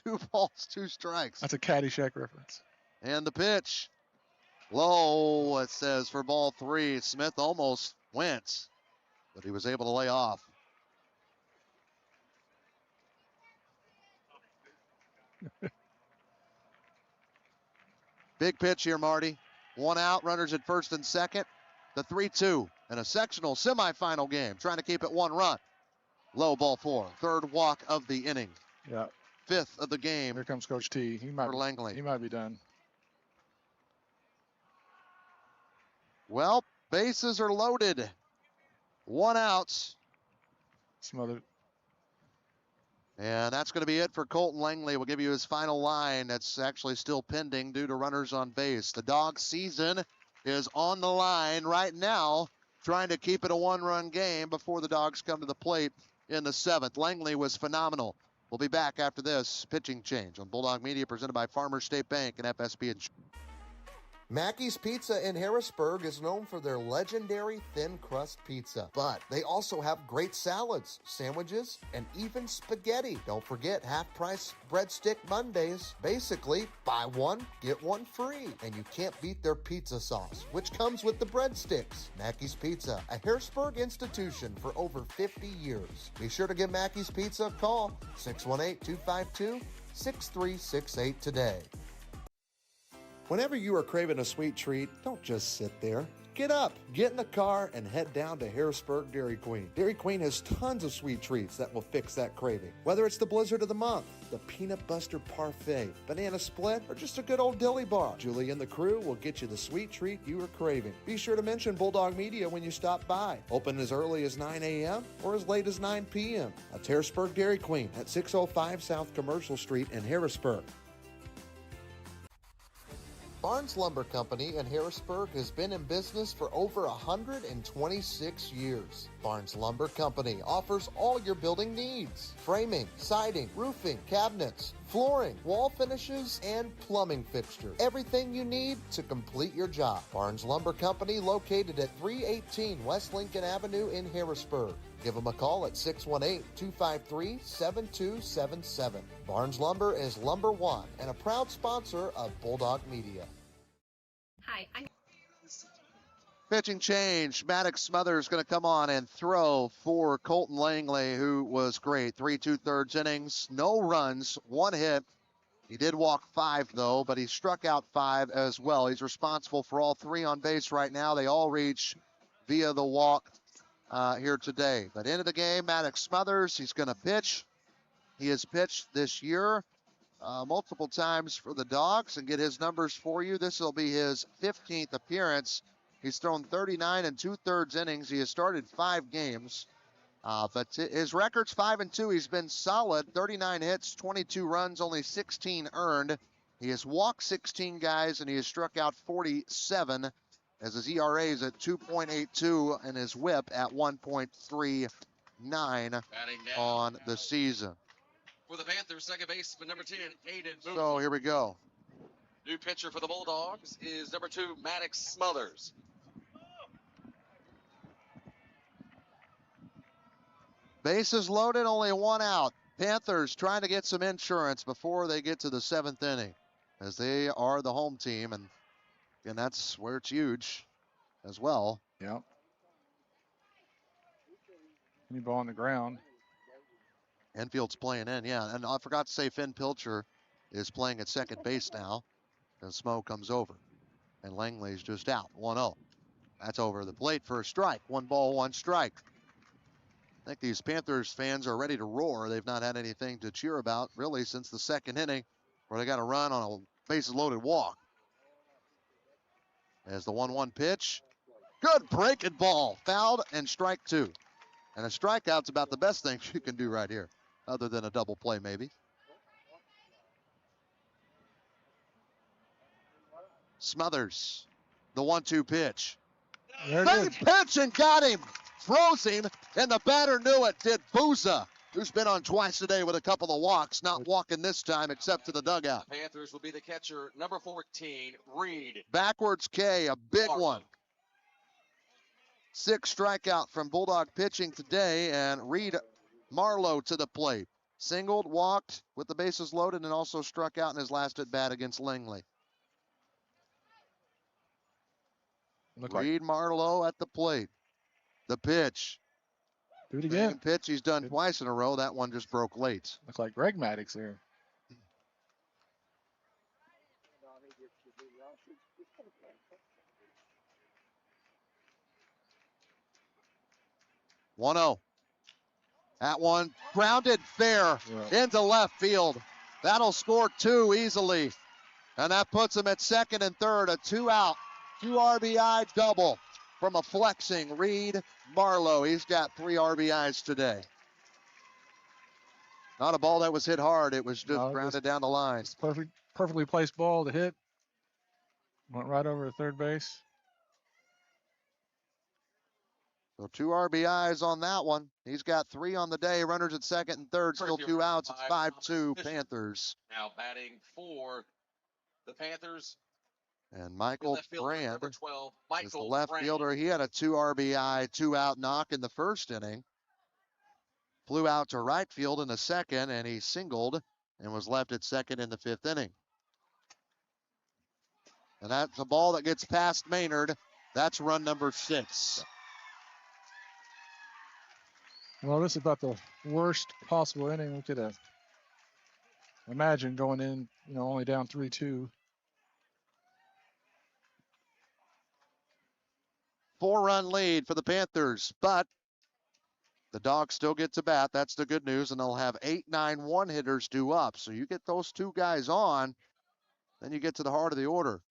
2 balls, 2 strikes. That's a Caddyshack reference. And the pitch. Low, it says, for ball 3. Smith almost went, but he was able to lay off. Big pitch here, Marty. 1 out, runners at first and second. The 3-2 in a sectional semifinal game, trying to keep it 1 run. Low, ball 4. 3rd walk of the inning. Yeah. 5th of the game. Here comes Coach T. He might for Langley. He might be done. Well, bases are loaded. 1 out. Smothered. And that's going to be it for Colton Langley. We'll give you his final line. That's actually still pending due to runners on base. The Dog season is on the line right now, trying to keep it a 1-run game before the Dogs come to the plate in the 7th. Langley was phenomenal. We'll be back after this pitching change on Bulldog Media, presented by Farmers State Bank and FSB Insurance. Mackey's Pizza in Harrisburg is known for their legendary thin crust pizza, but they also have great salads, sandwiches, and even spaghetti. Don't forget half-price breadstick Mondays. Basically, buy one, get one free. And you can't beat their pizza sauce, which comes with the breadsticks. Mackey's Pizza, a Harrisburg institution for over 50 years. Be sure to give Mackey's Pizza a call, 618-252-6368 today. Whenever you are craving a sweet treat, don't just sit there. Get up, get in the car, and head down to Harrisburg Dairy Queen. Dairy Queen has tons of sweet treats that will fix that craving. Whether it's the Blizzard of the Month, the Peanut Buster Parfait, Banana Split, or just a good old dilly bar, Julie and the crew will get you the sweet treat you are craving. Be sure to mention Bulldog Media when you stop by. Open as early as 9 a.m. or as late as 9 p.m. At Harrisburg Dairy Queen at 605 South Commercial Street in Harrisburg. Barnes Lumber Company in Harrisburg has been in business for over 126 years. Barnes Lumber Company offers all your building needs: framing, siding, roofing, cabinets, flooring, wall finishes, and plumbing fixtures. Everything you need to complete your job. Barnes Lumber Company, located at 318 West Lincoln Avenue in Harrisburg. Give them a call at 618-253-7277. Barnes Lumber is Lumber One and a proud sponsor of Bulldog Media. Hi, I'm Pitching change. Maddox Smothers going to come on and throw for Colton Langley, who was great. 3 2/3 innings, no runs, 1 hit. He did walk 5, though, but he struck out 5 as well. He's responsible for all 3 on base right now. They all reach via the walk here today. But into the game, Maddox Smothers, he's going to pitch. He has pitched this year multiple times for the Dogs, and get his numbers for you. This will be his 15th appearance. He's thrown 39 2/3 innings. He has started 5 games, but his record's 5-2. He's been solid. 39 hits, 22 runs, only 16 earned. He has walked 16 guys, and he has struck out 47, as his ERA is at 2.82 and his WHIP at 1.39 on the season. For the Panthers, second baseman number 10, Aiden Booth. So here we go. New pitcher for the Bulldogs is number 2, Maddox Smothers. Bases loaded, only 1 out. Panthers trying to get some insurance before they get to the 7th inning, as they are the home team, and that's where it's huge as well. Yep. Any ball on the ground. Enfield's playing in, yeah. And I forgot to say Finn Pilcher is playing at second base now as Smo comes over. And Langley's just out, 1-0. That's over the plate for a strike. 1 ball, 1 strike. I think these Panthers fans are ready to roar. They've not had anything to cheer about, really, since the 2nd inning, where they got a run on a bases-loaded walk. As the 1-1 pitch. Good breaking ball. Fouled and strike 2. And a strikeout's about the best thing you can do right here, other than a double play maybe. Smothers, the 1-2 pitch. Big pitch and got him. Froze him, and the batter knew it, did Booza, who's been on twice today with a couple of walks, not walking this time except to the dugout. Panthers will be the catcher, number 14, Reed. Backwards K, a big one. Sixth strikeout from Bulldog pitching today, and Reed Marlowe to the plate. Singled, walked with the bases loaded, and also struck out in his last at bat against Langley. Reed Marlowe at the plate. The pitch. Do it again. Same pitch he's done twice in a row. That one just broke late. Looks like Greg Maddox there. One-0. That one grounded fair into left field. That'll score 2 easily. And that puts him at second and third. A 2-out, 2 RBI double from a flexing Reed Marlowe. He's got 3 RBIs today. Not a ball that was hit hard. It was just grounded down the line. It's perfectly placed ball to hit. Went right over to third base. So 2 RBIs on that one. He's got 3 on the day. Runners at second and third. Still 2 outs. It's 5-2 Panthers. Now batting for the Panthers. And Michael Brand number 12, is the left fielder. He had a 2 RBI, 2-out knock in the first inning. Flew out to right field in the second, and he singled and was left at second in the 5th inning. And that's a ball that gets past Maynard. That's run number 6. Well, this is about the worst possible inning we could have imagined going in, only down 3-2. 4-run lead for the Panthers, but the Dogs still get to bat. That's the good news, and they'll have 8, 9 one-hitters due up. So you get those 2 guys on, then you get to the heart of the order.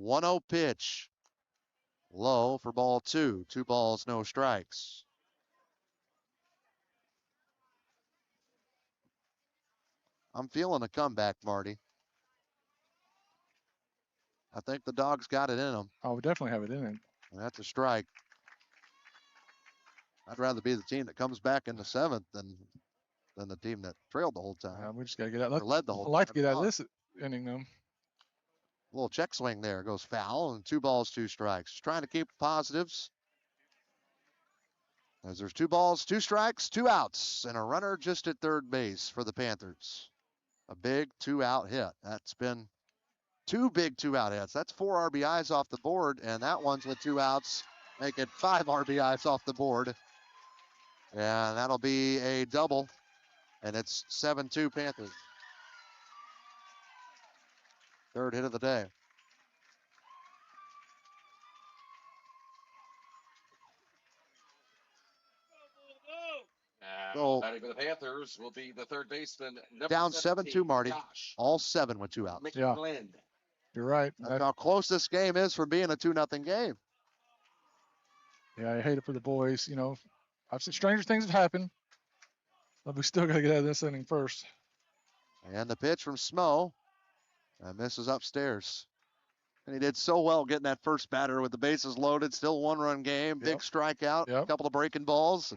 1-0 pitch. Low for ball 2. 2 balls, no strikes. I'm feeling a comeback, Marty. I think the Dogs got it in them. Oh, we definitely have it in it. And that's a strike. I'd rather be the team that comes back in the 7th than the team that trailed the whole time. We just got to get out. Led the whole I'd like to time. get out of this inning, though. Little check swing there, goes foul, and 2 balls, 2 strikes. Just trying to keep positives. As there's 2 balls, 2 strikes, 2 outs, and a runner just at third base for the Panthers. A big 2-out hit. That's been 2 big 2-out hits. That's 4 RBIs off the board, and that one's with 2 outs, make it 5 RBIs off the board. And that'll be a double, and it's 7-2 Panthers. 3rd hit of the day. So, batting for the Panthers will be the third baseman. Down 7-2, Marty. All 7 with 2 outs. Yeah. You're right. That's how close this game is from being a 2-0 game. Yeah, I hate it for the boys. I've seen stranger things have happened, but we still got to get out of this inning first. And the pitch from Smo. Misses upstairs. And he did so well getting that first batter with the bases loaded. Still 1-run game. Big strikeout. A couple of breaking balls.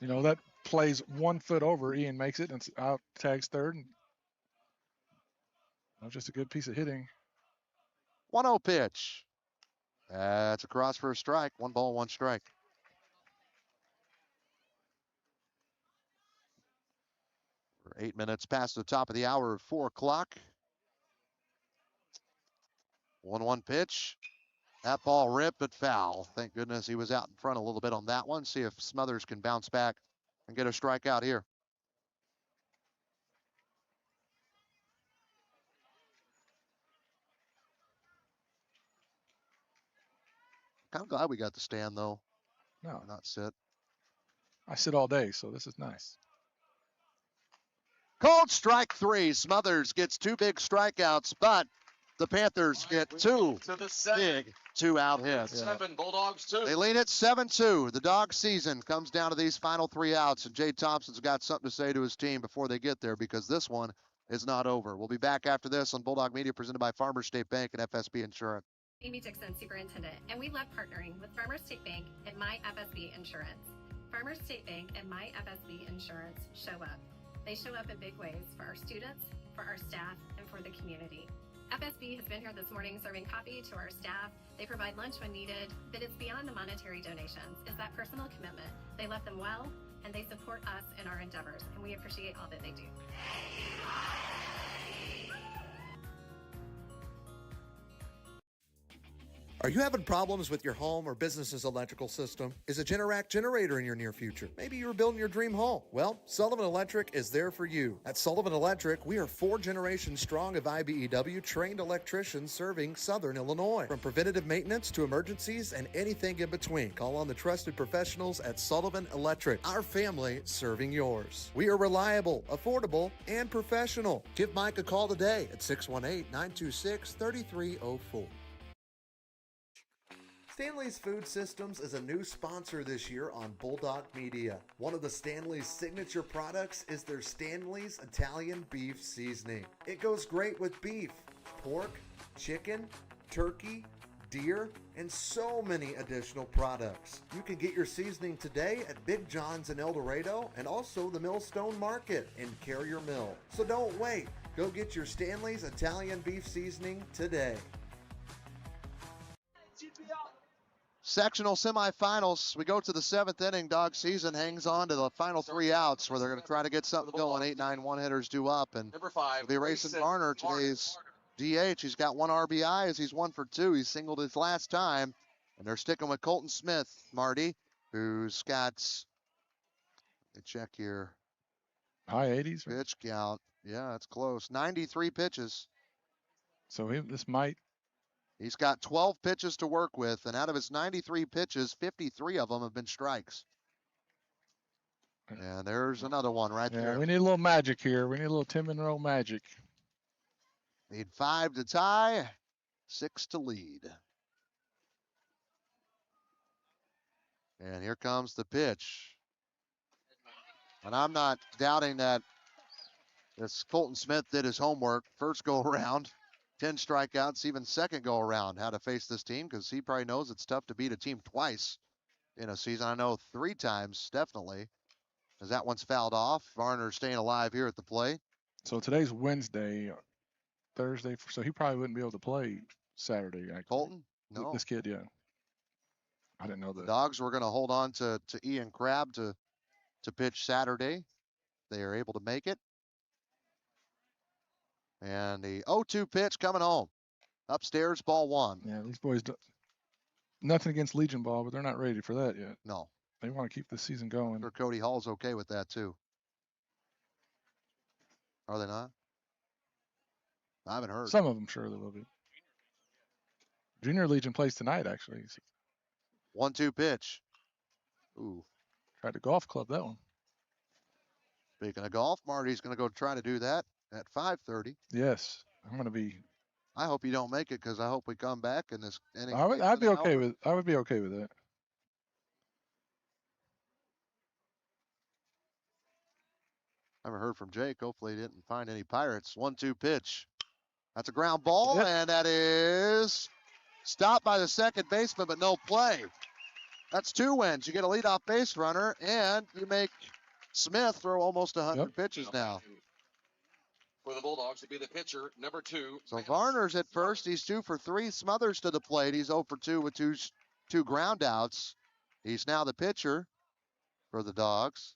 And that plays 1 foot over. Ian makes it and it's out, tags third. And that was just a good piece of hitting. 1-0 pitch. That's across for a strike. 1 ball, 1 strike. We're 8 minutes past the top of the hour of 4 o'clock. 1-1 pitch. That ball ripped but foul. Thank goodness he was out in front a little bit on that one. See if Smothers can bounce back and get a strikeout here. Kind of glad we got to stand though. No, not sit. I sit all day, so this is nice. Called strike 3. Smothers gets 2 big strikeouts, but the Panthers get 2 big 2-out hits. 7 Bulldogs 2. They lead it 7-2. The Dog season comes down to these final 3 outs, and Jay Thompson's got something to say to his team before they get there because this one is not over. We'll be back after this on Bulldog Media presented by Farmers State Bank and FSB Insurance. Amy Dixon, Superintendent, and we love partnering with Farmers State Bank and My FSB Insurance. Farmers State Bank and My FSB Insurance show up. They show up in big ways for our students, for our staff, and for the community. FSB has been here this morning serving coffee to our staff. They provide lunch when needed, but it's beyond the monetary donations. It's that personal commitment. They love them well, and they support us in our endeavors, and we appreciate all that they do. Are you having problems with your home or business's electrical system? Is a Generac generator in your near future? Maybe you're building your dream home. Well, Sullivan Electric is there for you. At Sullivan Electric, we are 4 generations strong of IBEW trained electricians serving Southern Illinois. From preventative maintenance to emergencies and anything in between, call on the trusted professionals at Sullivan Electric. Our family serving yours. We are reliable, affordable, and professional. Give Mike a call today at 618-926-3304. Stanley's Food Systems is a new sponsor this year on Bulldog Media. One of the Stanley's signature products is their Stanley's Italian Beef Seasoning. It goes great with beef, pork, chicken, turkey, deer, and so many additional products. You can get your seasoning today at Big John's in El Dorado and also the Millstone Market in Carrier Mill. So don't wait. Go get your Stanley's Italian Beef Seasoning today. Sectional semifinals. We go to the 7th inning. Dog season hangs on to the final 3 outs where they're going to try to get something going. 8-9 one-hitters due up. And Number 5, they'll be racing Varner, today's DH. He's got 1 RBI as he's 1 for 2. He singled his last time. And they're sticking with Colton Smith, Marty, who's got, let me check here. High 80s? Pitch count. Yeah, it's close. 93 pitches. So this might. He's got 12 pitches to work with, and out of his 93 pitches, 53 of them have been strikes. And there's another one right there. We need a little magic here. We need a little Tim Monroe magic. Need 5 to tie, 6 to lead. And here comes the pitch. And I'm not doubting that this Colton Smith did his homework. First go around, 10 strikeouts, even second go around, how to face this team, because he probably knows it's tough to beat a team twice in a season. I know 3 times, definitely, as that one's fouled off. Varner staying alive here at the plate. So today's Wednesday, Thursday, so he probably wouldn't be able to play Saturday. Actually. Colton? No. This kid, yeah. I didn't know that. The Dogs were going to hold on to Ian Crabb to pitch Saturday. They are able to make it. And the 0-2 pitch coming home. Upstairs, ball 1. Yeah, these boys, nothing against Legion ball, but they're not ready for that yet. No. They want to keep the season going. Sure, Cody Hall's okay with that, too. Are they not? I haven't heard. Some of them, sure, they will be. Junior Legion plays tonight, actually. 1-2 pitch. Ooh. Tried to golf club that one. Speaking of golf, Marty's going to go try to do that at 5:30. Yes, I'm going to be. I hope you don't make it, because I hope we come back in this inning. I'd be okay with. I would be okay with that. Haven't heard from Jake. Hopefully he didn't find any Pirates. 1-2 pitch. That's a ground ball, and that is stopped by the second baseman, but no play. That's 2 wins. You get a leadoff base runner, and you make Smith throw almost 100 pitches now. For the Bulldogs to be the pitcher, number 2. So Varner's at first. He's 2 for 3. Smothers to the plate. He's 0 for 2 with two ground outs. He's now the pitcher for the Dogs.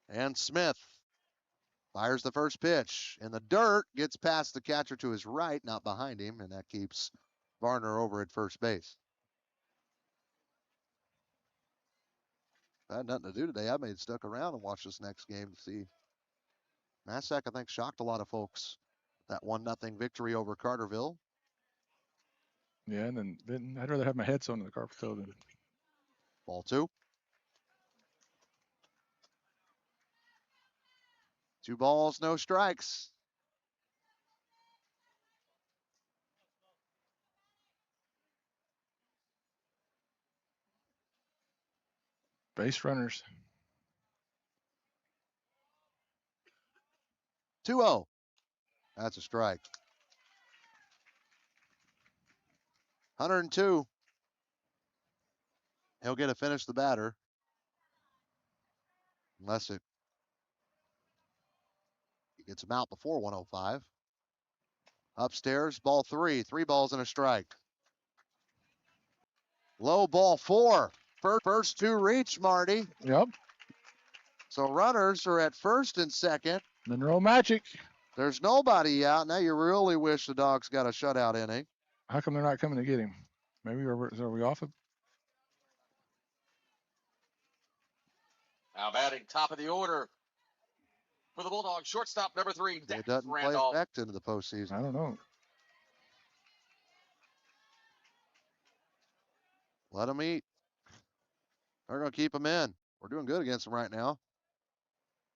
And Smith fires the first pitch in the dirt, gets past the catcher to his right, not behind him, and that keeps Varner over at first base. I had nothing to do today. I may have stuck around and watched this next game to see. Massac, I think, shocked a lot of folks. That 1-0 victory over Carterville. Yeah, and then I'd rather have my head sewn in the carpet toe than. Ball 2. 2 balls, no strikes. Base runners. 2-0. That's a strike. 102. He'll get to finish the batter. Unless he gets him out before 105. Upstairs, ball 3. 3 balls and a strike. Low ball 4. First 2 reach, Marty. Yep. So runners are at first and second. Monroe Magic. There's nobody out. Now you really wish the Dogs got a shutout inning. How come they're not coming to get him? Maybe are we off of? Now batting top of the order for the Bulldogs, shortstop number 3, It doesn't play Randolph. effect into the postseason. I don't know. Let them eat. They're going to keep them in. We're doing good against them right now.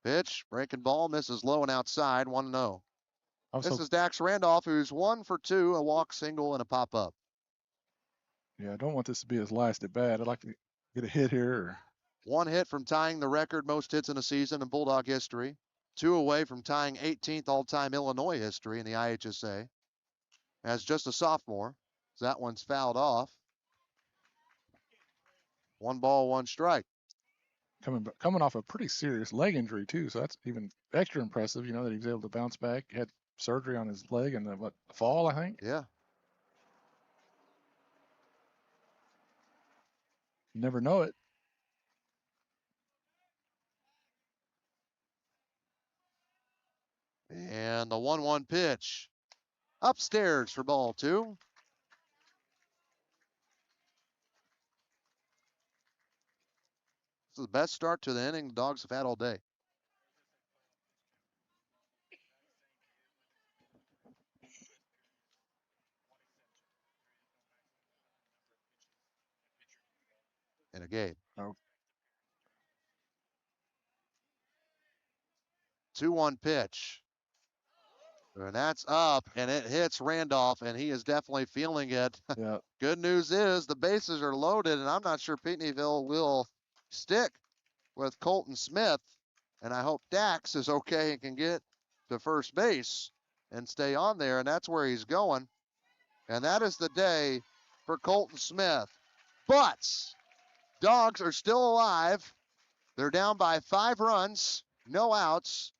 Pitch, breaking ball, misses low and outside, 1-0. This is Dax Randolph, who's 1 for 2, a walk, single, and a pop-up. Yeah, I don't want this to be his last at bat. I'd like to get a hit here. Or... 1 hit from tying the record most hits in a season in Bulldog history. 2 away from tying 18th all-time Illinois history in the IHSA. As just a sophomore, so that one's fouled off. 1 ball, 1 strike. Coming off a pretty serious leg injury too, so that's even extra impressive. You know that he was able to bounce back. He had surgery on his leg and the fall, I think. Yeah. You never know it. And the 1-1 pitch. Upstairs for ball 2. This is the best start to the inning the Dogs have had all day. In a game. Oh. 2-1 pitch. And that's up, and it hits Randolph, and he is definitely feeling it. Yeah. Good news is the bases are loaded, and I'm not sure Pinckneyville will stick with Colton Smith. And I hope Dax is okay and can get to first base and stay on there, and that's where he's going. And that is the day for Colton Smith. But Dogs are still alive. They're down by 5 runs, no outs,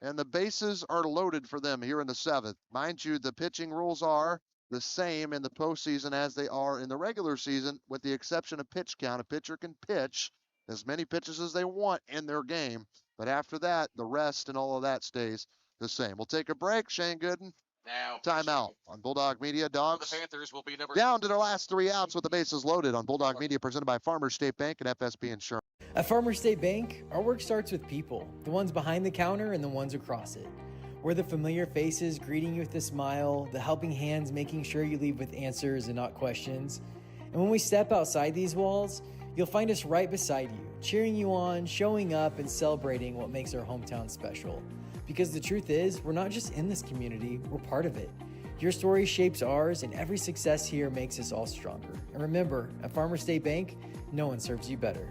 and the bases are loaded for them here in the 7th. Mind you, the pitching rules are the same in the postseason as they are in the regular season, with the exception of pitch count. A pitcher can pitch as many pitches as they want in their game, but after that, the rest and all of that stays the same. We'll take a break. Shane Gooden, Now timeout on Bulldog Media. Dogs the Panthers will be number down to their last 3 outs with the bases loaded on Bulldog Media, presented by Farmers State Bank and FSB Insurance. At Farmers State Bank, our work starts with people, the ones behind the counter and the ones across it. We're the familiar faces greeting you with a smile, the helping hands making sure you leave with answers and not questions. And when we step outside these walls, you'll find us right beside you, cheering you on, showing up, and celebrating what makes our hometown special. Because the truth is, we're not just in this community, we're part of it. Your story shapes ours, and every success here makes us all stronger. And remember, at Farmers State Bank, no one serves you better.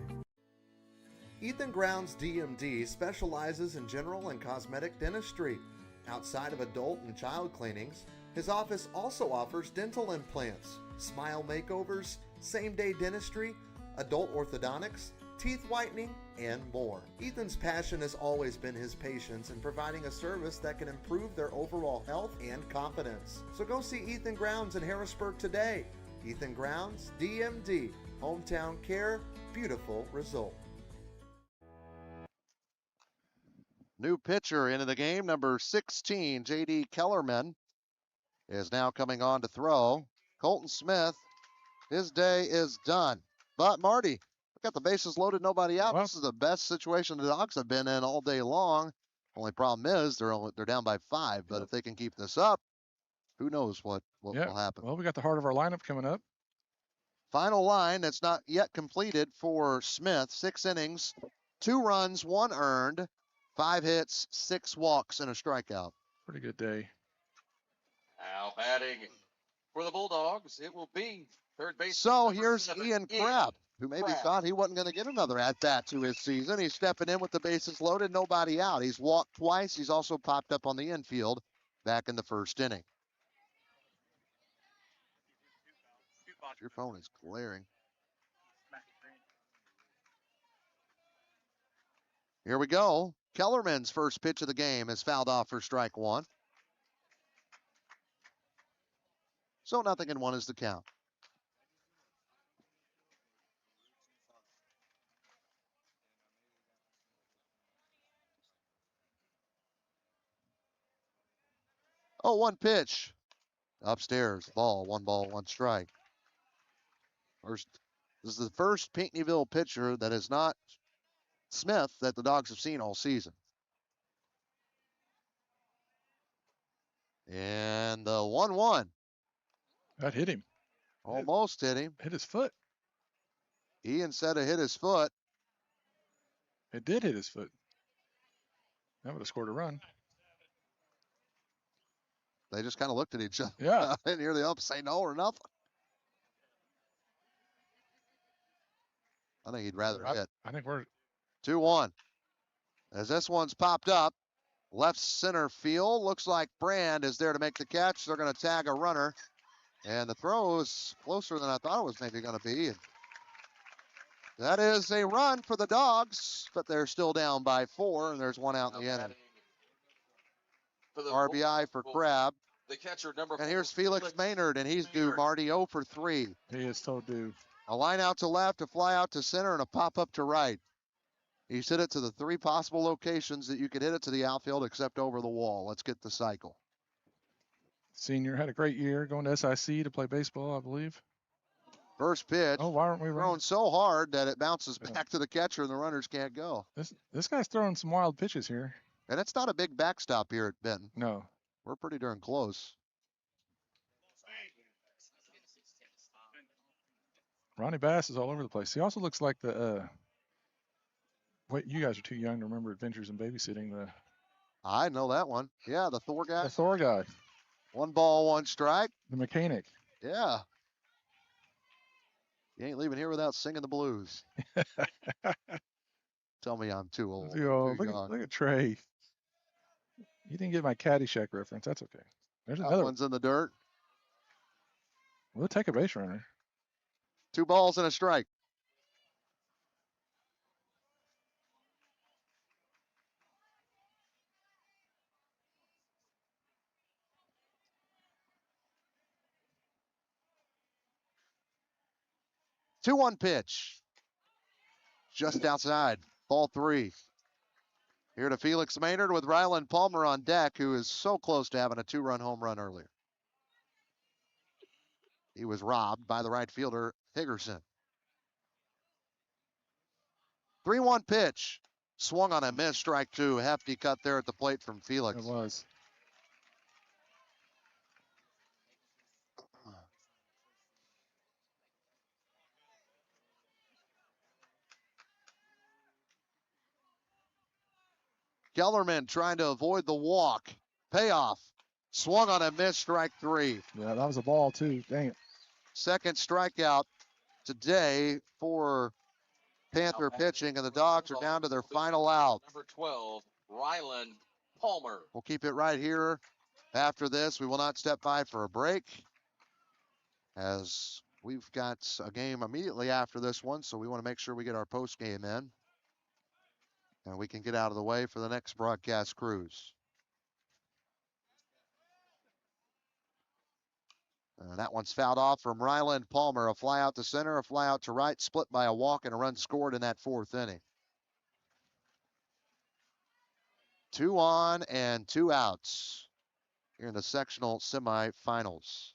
Ethan Grounds DMD specializes in general and cosmetic dentistry. Outside of adult and child cleanings, his office also offers dental implants, smile makeovers, same-day dentistry, adult orthodontics, teeth whitening, and more. Ethan's passion has always been his patients in providing a service that can improve their overall health and confidence. So go see Ethan Grounds in Harrisburg today. Ethan Grounds DMD, hometown care, beautiful result. New pitcher into the game, number 16, J.D. Kellerman, is now coming on to throw. Colton Smith, his day is done. But Marty, we got the bases loaded, nobody out. Well, this is the best situation the Dogs have been in all day long. Only problem is they're down by 5. But if they can keep this up, who knows what will happen. Well, we got the heart of our lineup coming up. Final line that's not yet completed for Smith. 6 innings, 2 runs, 1 earned. 5 hits, 6 walks, and a strikeout. Pretty good day. Now batting for the Bulldogs, it will be third base. So here's Ian Crabb, who maybe thought he wasn't going to get another at-bat to his season. He's stepping in with the bases loaded, nobody out. He's walked twice. He's also popped up on the infield back in the first inning. Your phone is glaring. Here we go. Kellerman's first pitch of the game is fouled off for strike one. So 0-1 is the count. Oh, one pitch. Upstairs, ball, one strike. This is the first Pinckneyville pitcher that is not Smith that the Dogs have seen all season. And the 1-1. That hit him. Almost hit him. Hit his foot. Ian said it hit his foot. It did hit his foot. That would have scored a run. They just kind of looked at each other. Yeah. I didn't hear the ump say no or nothing. I think he'd rather hit. I think we're 2-1. As this one's popped up, left center field. Looks like Brand is there to make the catch. They're going to tag a runner. And the throw is closer than I thought it was maybe going to be. And that is a run for the Dogs, but they're still down by 4, and there's one out in the inning. RBI for Crabb. The catcher number 4. And here's Felix Maynard, and he's due, Marty, 0 for 3. He is so due. A line out to left, a fly out to center, and a pop up to right. He's hit it to the 3 possible locations that you could hit it to the outfield except over the wall. Let's get the cycle. Senior had a great year going to SIC to play baseball, I believe. First pitch. Oh, why aren't we thrown so hard that it bounces back to the catcher and the runners can't go. This guy's throwing some wild pitches here. And it's not a big backstop here at Benton. No. We're pretty darn close. Ronnie Bass is all over the place. He also looks like the wait, you guys are too young to remember Adventures in Babysitting. I know that one. Yeah, the Thor guy. The Thor guy. 1 ball, 1 strike. The mechanic. Yeah. You ain't leaving here without singing the blues. Tell me I'm too old. Look at Trey. You didn't get my Caddyshack reference. That's okay. There's another one's in the dirt. We'll take a base runner. 2 balls and a strike. Two 1 pitch. Just outside. Ball 3. Here to Felix Maynard with Ryland Palmer on deck, who is so close to having a 2-run home run earlier. He was robbed by the right fielder, Higgerson. 3-1 pitch. Swung on a miss, strike 2. Hefty cut there at the plate from Felix. It was. Kellerman trying to avoid the walk. Payoff. Swung on a miss, strike 3. Yeah, that was a ball too. Dang it. Second strikeout today for Panther pitching, and the Dogs are down to their final out. Number 12, Ryland Palmer. We'll keep it right here. After this, we will not step by for a break, as we've got a game immediately after this one, so we want to make sure we get our post game in, and we can get out of the way for the next broadcast cruise. That one's fouled off from Ryland Palmer. A fly out to center, a fly out to right, split by a walk, and a run scored in that 4th inning. 2 on and 2 outs here in the sectional semifinals.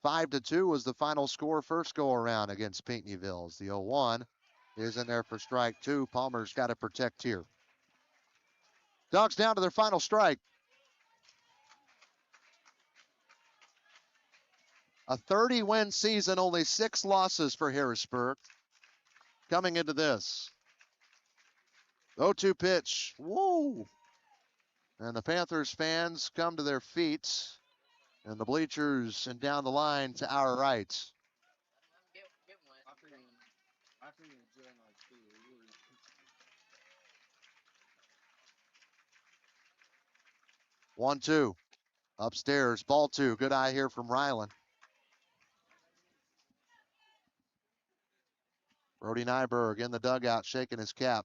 5-2 was the final score first go around against Pinckneyville. As the 0-1 is in there for strike 2. Palmer's got to protect here. Dogs down to their final strike. A 30-win season, only 6 losses for Harrisburg coming into this. 0-2 pitch. Whoa! And the Panthers fans come to their feet, and the bleachers and down the line to our right. One, 2. Upstairs, ball 2. Good eye here from Ryland. Brody Nyberg in the dugout shaking his cap.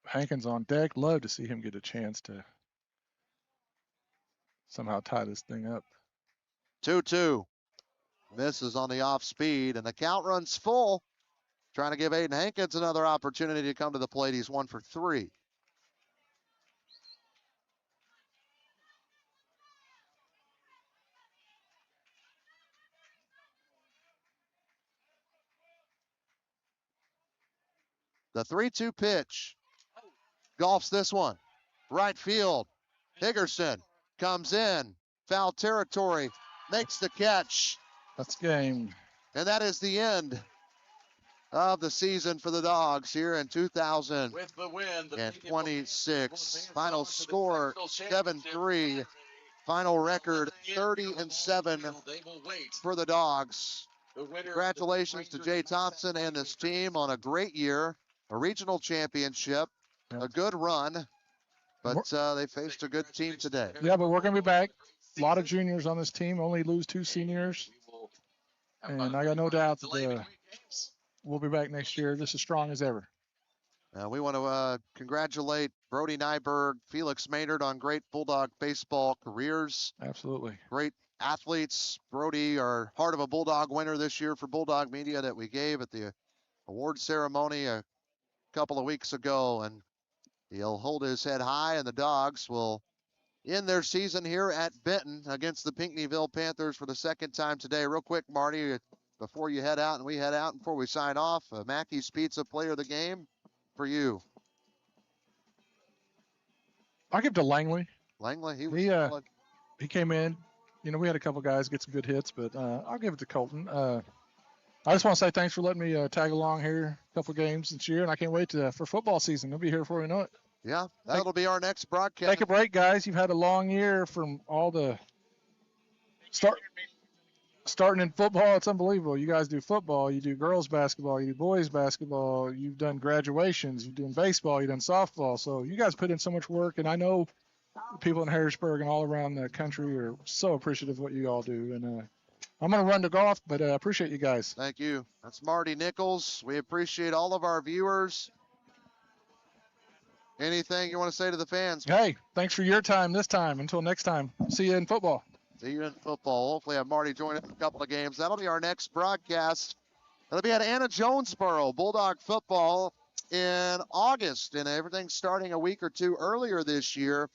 Hankins on deck. Love to see him get a chance to somehow tie this thing up. 2-2. Misses on the off speed, and the count runs full. Trying to give Aiden Hankins another opportunity to come to the plate. He's 1 for 3. The 3-2 pitch. Golfs this one. Right field. Higgerson comes in. Foul territory. Makes the catch. That's game. And that is the end of the season for the Dogs here in 2026. Final score 7-3. Final record 30-7 for the Dogs. Congratulations to Jay Thompson and his team on a great year, a regional championship, a good run, but they faced a good team today. Yeah, but we're going to be back. A lot of juniors on this team, only lose 2 seniors. And I got no doubt that we'll be back next year just as strong as ever. We want to congratulate Brody Nyberg, Felix Maynard on great Bulldog baseball careers. Absolutely. Great athletes. Brody are part of a Bulldog winner this year for Bulldog Media that we gave at the award ceremony a couple of weeks ago, and he'll hold his head high, and the Dogs will end their season here at Benton against the Pinckneyville Panthers for the second time today. Real quick, Marty, before you head out and we head out, and before we sign off, Mackey's Pizza player of the game for you. I'll give it to Langley. Langley, he was solid. He came in. You know, we had a couple guys get some good hits, but I'll give it to Colton. I just want to say thanks for letting me tag along here a couple games this year, and I can't wait for football season. I'll be here before we know it. Yeah, that'll be our next broadcast. Take a break, guys. You've had a long year from all the starting in football. It's unbelievable. You guys do football. You do girls basketball. You do boys basketball. You've done graduations. You've done baseball. You've done softball. So you guys put in so much work, and I know people in Harrisburg and all around the country are so appreciative of what you all do. And I'm going to run to golf, but I appreciate you guys. Thank you. That's Marty Nichols. We appreciate all of our viewers. Anything you want to say to the fans? Hey, thanks for your time this time. Until next time, see you in football. See you in football. Hopefully have Marty join us in a couple of games. That'll be our next broadcast. That'll be at Anna Jonesboro, Bulldog football in August, and everything's starting a week or two earlier this year.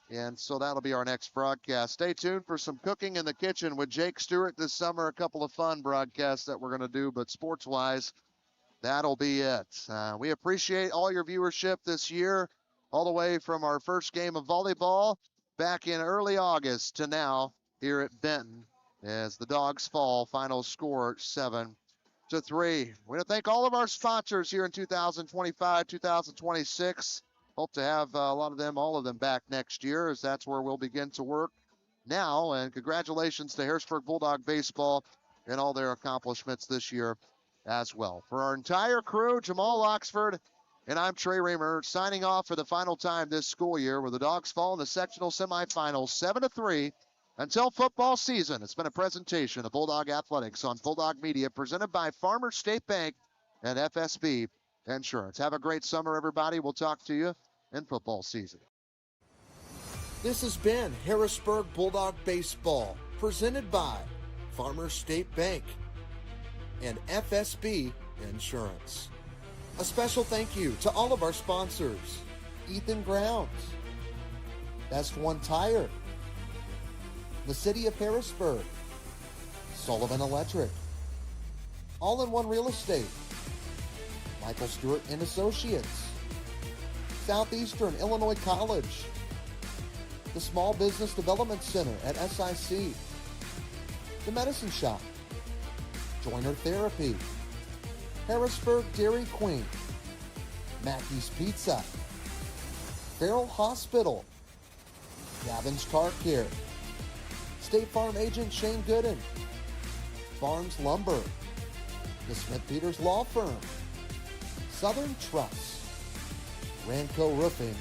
And so that'll be our next broadcast. Stay tuned for some cooking in the kitchen with Jake Stewart this summer. A couple of fun broadcasts that we're going to do, but sports-wise, that'll be it. We appreciate all your viewership this year, all the way from our first game of volleyball back in early August to now here at Benton as the Dogs fall. Final score 7-3. We want to thank all of our sponsors here in 2025, 2026. Hope to have all of them back next year, as that's where we'll begin to work now. And congratulations to Harrisburg Bulldog Baseball and all their accomplishments this year as well. For our entire crew, Jamal Oxford, and I'm Trey Raymer, signing off for the final time this school year, where the Dogs fall in the sectional semifinals 7-3. Until football season, it's been a presentation of Bulldog Athletics on Bulldog Media, presented by Farmers State Bank and FSB Insurance. Have a great summer, everybody. We'll talk to you in football season. This has been Harrisburg Bulldog Baseball, presented by Farmers State Bank and FSB Insurance. A special thank you to all of our sponsors: Ethan Grounds, Best One Tire, the City of Harrisburg, Sullivan Electric, All-in-One Real Estate, Michael Stewart and Associates, Southeastern Illinois College, the Small Business Development Center at SIC, the Medicine Shop, Joiner Therapy, Harrisburg Dairy Queen, Mackey's Pizza, Farrell Hospital, Gavin's Car Care, State Farm Agent Shane Gooden, Farms Lumber, the Smith Peters Law Firm, Southern Trust, Ranco Roofing,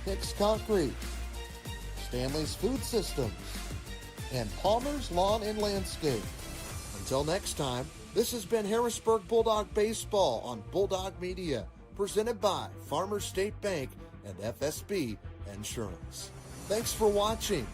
Hicks Concrete, Family's Food Systems, and Palmer's Lawn and Landscape. Until next time, this has been Harrisburg Bulldog Baseball on Bulldog Media, presented by Farmers State Bank and FSB Insurance. Thanks for watching.